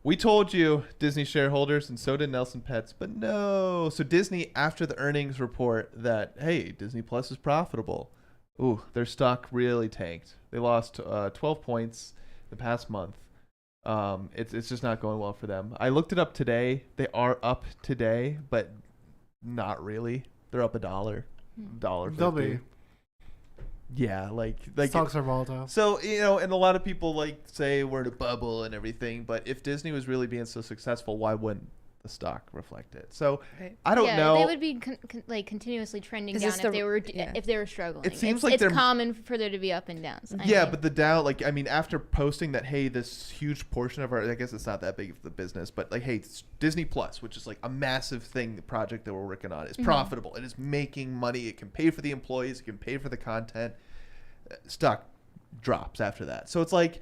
we told you, Disney shareholders, and so did Nelson Pets, but no. So Disney, after the earnings report that, hey, Disney Plus is profitable, ooh, their stock really tanked. They lost 12 points the past month. It's just not going well for them. I looked it up today. They are up today, but not really. They're up $1. They'll be. $1.50. Yeah, like Stocks are volatile. so, and a lot of people like say we're in a bubble and everything, but if Disney was really being so successful, why wouldn't the stock reflect it? So Right. I don't yeah, know. they would be like continuously trending Is down this if the- they were yeah. if they were struggling. It seems it's, like it's they're- common for there to be up and downs. I Yeah, mean. but the Dow, like, I mean, after posting that, hey, this huge portion of our, I guess it's not that big of the business, but like, hey, Disney Plus, which is like a massive thing, the project that we're working on, is profitable. It is making money. It can pay for the employees. It can pay for the content. Stock drops after that. So it's like,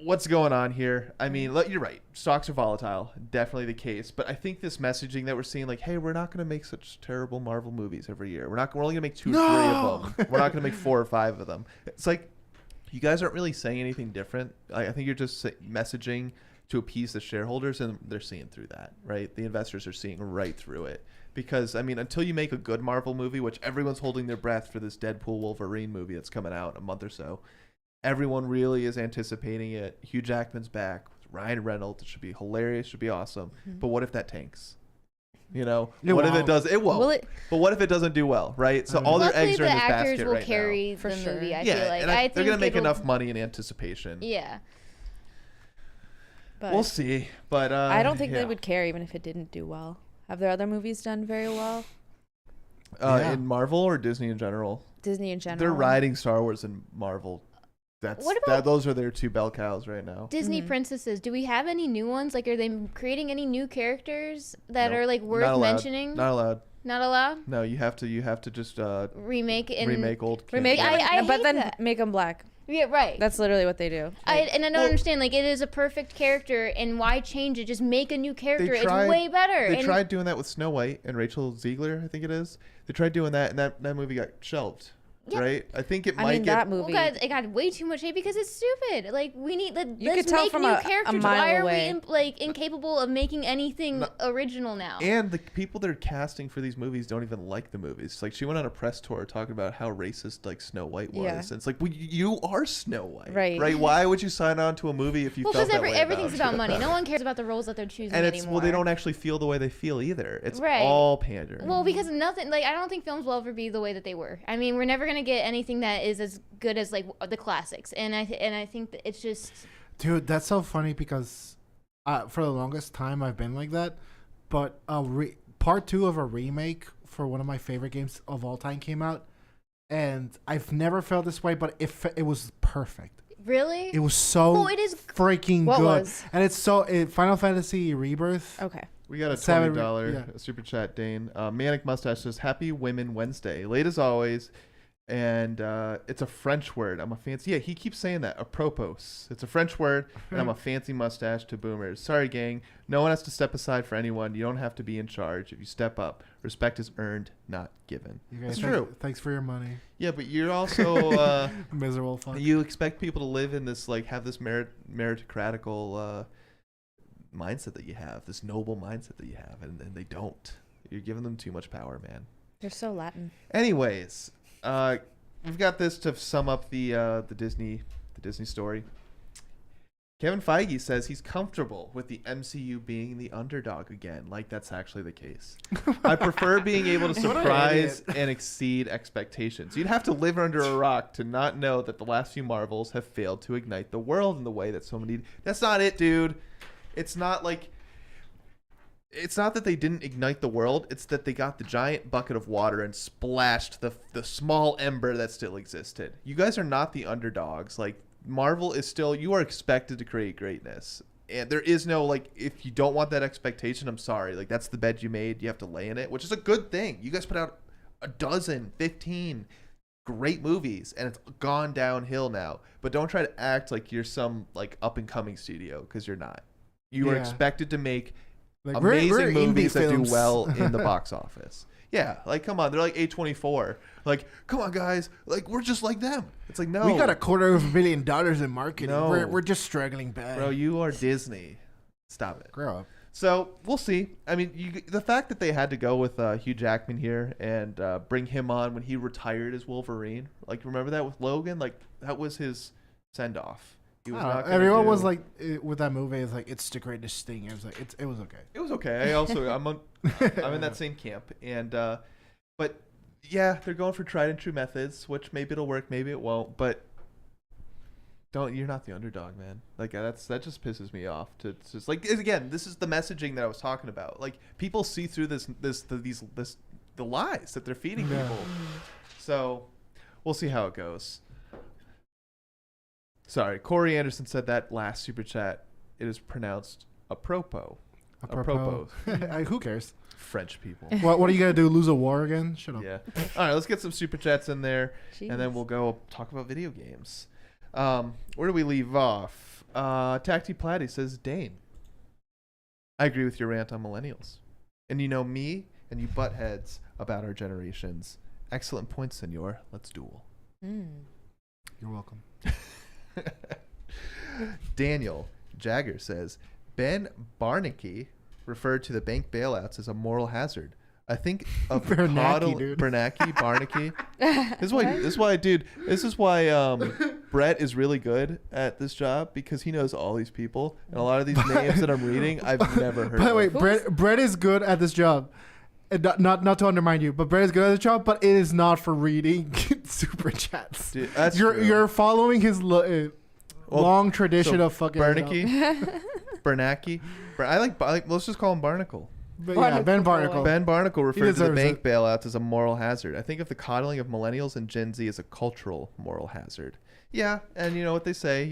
what's going on here? I mean, you're right. Stocks are volatile. Definitely the case. But I think this messaging that we're seeing, like, hey, we're not going to make such terrible Marvel movies every year. We're only going to make 2 or 3 of them. We're not going to make 4 or 5 of them. It's like, you guys aren't really saying anything different. I think you're just messaging to appease the shareholders, and they're seeing through that, right? The investors are seeing right through it. Because, I mean, until you make a good Marvel movie, which everyone's holding their breath for this Deadpool Wolverine movie that's coming out in a month or so, everyone really is anticipating it. Hugh Jackman's back. Ryan Reynolds. It should be hilarious. Should be awesome. But what if that tanks? It What if it won't. does? It won't. Will it? But what if it doesn't do well, right? So I mean- all their Luckily, eggs are the in this actors basket will right carry For the sure. movie. I now. Yeah, feel like and I they're gonna think make it'll- enough money in anticipation. Yeah. But We'll see. But I don't think yeah. they would care even if it didn't do well. Have their other movies done very well? Yeah. In Marvel or Disney in general. Disney in general. They're riding Star Wars and Marvel. What about- those are their 2 bell cows right now. Disney Mhm. princesses. Do we have any new ones? Like, are they creating any new characters that Nope. are like Not worth allowed. mentioning? Not allowed. Not allowed. No, you have to just Remake and remake old. Remake, characters. I but hate then that. make them black. Yeah, right. That's literally what they do. And I don't understand. Like, it is a perfect character, and why change it? Just make a new character. tried- It's way better. They and tried doing that with Snow White and Rachel Ziegler, I think it is. They tried doing that, and that movie got shelved. Yeah. Right? I think it I might mean, get. that Well, movie. guys, it got way too much hate because it's stupid. Like, we need. You Let's could tell make from new a characters. mile Why are away. we incapable of making anything original now? And the people that are casting for these movies don't even like the movies. Like, she went on a press tour talking about how racist like Snow White was. Yeah. And it's like, well, you are Snow White, Right. Right? Why would you sign on to a movie if you Well, felt because that way everything's about it? money. No one cares about the roles that they're choosing And it's anymore. well, they don't actually feel the way they feel either. It's Right. all pandering. Well, because nothing. Like, I don't think films will ever be the way that they were. I mean, we're never gonna get anything that is as good as like the classics. And I think that it's just. Dude, that's so funny because for the longest time I've been like that. But part 2 of a remake for one of my favorite games of all time came out, and I've never felt this way. But it was perfect. Really? It was so Oh, it is. freaking What good, was? and it's so Final Fantasy Rebirth. Okay. We got a Seven- $20 yeah. super chat, Dane. Manic Mustache says, "Happy Women Wednesday. Late as always. And it's a French word. I'm a fancy. Yeah, he keeps saying that. Apropos. It's a French word, and I'm a fancy mustache to boomers. Sorry, gang. No one has to step aside for anyone. You don't have to be in charge. If you step up, respect is earned, not given. It's true. Thanks for your money. Yeah, but you're also Miserable fuck. you expect people to live in this have this meritocratical mindset that you have, this noble mindset that you have, and they don't. You're giving them too much power, man. They're so Latin. Anyways, we've got this to sum up the Disney story. Kevin Feige says he's comfortable with the MCU being the underdog again, like that's actually the case. I prefer being able to surprise and exceed expectations. You'd have to live under a rock to not know that the last few Marvels have failed to ignite the world in the way that so many. That's not it, dude. It's not that they didn't ignite the world. It's that they got the giant bucket of water and splashed the small ember that still existed. You guys are not the underdogs. Like, Marvel is still, you are expected to create greatness. And there is no, if you don't want that expectation, I'm sorry. Like, that's the bed you made. You have to lay in it, which is a good thing. You guys put out 15 great movies, and it's gone downhill now. But don't try to act like you're some, up-and-coming studio, because you're not. You are expected to make amazing we're movies that films. do well in the box office. Yeah, come on, they're like A24. Come on, guys, we're just like them. It's no, we got $250,000,000 in marketing. No. We're just struggling bad. Bro, you are Disney. Stop it. Grow up. So we'll see. I mean, the fact that they had to go with Hugh Jackman here and bring him on when he retired as Wolverine. Remember that with Logan? That was his send off. Everyone was with that movie, it's the greatest thing. It was it was okay. It was okay. I'm in that same camp, and but yeah, they're going for tried and true methods, which maybe it'll work, maybe it won't. But you're not the underdog, man. That just pisses me off. It's just again, this is the messaging that I was talking about. People see through the lies that they're feeding people. So we'll see how it goes. Sorry, Corey Anderson said that last super chat. It is pronounced apropos. Apropos. Who cares? French people. What are you gonna do? Lose a war again? Shut up. Yeah. All right, let's get some super chats in there, Jeez. and then we'll go talk about video games. Where do we leave off? Tacty Platty says Dane. I agree with your rant on millennials, and me, and you butt heads about our generations. Excellent point, senor. Let's duel. You're welcome. Daniel Jagger says Ben Bernanke referred to the bank bailouts as a moral hazard. I think of Bernanke. This is why Brett is really good at this job, because he knows all these people, and a lot of these names that I'm reading I've never heard By the way, of. Brett is good at this job. And not to undermine you, but Brett is good at the job, but it is not for reading super chats. Dude, that's true. You're following his long tradition of fucking Bernanke. I like let's just call him Barnacle. But yeah, Ben Barnacle. Ben Barnacle referred to the bank it. bailouts as a moral hazard. I think of the coddling of millennials and Gen Z as a cultural moral hazard. Yeah, and you know what they say,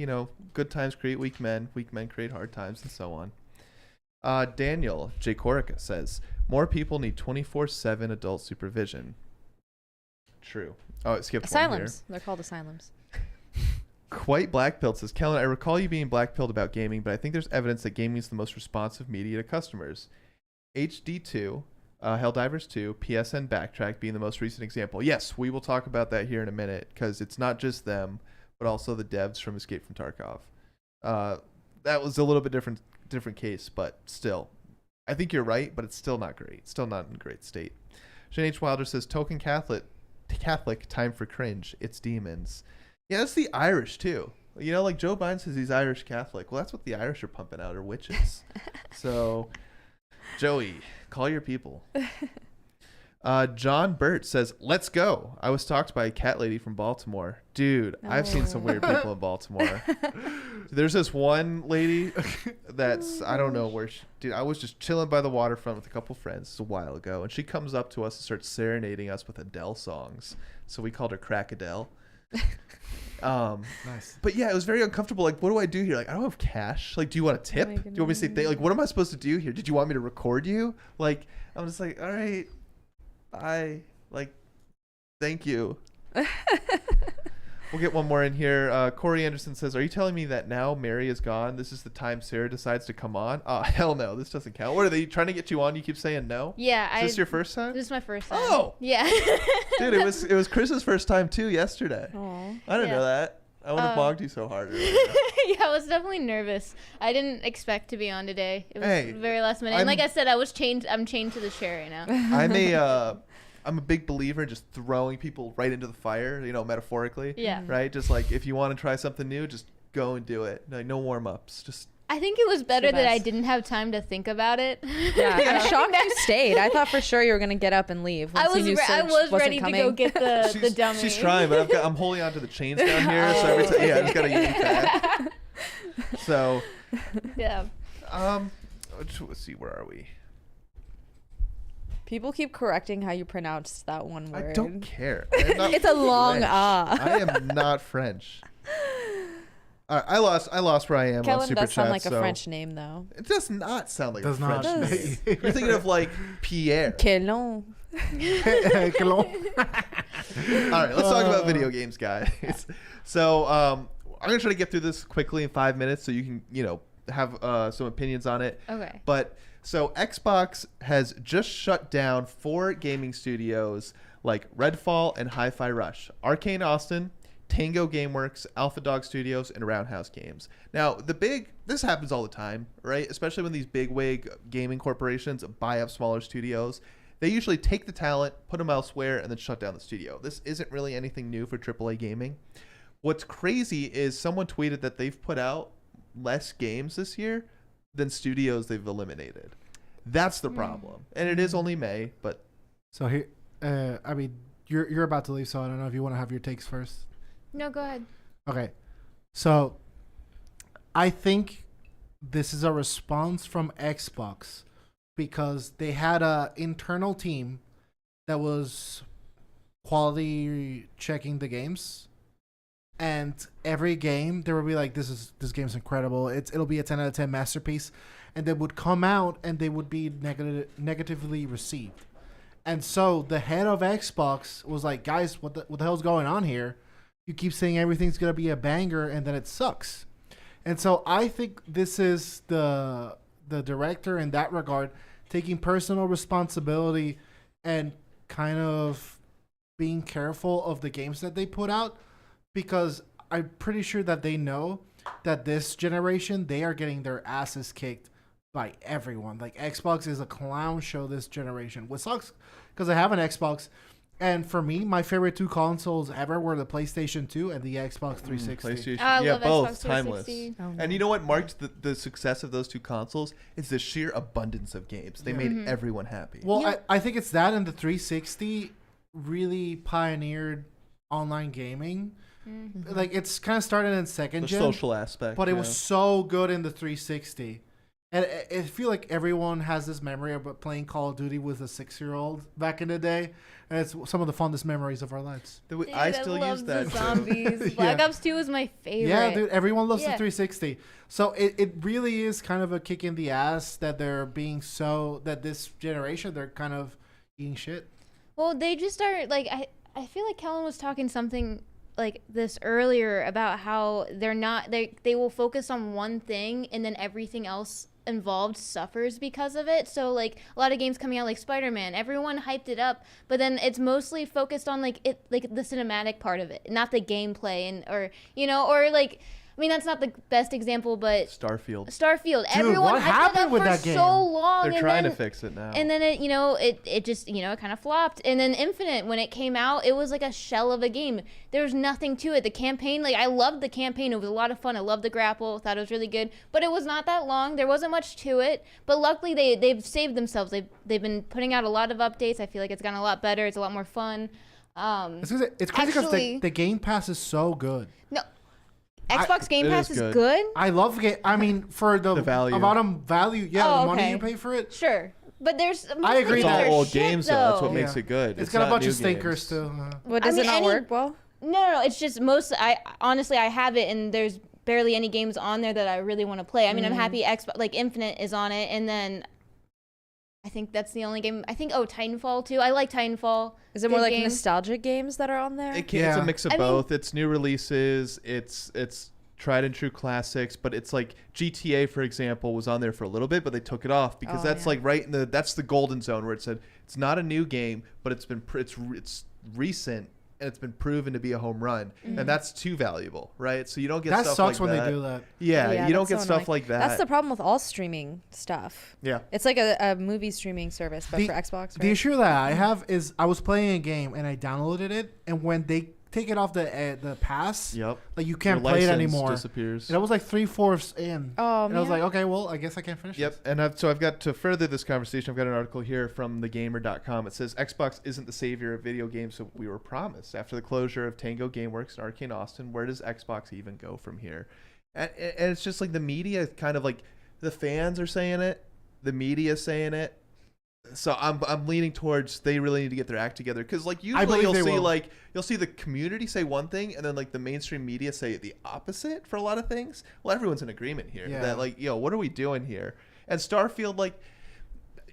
good times create weak men create hard times, and so on. Daniel J. Corica says, more people need 24/7 adult supervision. True. Oh, it skipped one here. Asylums. They're called asylums. Quite Blackpilled says, Kellen, I recall you being blackpilled about gaming, but I think there's evidence that gaming is the most responsive media to customers. HD2, Helldivers 2, PSN Backtrack being the most recent example. Yes, we will talk about that here in a minute, because it's not just them, but also the devs from Escape from Tarkov. That was a little bit different case, but still. I think you're right, but it's still not great. Still not in great state. Shane H. Wilder says, token Catholic, time for cringe. It's demons. Yeah, that's the Irish, too. Joe Biden says he's Irish Catholic. Well, that's what the Irish are pumping out, are witches. So, Joey, call your people. John Burt says, let's go. I was stalked by a cat lady from Baltimore. Dude, I've seen some weird people in Baltimore. There's this one lady that's, I don't know where dude, I was just chilling by the waterfront with a couple friends. This is a while ago. And she comes up to us and starts serenading us with Adele songs. So we called her Crack Adele. Nice. But yeah, it was very uncomfortable. What do I do here? I don't have cash. Do you want a tip? Do you want me to say, what am I supposed to do here? Did you want me to record you? I'm just all right. Thank you. We'll get one more in here. Corey Anderson says, "Are you telling me that now Mary is gone? This is the time Sarah decides to come on? Oh, hell no. This doesn't count. What are they trying to get you on? You keep saying no? Yeah. Is this your first time? This is my first time. Oh. Yeah. Dude, it was Chris's first time too yesterday. Aw. I didn't Yeah. know that. I would have mocked you so hard earlier. Yeah, I was definitely nervous. I didn't expect to be on today. It was Hey, very last minute. And like I said, I'm chained to the chair right now. I'm a big believer in just throwing people right into the fire, metaphorically. Yeah. Right? Just like if you want to try something new, just go and do it. Like no warm-ups. Just I think it was better that I best. didn't have time to think about it. Yeah, I'm shocked you stayed. I thought for sure you were gonna get up and leave. I once you knew was Serge was wasn't ready coming. to go get the dummy. She's trying, but I'm holding onto the chains down here, so every time I just gotta use that. So Yeah. let's see, where are we? People keep correcting how you pronounce that one word. I don't care. I am not It's a long French. ah. I am not French. All right, I lost where I am on Kellen Super does sound Chat, like a so French name though. it does not sound like Does a not. French name. You're thinking of like Pierre. Kellen. All right, let's talk about video games, guys. So I'm gonna try to get through this quickly in 5 minutes, so you can have some opinions on it. Okay. But so Xbox has just shut down 4 gaming studios like Redfall and Hi-Fi Rush, Arcane Austin, Tango Gameworks, Alpha Dog Studios, and Roundhouse Games. Now, this happens all the time, right? Especially when these bigwig gaming corporations buy up smaller studios. They usually take the talent, put them elsewhere, and then shut down the studio. This isn't really anything new for AAA gaming. What's crazy is someone tweeted that they've put out less games this year than studios they've eliminated. That's the problem. And it is only May, but So here, I mean, you're about to leave, so I don't know if you want to have your takes first. No, go ahead. Okay. So I think this is a response from Xbox because they had a internal team that was quality checking the games. And every game they would be like, this game's incredible. It'll be a 10 out of 10 masterpiece. And they would come out and they would be negatively received. And so the head of Xbox was like, guys, what the hell's going on here? You keep saying everything's going to be a banger and then it sucks. And so I think this is the director in that regard taking personal responsibility and kind of being careful of the games that they put out, because I'm pretty sure that they know that this generation, they are getting their asses kicked by everyone. Like Xbox is a clown show this generation, which sucks because I have an Xbox. And for me, my favorite 2 consoles ever were the PlayStation 2 and the Xbox 360. PlayStation. I Yeah, love both Xbox timeless. 360. Oh, And you know what marked the success of those 2 consoles is the sheer abundance of games. They made everyone happy. Well, Yeah. I think it's that, and the 360 really pioneered online gaming. Like it's kind of started in second The gen, social aspect. but it yeah. was so good in the 360. And I feel like everyone has this memory about playing Call of Duty with a 6-year-old back in the day, and it's some of the fondest memories of our lives. Dude, I still love use that. the too. zombies. Black Ops 2 is my favorite. Yeah, dude, everyone loves the Yeah. 360. So it really is kind of a kick in the ass that they're being that this generation, they're kind of eating shit. Well, they just are like I feel like Kellen was talking something like this earlier about how they will focus on one thing and then everything else involved suffers because of it. So like a lot of games coming out like Spider-Man, everyone hyped it up, but then it's mostly focused on like the cinematic part of it, not the gameplay or like I mean, that's not the best example, but Starfield. Everyone what hyped happened it up with for that game? so long. They're and trying then, to fix it now. and then it just it kind of flopped. And then Infinite, when it came out, it was like a shell of a game. There was nothing to it. The campaign, like I loved the campaign. It was a lot of fun. I loved the grapple. Thought it was really good. But it was not that long. There wasn't much to it. But luckily they've saved themselves. They've been putting out a lot of updates. I feel like it's gotten a lot better. It's a lot more fun. It's crazy because Actually- the Game Pass is so good. No, Xbox Game it Pass is is good. good. I love it. I mean, for the value. amount of value, yeah, Oh, the money okay. you pay for it. Sure. But there's I agree It's that- all they're old shit, games, though. That's what though. makes Yeah. it good. It's got a not bunch new of stinkers games. too. What I does mean, it not any- work well? No, it's just I honestly have it and there's barely any games on there that I really want to play. I mean, I'm happy like Infinite is on it, and then I think that's the only game. I think Titanfall too. I like Titanfall. Is it more Good like game. nostalgic games that are on there? It's Yeah. a mix of I mean- both. It's new releases. It's tried and true classics, but it's like GTA, for example, was on there for a little bit, but they took it off because Oh, that's yeah. like right in that's the golden zone where it said it's not a new game, but it's recent and it's been proven to be a home run, and that's too valuable, right? So you don't get That stuff sucks like when that. they do that. Yeah, you don't that's get so stuff annoying. like that. That's the problem with all streaming stuff. Yeah. It's like a movie streaming service, but The- for Xbox, The right? issue that I have is I was playing a game and I downloaded it, and when they take it off the pass, Yep. like you Your can't play it license anymore. Disappears. And I was like 3/4 in. Oh, And I was man. like, okay, well, I guess I can't finish Yep, this. and I've got to further this conversation. I've got an article here from thegamer.com. It says Xbox isn't the savior of video games that we were promised. After the closure of Tango Gameworks and Arcane Austin, where does Xbox even go from here? And it's just like the media kind of like the fans are saying it, the media saying it. So I'm leaning towards they really need to get their act together because like usually believe you'll they see will. like you'll see the community say one thing and then like the mainstream media say the opposite for a lot of things. Well, everyone's in agreement here Yeah. that like what are we doing here? And Starfield, like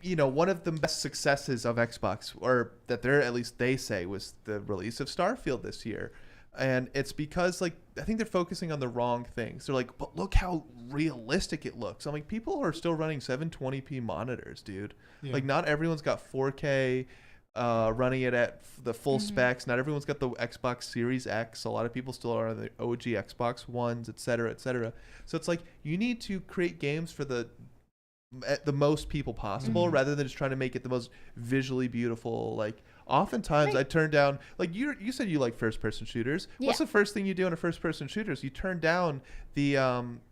one of the best successes of Xbox, or that at least they say, was the release of Starfield this year. And it's because like I think they're focusing on the wrong things. They're like, but look how realistic it looks. I'm like, people are still running 720p monitors, dude. Yeah. Like not everyone's got 4K running it at the full specs. Not everyone's got the Xbox Series X. A lot of people still are on the OG Xbox Ones, et cetera, et cetera. So it's like you need to create games for the most people possible rather than just trying to make it the most visually beautiful. Like oftentimes I turn down, like you said you like first person shooters. What's Yeah. the first thing you do in a first person shooter is you turn down the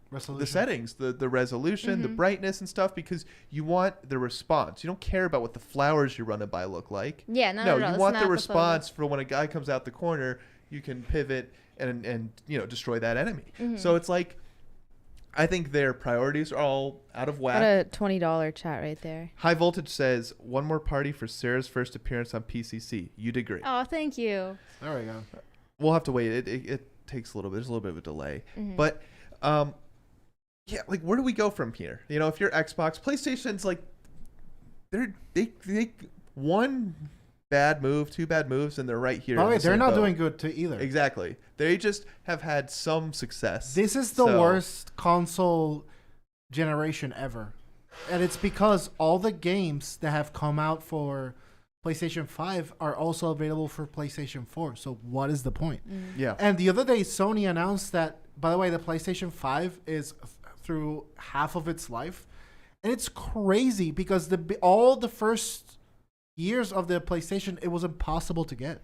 Resolution. settings, the resolution, the brightness and stuff, because you want the response. You don't care about what the flowers you're running by look like. Yeah, not No, at all. you It's want not the the response for when a guy comes out the corner, you can pivot and destroy that enemy. So it's like I think their priorities are all out of whack. Got a $20 chat right there. High Voltage says, one more party for Sarah's first appearance on PCC. You'd agree. Oh, thank you. There we go. We'll have to wait. It takes a little bit. There's a little bit of a delay. But, yeah, like, where do we go from here? If you're Xbox, PlayStation's like, they one bad move, two bad moves, and they're right here. By the in way, the they're same not boat. doing good to either. Exactly. They just have had some success. This is the So- worst console generation ever. And it's because all the games that have come out for PlayStation 5 are also available for PlayStation 4. So what is the point? Yeah. And the other day, Sony announced that, by the way, the PlayStation 5 is through half of its life. And it's crazy because all the first years of the PlayStation, it was impossible to get.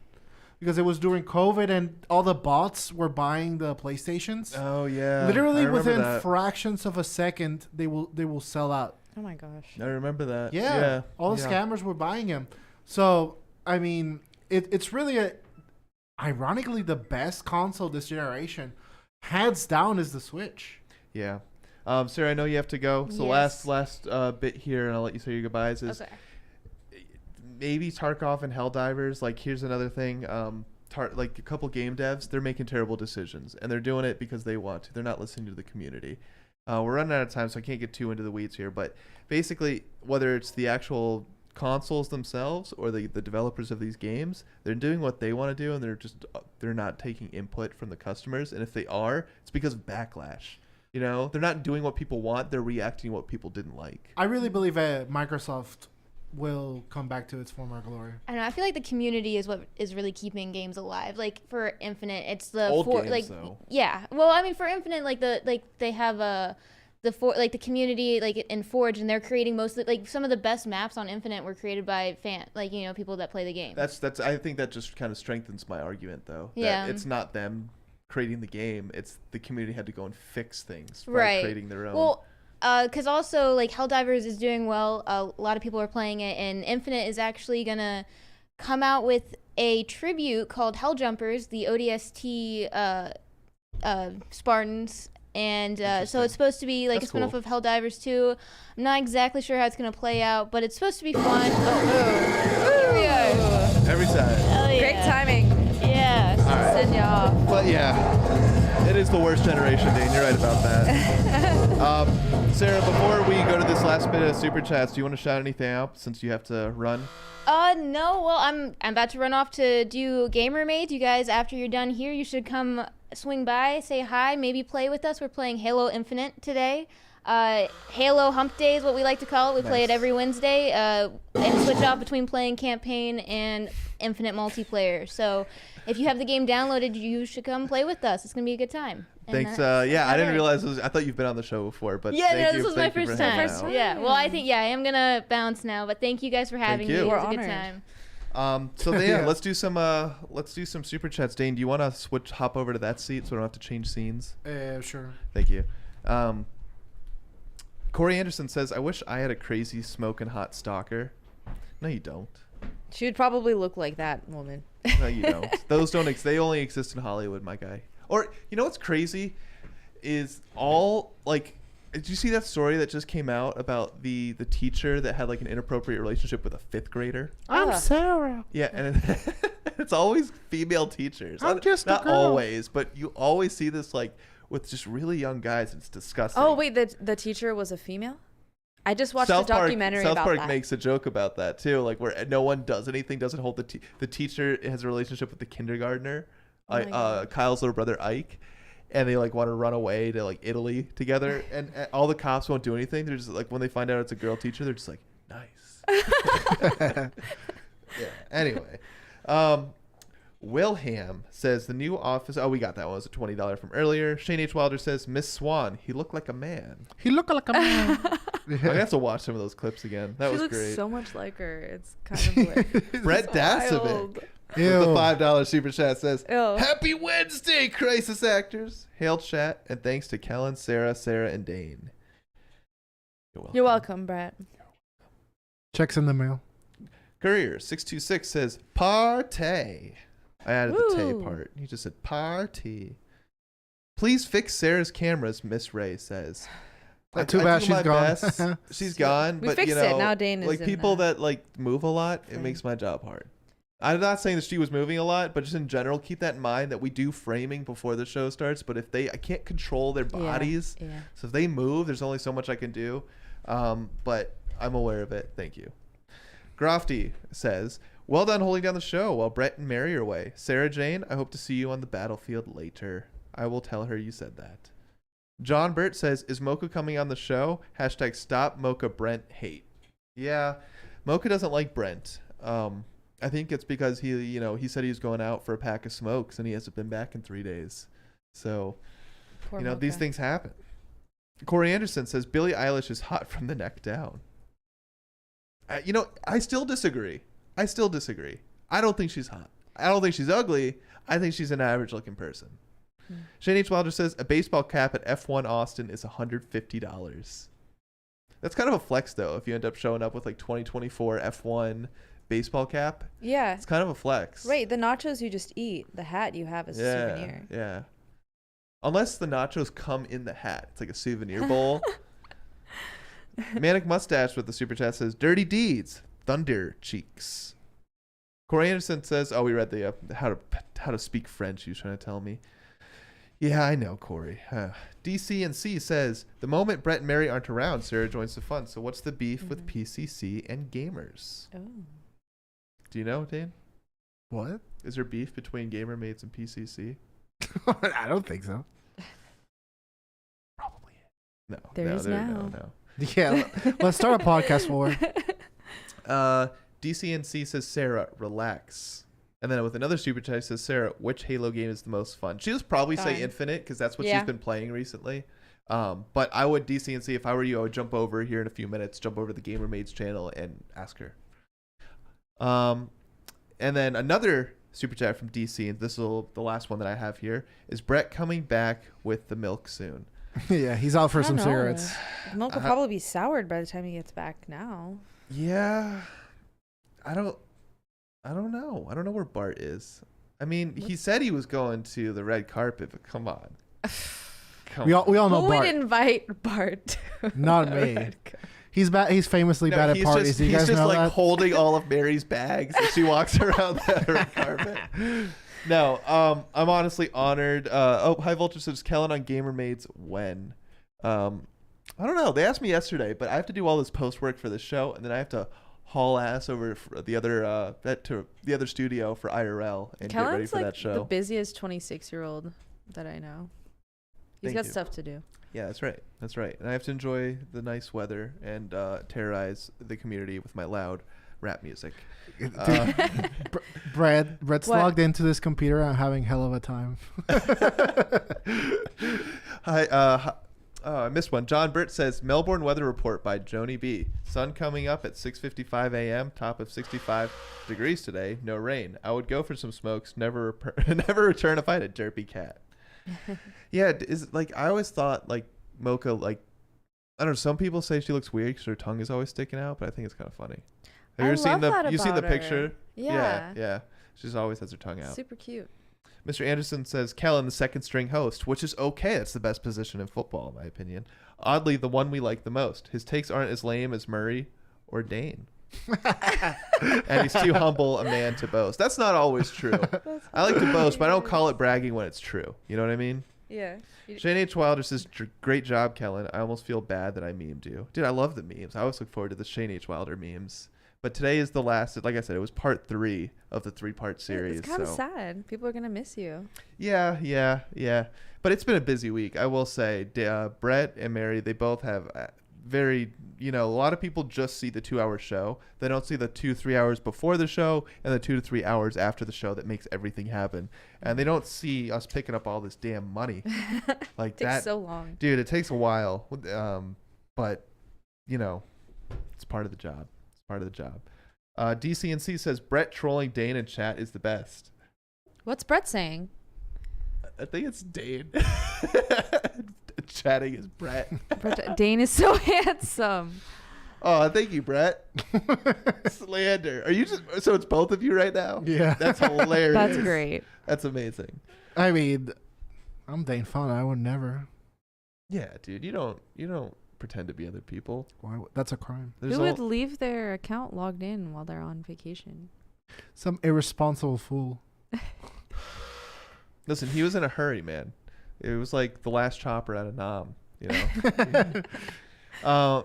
Because it was during COVID and all the bots were buying the PlayStations. Oh, yeah. Literally I remember within that. fractions of a second, they will sell out. Oh my gosh. I remember that. Yeah, all the Yeah. scammers were buying them. So I mean, it's really ironically the best console this generation, hands down, is the Switch. Yeah. Sarah, I know you have to go. So Yes. last bit here, and I'll let you say your goodbyes, is Okay. maybe Tarkov and Helldivers. Like, here's another thing. Like a couple game devs, they're making terrible decisions, and they're doing it because they want to. They're not listening to the community. We're running out of time, so I can't get too into the weeds here. But basically, whether it's the actual consoles themselves or the developers of these games, they're doing what they want to do, and they're not taking input from the customers. And if they are, it's because of backlash. They're not doing what people want. They're reacting to what people didn't like. I really believe Microsoft will come back to its former glory. I don't know. I feel like the community is what is really keeping games alive. Like for Infinite, it's the Old games, though. yeah. Well, I mean for Infinite, they have the community like in Forge, and they're creating mostly like some of the best maps on Infinite were created by people that play the game. That's I think that just kind of strengthens my argument, though. That Yeah. it's not them creating the game. It's the community had to go and fix things by Right. creating their own. Well, because also like Helldivers is doing well. A lot of people are playing it, and Infinite is actually gonna come out with a tribute called Helljumpers, the ODST Spartans. And so Interesting. it's supposed to be like That's a spin-off cool. of Helldivers 2. I'm not exactly sure how it's going to play out, but it's supposed to be fun. Here we are. Every time. Oh, yeah. Great timing. Yeah. All right. Send you off. But yeah, it is the worst generation, Dane. You're right about that. Sarah, before we go to this last bit of super chats, do you want to shout anything out since you have to run? No. Well, I'm about to run off to do Gamer Maids. You guys, after you're done here, you should come swing by, say hi, maybe play with us. We're playing Halo Infinite today. Halo Hump Day is what we like to call it. We play it every Wednesday and switch off between playing campaign and Infinite multiplayer. So if you have the game downloaded, you should come play with us. It's going to be a good time. Thanks. I didn't realize I thought you've been on the show before, but this was my first time. Yeah. Well, I think I am gonna bounce now, but thank you guys for having me. It was a good time. So let's do some super chats. Dane, do you want to hop over to that seat so we don't have to change scenes? Sure. Thank you. Corey Anderson says, "I wish I had a crazy smoking hot stalker." No, you don't. She would probably look like that woman. No, you don't. Those don't. They only exist in Hollywood, my guy. Or, you know what's crazy is did you see that story that just came out about the teacher that had like an inappropriate relationship with a 5th grader? I'm Sarah. Yeah, and it's always female teachers. I'm just a not girl. always, but you always see this like with just really young guys. It's disgusting. Oh, wait, the teacher was a female? I just watched a documentary South about Park that. makes a joke about that too, like where no one does anything, doesn't hold the teacher has a relationship with the kindergartner. Kyle's little brother Ike, and they like want to run away to like Italy together, and all the cops won't do anything. They're just like, when they find out it's a girl teacher, they're just like, nice. Yeah. Anyway, Wilhelm says the new Office. Oh, we got that one. It was a $20 from earlier. Shane H. Wilder says Miss Swan. He looked like a man. He looked like a man. I have to watch some of those clips again. That was great. She looks so much like her. It's kind of like Brett Dasovic with the $5 super chat says, "Happy Wednesday, crisis actors. Hail chat and thanks to Kellen, Sarah, and Dane." You're welcome, Brett. Checks in the mail. Courier 626 says, "Partay." I added the tay part. He just said party. "Please fix Sarah's cameras," Miss Ray says. Too bad she's gone. She's gone. We but fixed it. Now Dane is like in people the that like move a lot, it makes my job hard. I'm not saying that she was moving a lot, but just in general, keep that in mind that we do framing before the show starts. But if I can't control their bodies, so if they move, there's only so much I can do. But I'm aware of it. Thank you. Grofty says, "Well done holding down the show while Brett and Mary are away. Sarah Jane, I hope to see you on the battlefield later. I will tell her you said that." John Burt says, "Is Mocha coming on the show? # stop Mocha Brent hate." Yeah, Mocha doesn't like Brent. I think it's because he said he was going out for a pack of smokes and he hasn't been back in 3 days. So, Poor these Mocha. things happen. Corey Anderson says, "Billie Eilish is hot from the neck down." I still disagree. I don't think she's hot. I don't think she's ugly. I think she's an average looking person. Shane H. Wilder says, "A baseball cap at F1 Austin is $150. That's kind of a flex, though, if you end up showing up with like 2024 F1 baseball cap. Yeah. It's kind of a flex. Right. The nachos you just eat, the hat you have is a souvenir. Yeah. Unless the nachos come in the hat. It's like a souvenir bowl. Manic Mustache with the super chat says, "Dirty deeds, thunder cheeks." Corey Anderson says, "Oh, we read the how to speak French. He was trying to tell me." Yeah, I know, Corey. DCNC says, "The moment Brett and Mary aren't around, Sarah joins the fun. So what's the beef with PCC and gamers?" Oh. Do you know, Dan? What? Is there beef between gamer mates and PCC? I don't think so. Probably. No. There is now. No. Yeah, let's start a podcast for it. DCNC says, "Sarah, relax." And then with another super chat, says, "Sarah, which Halo game is the most fun?" She'll probably say Infinite because that's what she's been playing recently. But I would, DCNC, if I were you, I would jump over here in a few minutes, jump over to the Gamer Maids channel and ask her. And then another super chat from DC, and this is the last one that I have here, is Brett coming back with the milk soon? Yeah, he's out for some cigarettes. The milk will probably be soured by the time he gets back now. Yeah. I don't know. I don't know where Bart is. I mean, he said he was going to the red carpet, but come on. We all know Who Bart. would invite Bart? Not me. He's famously bad at parties. You guys he's just know like that? holding all of Mary's bags as she walks around the red carpet. No, I'm honestly honored. High Voltage says, "Kellen on Gamer Maids when?" I don't know. They asked me yesterday, but I have to do all this post work for the show, and then I have to haul ass over for the other studio for IRL and get ready Kellen's for like that show. the busiest 26-year-old that I know. He's Thank got you. stuff to do. Yeah, that's right. That's right. And I have to enjoy the nice weather and terrorize the community with my loud rap music. Brett's What? logged into this computer and having hell of a time. Hi. I missed one. John Britt says Melbourne weather report by Joni B. Sun coming up at 6:55 a.m. Top of 65 degrees today. No rain. I would go for some smokes. Never return if I had a derpy cat. Yeah, is like I always thought like Mocha like I don't know. Some people say she looks weird because her tongue is always sticking out, but I think it's kind of funny. Have you I ever seen love the that you seen the about her. picture? Yeah. Yeah. She's always has her tongue out. Super cute. Mr. Anderson says Kellen, the second string host, which is okay. It's the best position in football, in my opinion. Oddly, the one we like the most. His takes aren't as lame as Murray or Dane. And he's too humble a man to boast. That's not always true. I like to boast, but I don't call it bragging when it's true. You know what I mean? Yeah. Shane H. Wilder says, great job, Kellen. I almost feel bad that I memed you. Dude, I love the memes. I always look forward to the Shane H. Wilder memes. But today is the last. Like I said, it was part 3 of the 3-part series. It's kind of so. sad. People are going to miss you. Yeah. But it's been a busy week. I will say, Brett and Mary, they both have very, a lot of people just see the 2-hour show. They don't see the 2-3 hours before the show and the 2 to 3 hours after the show that makes everything happen. And they don't see us picking up all this damn money. Like It takes that. so long. Dude, it takes a while. But, it's part of the job. DCNC says Brett trolling Dane in chat is the best. What's Brett saying? I think it's Dane. Chatting is Brett. Dane is so handsome. Oh, thank you, Brett. Slander. Are you just so it's both of you right now? Yeah. That's hilarious. That's great. That's amazing. I mean, I'm Dane Fun. I would never. Yeah, dude. You don't pretend to be other people. Why? That's a crime. Who would leave their account logged in while they're on vacation? Some irresponsible fool. Listen, he was in a hurry, man. It was like the last chopper out of Nam,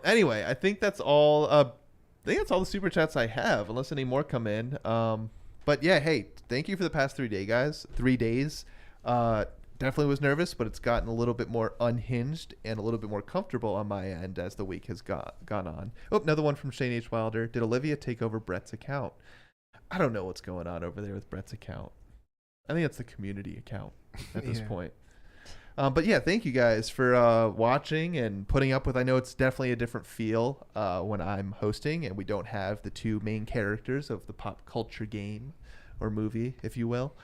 Anyway, I think that's all. All the super chats I have, unless any more come in. But yeah, hey, thank you for the past 3 days. 3 days. Definitely was nervous, but it's gotten a little bit more unhinged and a little bit more comfortable on my end as the week has gone on. Oh, another one from Shane H. Wilder. Did Olivia take over Brett's account? I don't know what's going on over there with Brett's account. I think it's the community account at this point. But yeah, thank you guys for watching and putting up with. I know it's definitely a different feel when I'm hosting and we don't have the two main characters of the pop culture game or movie, if you will.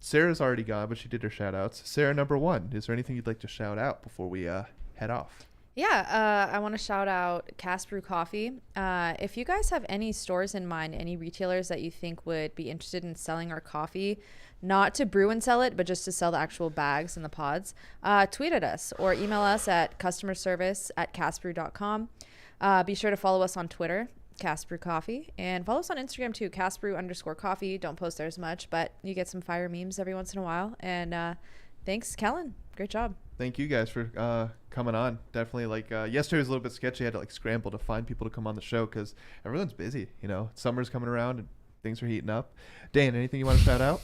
Sarah's already gone, but she did her shout outs. Sarah, number 1, is there anything you'd like to shout out before we head off? Yeah, I want to shout out Cask Brew Coffee. If you guys have any stores in mind, any retailers that you think would be interested in selling our coffee, not to brew and sell it, but just to sell the actual bags and the pods, tweet at us or email us at customerservice@caskbrew.com. Be sure to follow us on Twitter, Cask Brew Coffee, and follow us on Instagram too, caskbrew_coffee. Don't post there as much, but you get some fire memes every once in a while. And thanks, Kellen. Great job. Thank you guys for coming on. Definitely, yesterday was a little bit sketchy. I had to scramble to find people to come on the show because everyone's busy. Summer's coming around and things are heating up. Dane, anything you want to shout out?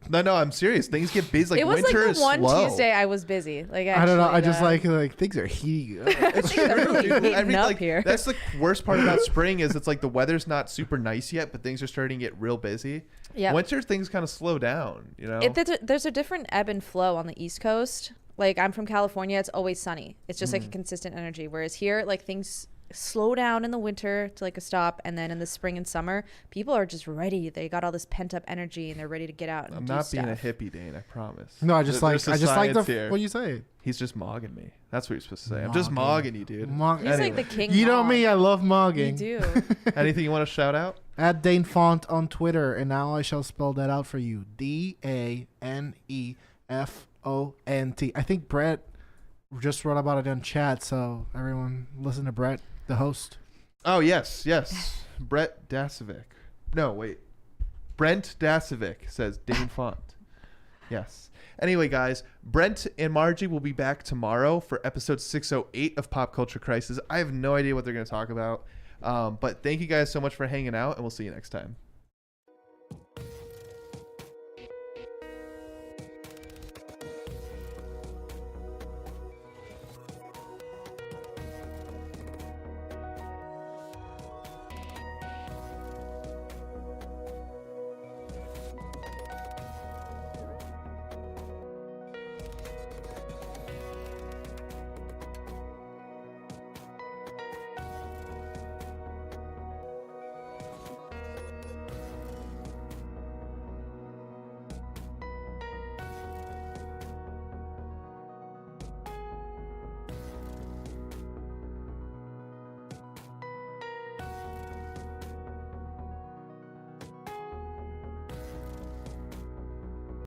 No, I'm serious. Things get busy. It was winter the is one slow. Tuesday I was busy. I don't know. I just like things are heating. It's true, really dude. heating up here. That's the worst part about spring is it's the weather's not super nice yet, but things are starting to get real busy. Yeah. Winter things kind of slow down. There's a different ebb and flow on the East Coast. I'm from California. It's always sunny. It's just a consistent energy. Whereas here, things slow down in the winter to a stop, and then in the spring and summer, people are just ready. They got all this pent up energy, and they're ready to get out. And I'm do not stuff. being a hippie, Dane. I promise. No, I just like the. what you say. He's just mogging me. That's what you're supposed to say. I'm just mogging you, dude. He's Anyway. the king. You know mog. me. I love mogging. You do. Anything you want to shout out? At Dane Font on Twitter, and now I shall spell that out for you. DANEFONT. I think Brett just wrote about it in chat, so everyone listen to Brett, the host. Oh, yes. Brett Dasovic. No, wait. Brent Dasovic says Dane Font. Yes. Anyway, guys, Brent and Margie will be back tomorrow for episode 608 of Pop Culture Crisis. I have no idea what they're going to talk about. But thank you guys so much for hanging out, and we'll see you next time.